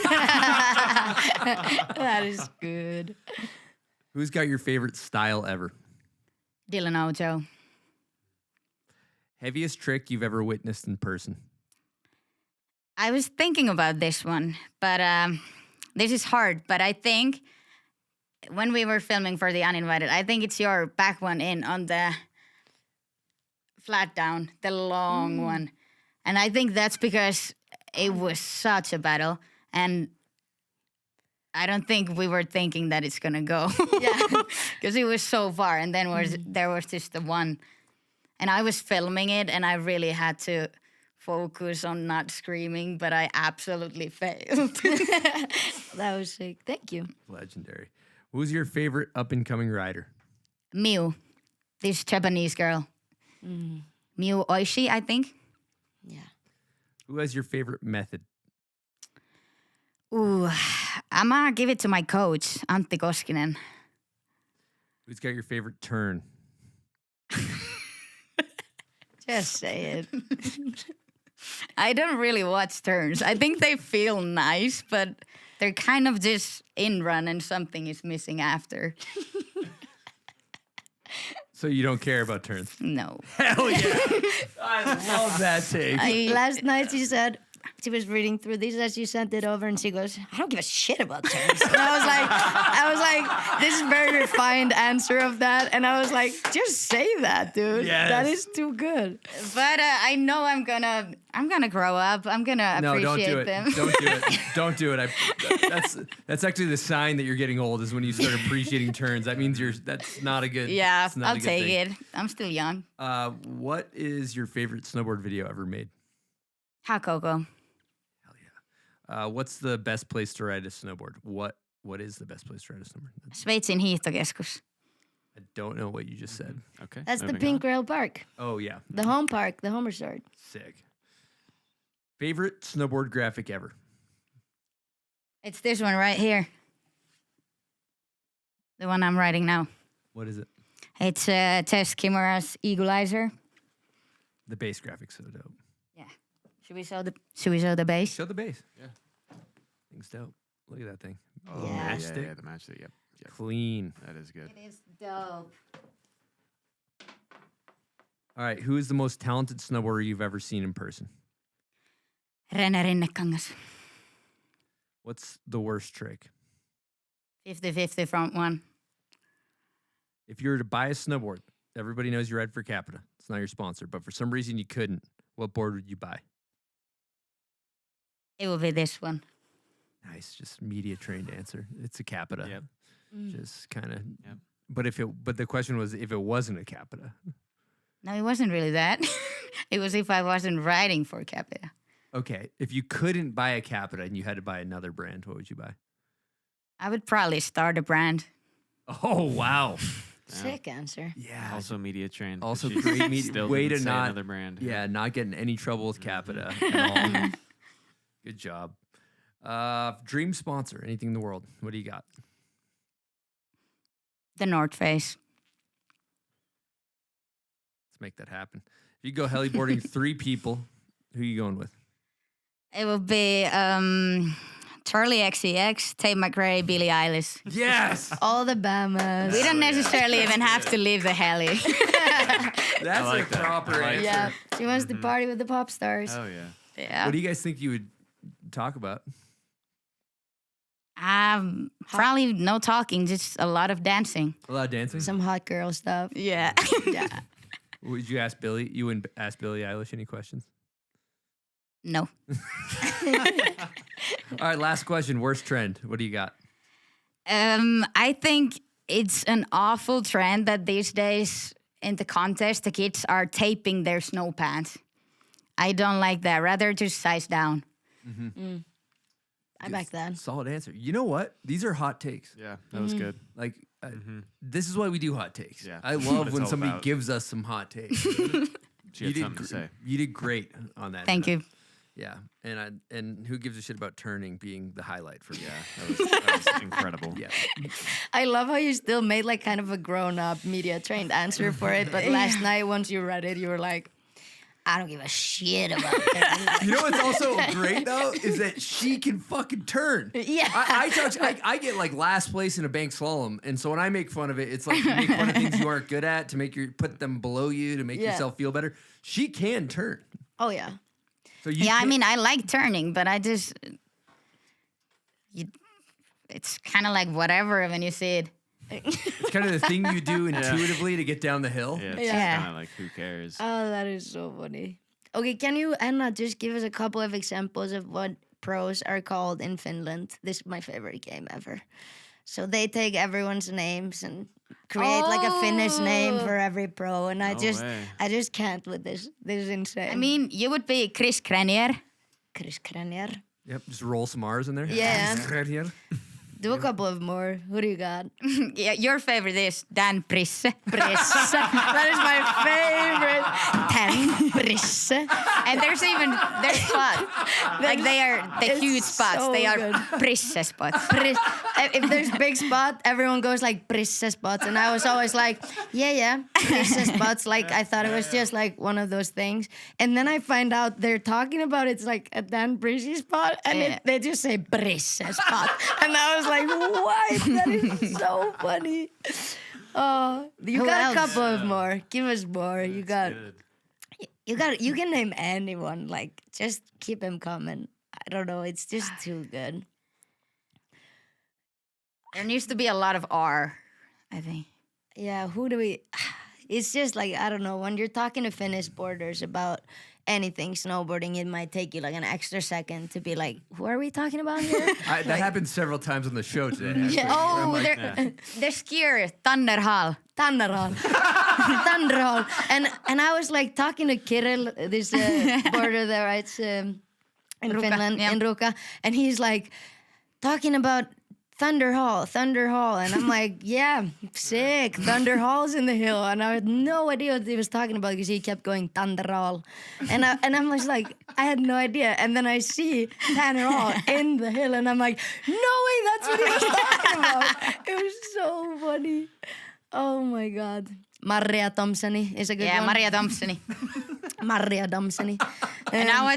That is good. Who's got your favorite style ever? Dylan Ojo. Heaviest trick you've ever witnessed in person? I was thinking about this one, but this is hard. But I think when we were filming for The Uninvited, I think it's your back one in on the flat down, the long one. And I think that's because it was such a battle. And I don't think we were thinking that it's going to go. Yeah. Because it was so far. And then there was just the one. And I was filming it, and I really had to focus on not screaming, but I absolutely failed. That was sick. Thank you. Legendary. Who's your favorite up-and-coming rider? Miu, this Japanese girl. Miu Oishi, I think. Yeah. Who has your favorite method? Ooh, I'm gonna give it to my coach, Antti Koskinen. Who's got your favorite turn? Just say it. I don't really watch turns. I think they feel nice, but they're kind of just in run and something is missing after. So you don't care about turns? No. Hell yeah. I love that take. Last night she said, she was reading through these as you sent it over and she goes, I don't give a shit about turns. And I was like, this is a very refined answer of that. And I was like, just say that, dude. Yes. That is too good. But I know I'm gonna grow up. I'm gonna appreciate them. Don't do it. Don't do it. That's actually the sign that you're getting old is when you start appreciating turns. That means that's not a good. Yeah, it's not I'll a good take thing. it. I'm still young. What is your favorite snowboard video ever made? Hakoko. What's the best place to ride a snowboard? What is the best place to ride a snowboard? Sveitsin hiihtokeskus. I don't know what you just said. Okay. That's the Pink Rail Park. Oh yeah. The home park, the home resort. Sick. Favorite snowboard graphic ever? It's this one right here. The one I'm riding now. What is it? It's Tess Kimura's Eagle-Izer. The base graphics so dope. Yeah. Should we show the base? Show the base. Yeah. Thing's dope. Look at that thing. Oh, Yeah. Matchstick. yeah, the matchstick. Yep. Clean. That is good. It is dope. All right. Who is the most talented snowboarder you've ever seen in person? Rene Rinnekangas. What's the worst trick? 50-50 front one. If you were to buy a snowboard, everybody knows you ride for Capita. It's not your sponsor, but for some reason you couldn't. What board would you buy? It will be this one. Nice, just media trained answer. It's a Capita. Yep. Just kind of. Yep. But the question was if it wasn't a Capita. No, it wasn't really that. It was if I wasn't riding for Capita. Okay, if you couldn't buy a Capita and you had to buy another brand, what would you buy? I would probably start a brand. Oh wow. Sick answer. Yeah. Also media trained. but Also she great media. still Way didn't to say not another brand. Yeah, not getting any trouble with Capita at all. Good job. Dream sponsor, anything in the world. What do you got? The North Face. Let's make that happen. If you go heliboarding 3 people, who are you going with? It will be Charlie XCX, Tate McRae, Billie Eilish. Yes. All the Bamas. We don't necessarily even have to leave the heli. That's like a that. proper I like answer. Yeah. She wants to party with the pop stars. Oh yeah. Yeah. What do you guys think you would talk about? Probably no talking, just a lot of dancing. A lot of dancing? Some hot girl stuff. Yeah. Yeah. Would you ask Billy? You wouldn't ask Billie Eilish any questions? No. All right, last question. Worst trend. What do you got? I think it's an awful trend that these days in the contest, the kids are taping their snow pants. I don't like that. Rather just size down. I back that. Solid answer. You know what? These are hot takes. Yeah, that was good. Like, this is why we do hot takes. Yeah, I that's love what it's when all somebody about. gives us some hot takes. She had something to say. You did great on that. Thank you. Yeah, and who gives a shit about turning being the highlight for me? Yeah, that was incredible. Yeah. I love how you still made like kind of a grown-up media trained answer for it, but last night once you read it, you were like, I don't give a shit about that. You know what's also great though is that she can fucking turn. Yeah. I get like last place in a bank slalom, and so when I make fun of it, it's like you make fun of things you aren't good at to put them below you to make yourself feel better. She can turn. Oh yeah. So you Yeah, I mean, I like turning, but I just, it's kind of like whatever when you see it. it's kind of the thing you do intuitively to get down the hill. Yeah, it's Yeah. kind of like who cares? Oh, that is so funny. Okay, can you, Anna, just give us a couple of examples of what pros are called in Finland? This is my favorite game ever. So they take everyone's names and create like a Finnish name for every pro, and I just can't with this. This is insane. I mean, you would be Chris Grenier. Chris Grenier. Yep, just roll some R's in there. Yeah. Do a couple of more. Who do you got? Yeah, your favorite is Dan Prisse. That is my favorite. Dan Prisse. And there's spots. Like they are the huge spots. so they are good. Prisse spots. If there's big spot, everyone goes like Prisse spots, and I was always like, yeah, Prisse spots. Like I thought it was just like one of those things, and then I find out they're talking about it's like a Dan Prisse spot, and they just say Prisse spot, and I was like, what? That is so funny. Oh, you got a couple of more. Give us more. You got. You can name anyone. Like, just keep them coming. I don't know. It's just too good. There needs to be a lot of R, I think. Yeah, who do we... It's just like, I don't know, when you're talking to Finnish boarders about anything snowboarding, it might take you like an extra second to be like, who are we talking about here? That happened several times on the show today. actually. Yeah. Oh, I'm the skier, Thunderhall. Thunderhall. And I was like talking to Kirill, this boarder that writes in Ruka, Finland, yeah. in Ruka, and he's like talking about Thunderhall, and I'm like, yeah, sick. Thunderhall's in the hill, and I had no idea what he was talking about because he kept going Thunderhall, and I'm just like, I had no idea, and then I see Thunderhall in the hill, and I'm like, no way, that's what he was talking about. It was so funny. Oh my god, Maria Thompsoni is a good one. Yeah, Maria Thompsoni. Maria Thompsoni. And now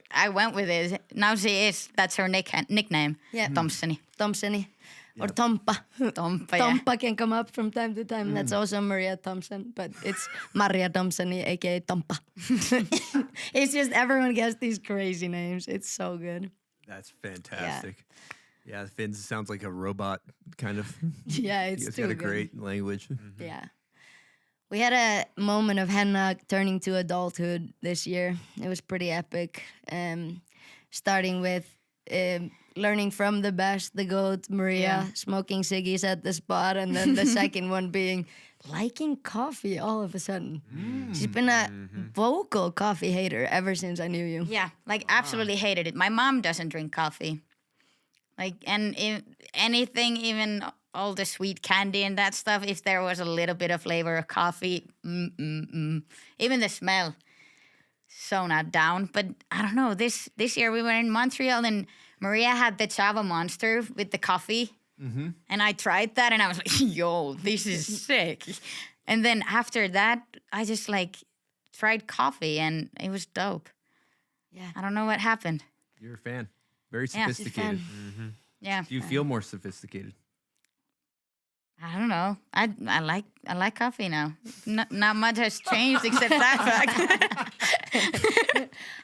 I went with it. Now that's her nickname. Yeah. Thompsoni. Thompsoni. Or Tompa. Tompa, yeah. Tompa can come up from time to time. That's also Maria Thompson, but it's Maria Thompsoni, aka Tompa. It's just everyone gets these crazy names. It's so good. That's fantastic. Yeah, the Finns sounds like a robot kind of. Yeah, it's you guys too got a good. great language. Yeah. We had a moment of Henna turning to adulthood this year. It was pretty epic. Starting with learning from the best, the GOAT, Maria, smoking ciggies at the spot, and then the second one being liking coffee all of a sudden. She's been a vocal coffee hater ever since I knew you. Yeah, like absolutely hated it. My mom doesn't drink coffee. Like, and anything, even all the sweet candy and that stuff, if there was a little bit of flavor of coffee, even the smell, so not down. But I don't know, this year we were in Montreal and Maria had the Java Monster with the coffee. Mm-hmm. And I tried that and I was like, yo, this is sick. And then after that, I just like tried coffee and it was dope. Yeah. I don't know what happened. You're a fan. Very Yeah. sophisticated. Yeah. Do you feel more sophisticated? I don't know. I like coffee now. Not much has changed except that fact.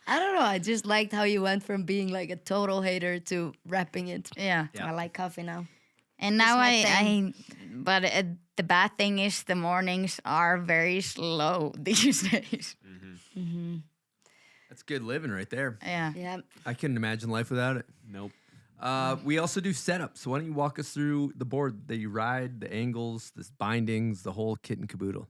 I don't know. I just liked how you went from being like a total hater to rapping it. Yeah. I like coffee now. And now but the bad thing is the mornings are very slow these days. Mm-hmm. That's good living right there. Yeah. Yeah. I couldn't imagine life without it. Nope. We also do setups. So why don't you walk us through the board that you ride, the angles, the bindings, the whole kit and caboodle.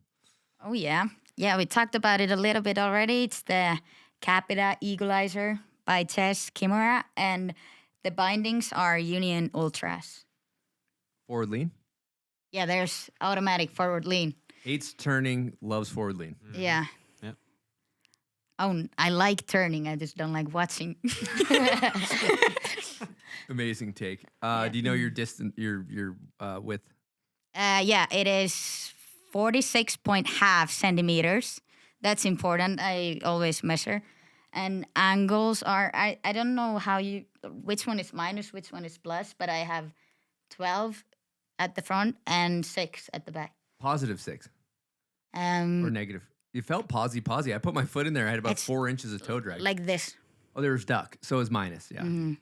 Oh, yeah. Yeah, we talked about it a little bit already. It's the Capita Equalizer by Tess Kimura, and the bindings are Union Ultras. Forward lean. Yeah, there's automatic forward lean. Hates turning, loves forward lean. Yeah. Yep. Oh, I like turning. I just don't like watching. Amazing take. Do you know your distance, your width? Yeah, it is 46.5 centimeters. That's important. I always measure. And angles are, I don't know which one is minus, which one is plus, but I have 12 at the front and 6 at the back. +6. Or negative. You felt posy. I put my foot in there. I had about 4 inches of toe drag. Like this. Oh, there was duck. So it was minus. Yeah. Mm-hmm.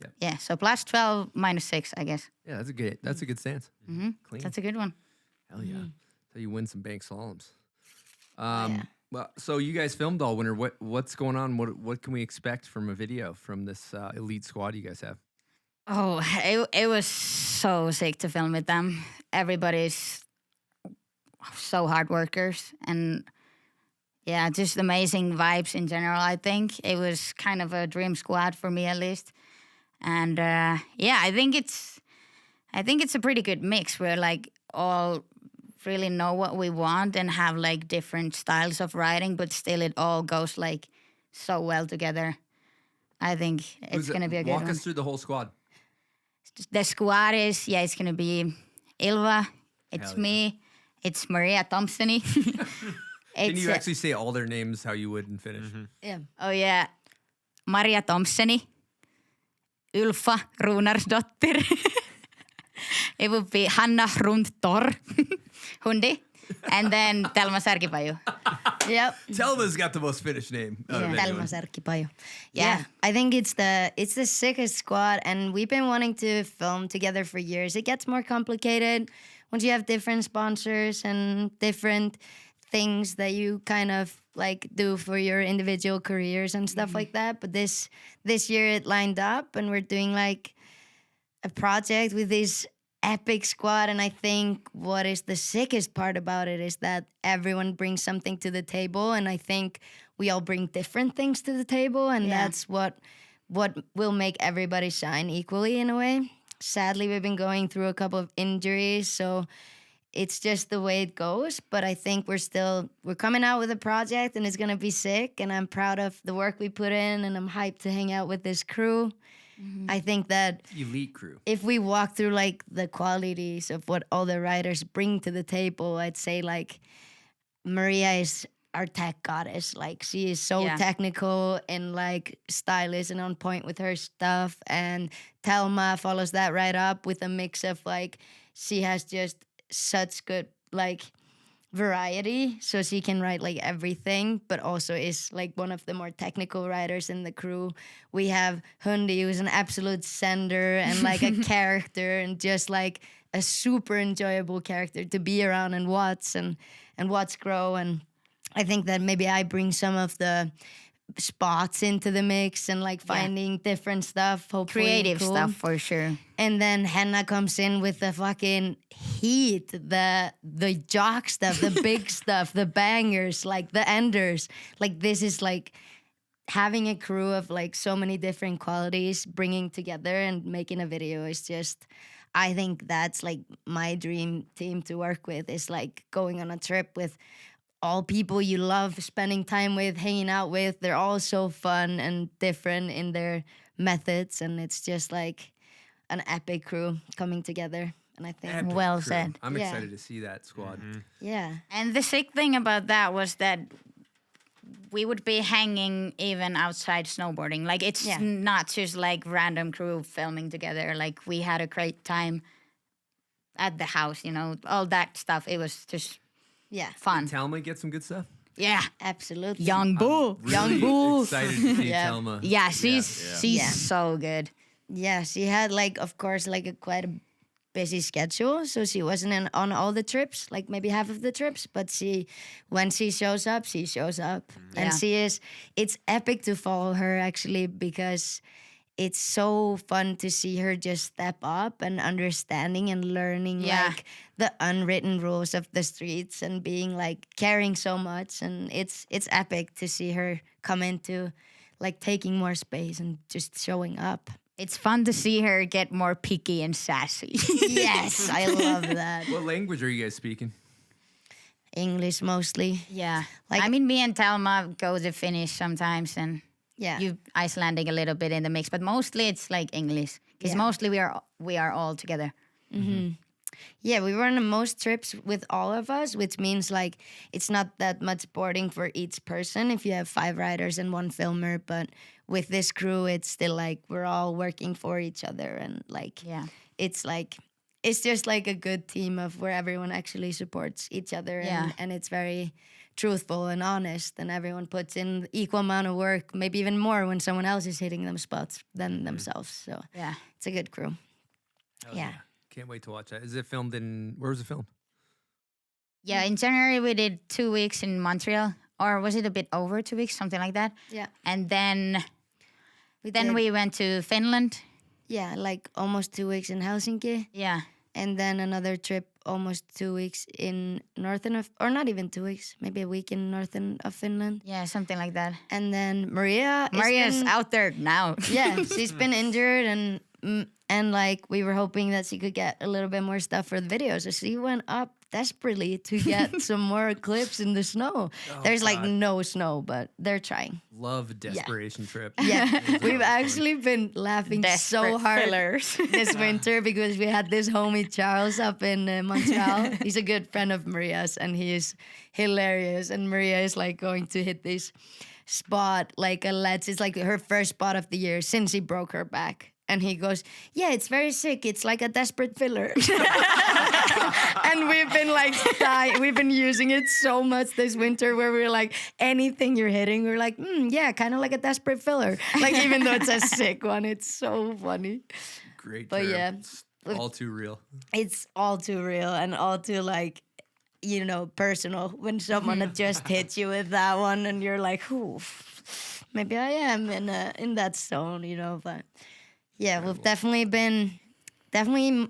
Yep. Yeah, so plus 12, minus 6, I guess. Yeah, that's a good stance. Mm-hmm. Clean. That's a good one. Hell yeah. So you win some bank slaloms. Yeah. Well, so you guys filmed all winter. What's going on? What can we expect from a video from this elite squad you guys have? Oh, it was so sick to film with them. Everybody's so hard workers and yeah, just amazing vibes in general. I think it was kind of a dream squad for me at least. And yeah, I think it's a pretty good mix. We're like all really know what we want and have like different styles of riding, but still it all goes like so well together. I think it's going to be a good one. Walk us through the whole squad. The squad is, it's going to be Ylfa, it's me, it's Maria Thompsoni. Can you actually say all their names how you would in Finnish? Yeah. Oh yeah, Maria Thompsoni, Ylfa Runarsdottir. It would be Hanna Rundtor, Hundi, and then Telma Särkipaju. Yep. Telma's got the most Finnish name. Out of anyone. Telma Särkipaju. Yeah, I think it's the sickest squad, and we've been wanting to film together for years. It gets more complicated once you have different sponsors and different things that you kind of like do for your individual careers and stuff like that. But this year it lined up, and we're doing like a project with this epic squad. And I think what is the sickest part about it is that everyone brings something to the table, and I think we all bring different things to the table, and that's what will make everybody shine equally in a way. Sadly, we've been going through a couple of injuries, so it's just the way it goes. But I think we're coming out with a project, and it's gonna be sick, and I'm proud of the work we put in, and I'm hyped to hang out with this crew. I think that elite crew. If we walk through like the qualities of what all the riders bring to the table, I'd say like Maria is our tech goddess. Like she is so technical and like stylish and on point with her stuff. And Telma follows that right up with a mix of like she has just such good like variety, so she can ride like everything, but also is like one of the more technical riders in the crew. We have Hundi, who's an absolute sender and like a character, and just like a super enjoyable character to be around and watch grow. And I think that maybe I bring some of the spots into the mix and like finding different stuff, hopefully creative cool stuff for sure. And then Henna comes in with the fucking heat, the jock stuff, the big stuff, the bangers, like the enders. Like this is like having a crew of like so many different qualities bringing together and making a video is just, I think that's like my dream team to work with, is like going on a trip with all people you love spending time with, hanging out with. They're all so fun and different in their methods, and it's just like an epic crew coming together. And I think Epic well crew. said. I'm excited to see that squad. Yeah. And the sick thing about that was that we would be hanging even outside snowboarding. Like it's not just like random crew filming together. Like we had a great time at the house, you know, all that stuff. It was just fun. Did Telma get some good stuff? Yeah, absolutely. Young Boo. Really Young Boo. excited to see Telma. Yeah, she's so good. Yeah, she had like, of course, like a quite a busy schedule, so she wasn't on all the trips, like maybe half of the trips, but when she shows up, she shows up. And it's epic to follow her actually, because it's so fun to see her just step up and understanding and learning like the unwritten rules of the streets and being like caring so much. And it's epic to see her come into like taking more space and just showing up. It's fun to see her get more picky and sassy. Yes, I love that. What language are you guys speaking? English mostly. Yeah. Like, I mean, me and Telma go to Finnish sometimes, and you Icelandic a little bit in the mix, but mostly it's like English, because mostly we are all together. Mm-hmm. Yeah, we were on the most trips with all of us, which means like it's not that much boarding for each person if you have 5 riders and 1 filmer. But with this crew, it's still like we're all working for each other, and like it's just like a good team of where everyone actually supports each other, and it's very truthful and honest, and everyone puts in equal amount of work, maybe even more when someone else is hitting them spots than themselves. So it's a good crew. Yeah. Can't wait to watch that. Is it filmed in, where was it filmed? Yeah, in January we did 2 weeks in Montreal, or was it a bit over 2 weeks, something like that? Yeah. And then we went to Finland. Yeah, like almost 2 weeks in Helsinki. Yeah. And then another trip almost 2 weeks in northern of, or not even 2 weeks, maybe a week in northern of Finland. Yeah, something like that. And then Maria's out there now. Yeah, she's been injured and like we were hoping that she could get a little bit more stuff for the video. So she went up desperately to get some more clips in the snow. There's like no snow, but they're trying. Love a desperation trip. Yeah, we've actually been laughing so hard this winter because we had this homie Charles up in Montreal. He's a good friend of Maria's and he is hilarious. And Maria is like going to hit this spot, like a ledge. It's like her first spot of the year since she broke her back. And he goes, yeah, it's very sick. It's like a desperate filler. And we've been like, we've been using it so much this winter where we're like, anything you're hitting, we're like, yeah, kind of like a desperate filler. Like, even though it's a sick one, it's so funny. Great But term. yeah. It's all too real. It's all too real and all too like, you know, personal when someone just hits you with that one and you're like, ooh, maybe I am in that zone, you know, but... Yeah, we've definitely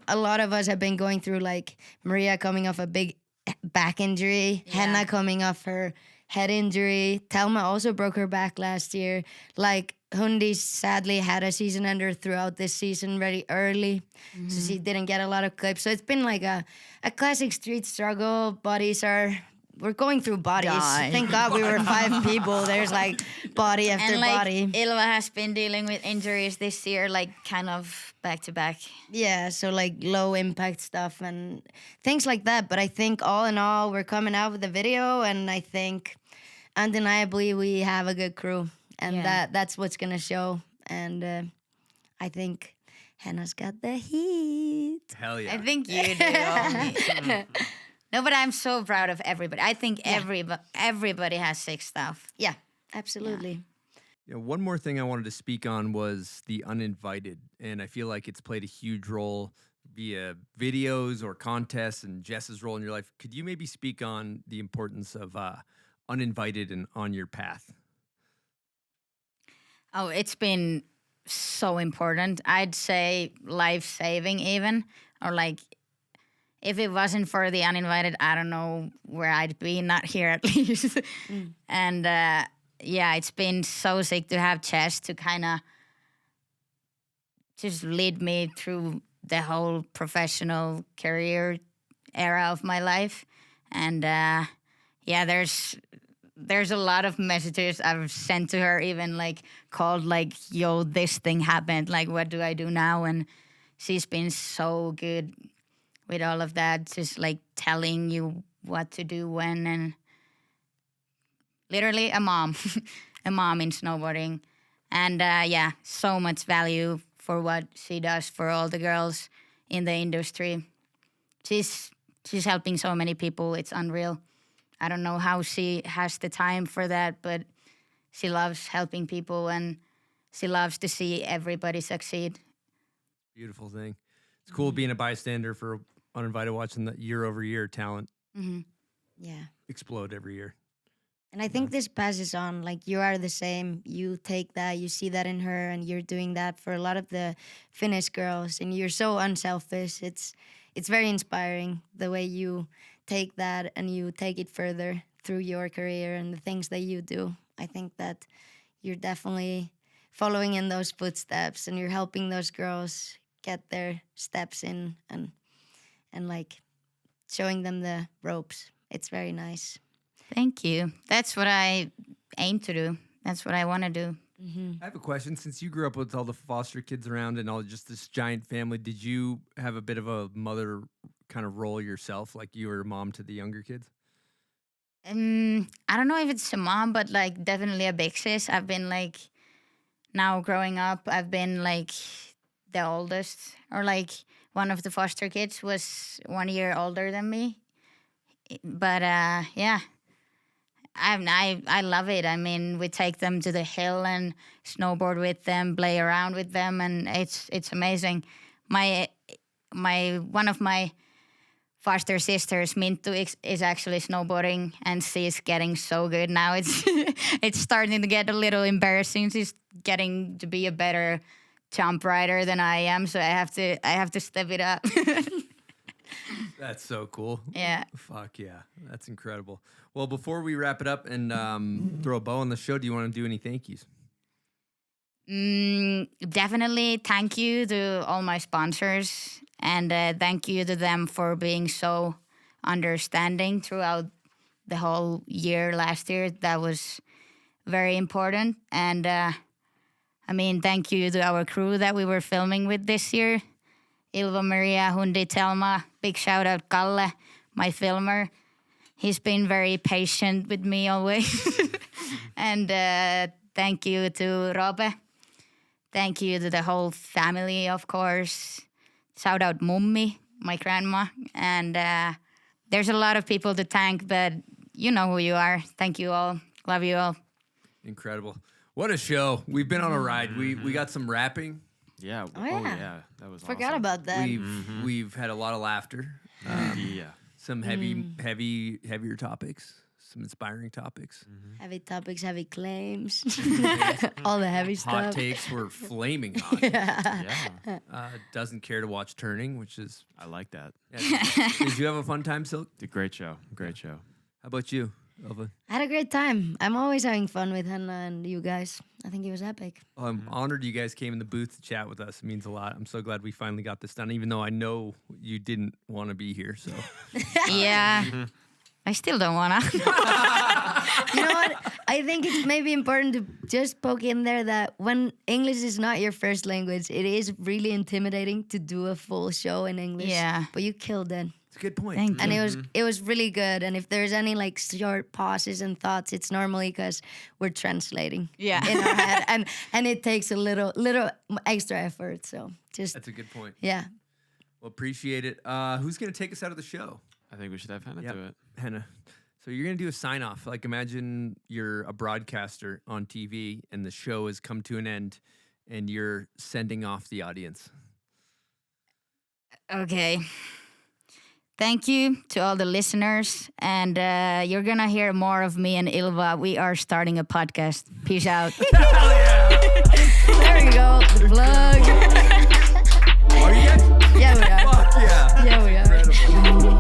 a lot of us have been going through like Maria coming off a big back injury, Henna coming off her head injury, Telma also broke her back last year. Like Hundi sadly had a season ender throughout this season very early, so she didn't get a lot of clips. So it's been like a classic street struggle. We're going through bodies. Thank God we were 5 people. There's like body after and like body. Ylfa has been dealing with injuries this year, like kind of back to back. Yeah, so like low impact stuff and things like that. But I think all in all, we're coming out with a video and I think undeniably we have a good crew. And that's what's going to show. And I think Henna's got the heat. Hell yeah. I think you do. No, but I'm so proud of everybody. I think everybody has sick stuff. Yeah, absolutely. Yeah, one more thing I wanted to speak on was the uninvited. And I feel like it's played a huge role via videos or contests and Jess's role in your life. Could you maybe speak on the importance of uninvited and on your path? Oh, it's been so important. I'd say life-saving even, or like, if it wasn't for the uninvited, I don't know where I'd be, not here at least. And yeah, it's been so sick to have Jess to kind of just lead me through the whole professional career era of my life. And yeah, there's a lot of messages I've sent to her, even like called like, yo, this thing happened. Like, what do I do now? And she's been so good with all of that, just like telling you what to do when, and literally a mom in snowboarding. And yeah, so much value for what she does for all the girls in the industry. She's helping so many people. It's unreal. I don't know how she has the time for that, but she loves helping people and she loves to see everybody succeed. Beautiful thing. It's cool being a bystander for uninvited, watching the year-over-year talent explode every year. And I think this passes on. Like, you are the same. You take that, you see that in her, and you're doing that for a lot of the Finnish girls. And you're so unselfish. It's very inspiring the way you take that and you take it further through your career and the things that you do. I think that you're definitely following in those footsteps and you're helping those girls get their steps in and like showing them the ropes. It's very nice. Thank you. That's what I aim to do. That's what I want to do. I have a question. Since you grew up with all the foster kids around and all just this giant family, did you have a bit of a mother kind of role yourself? Like you were a mom to the younger kids? I don't know if it's a mom, but like definitely a big sis. I've been like, now growing up, I've been like the oldest, or like one of the foster kids was 1 year older than me. But yeah, I love it. I mean, we take them to the hill and snowboard with them, play around with them, and it's amazing. One of my foster sisters, Mintu, is actually snowboarding, and she's getting so good now. It's starting to get a little embarrassing. She's getting to be a better jump rider than I am, so I have to step it up. That's so cool. Yeah. Fuck yeah. That's incredible. Well, before we wrap it up and throw a bow on the show, do you want to do any thank yous? Definitely thank you to all my sponsors, and thank you to them for being so understanding throughout the whole year last year. That was very important. And thank you to our crew that we were filming with this year. Ylfa, Maria, Hundi, Telma. Big shout out Kalle, my filmer. He's been very patient with me always. And thank you to Robe. Thank you to the whole family, of course. Shout out Mummi, my grandma. And there's a lot of people to thank, but you know who you are. Thank you all. Love you all. Incredible. What a show. We've been on a ride. We got some rapping. Yeah. Oh, yeah. That was Forgot awesome. about that. We've had a lot of laughter. Some heavier topics. Some inspiring topics. Heavy topics, heavy claims. All the heavy stuff. Hot takes were flaming hot. Yeah. Doesn't care to watch Turning, which is... I like that. Yeah. Did you have a fun time, Silk? Great show. Great show. How about you, Ylfa? I had a great time. I'm always having fun with Henna and you guys. I think it was epic. I'm honored you guys came in the booth to chat with us. It means a lot. I'm so glad we finally got this done, even though I know you didn't want to be here. So Yeah. I still don't wanna. You know what? I think it's maybe important to just poke in there that when English is not your first language, it is really intimidating to do a full show in English. Yeah. But you killed it. it's a good point. Thank you. And it was really good. And if there's any like short pauses and thoughts, it's normally because we're translating Yeah. in our head, and it takes a little extra effort. So just That's a good point. yeah. Well, appreciate it. Who's going to take us out of the show? I think we should have Henna Yep. do it. Henna. So you're going to do a sign off. Like imagine you're a broadcaster on TV and the show has come to an end and you're sending off the audience. Okay. Thank you to all the listeners. And you're going to hear more of me and Ylfa. We are starting a podcast. Peace out. There we go. The plug. Are you guys? Yeah, we are. Fuck yeah. Yeah, we are. Incredible.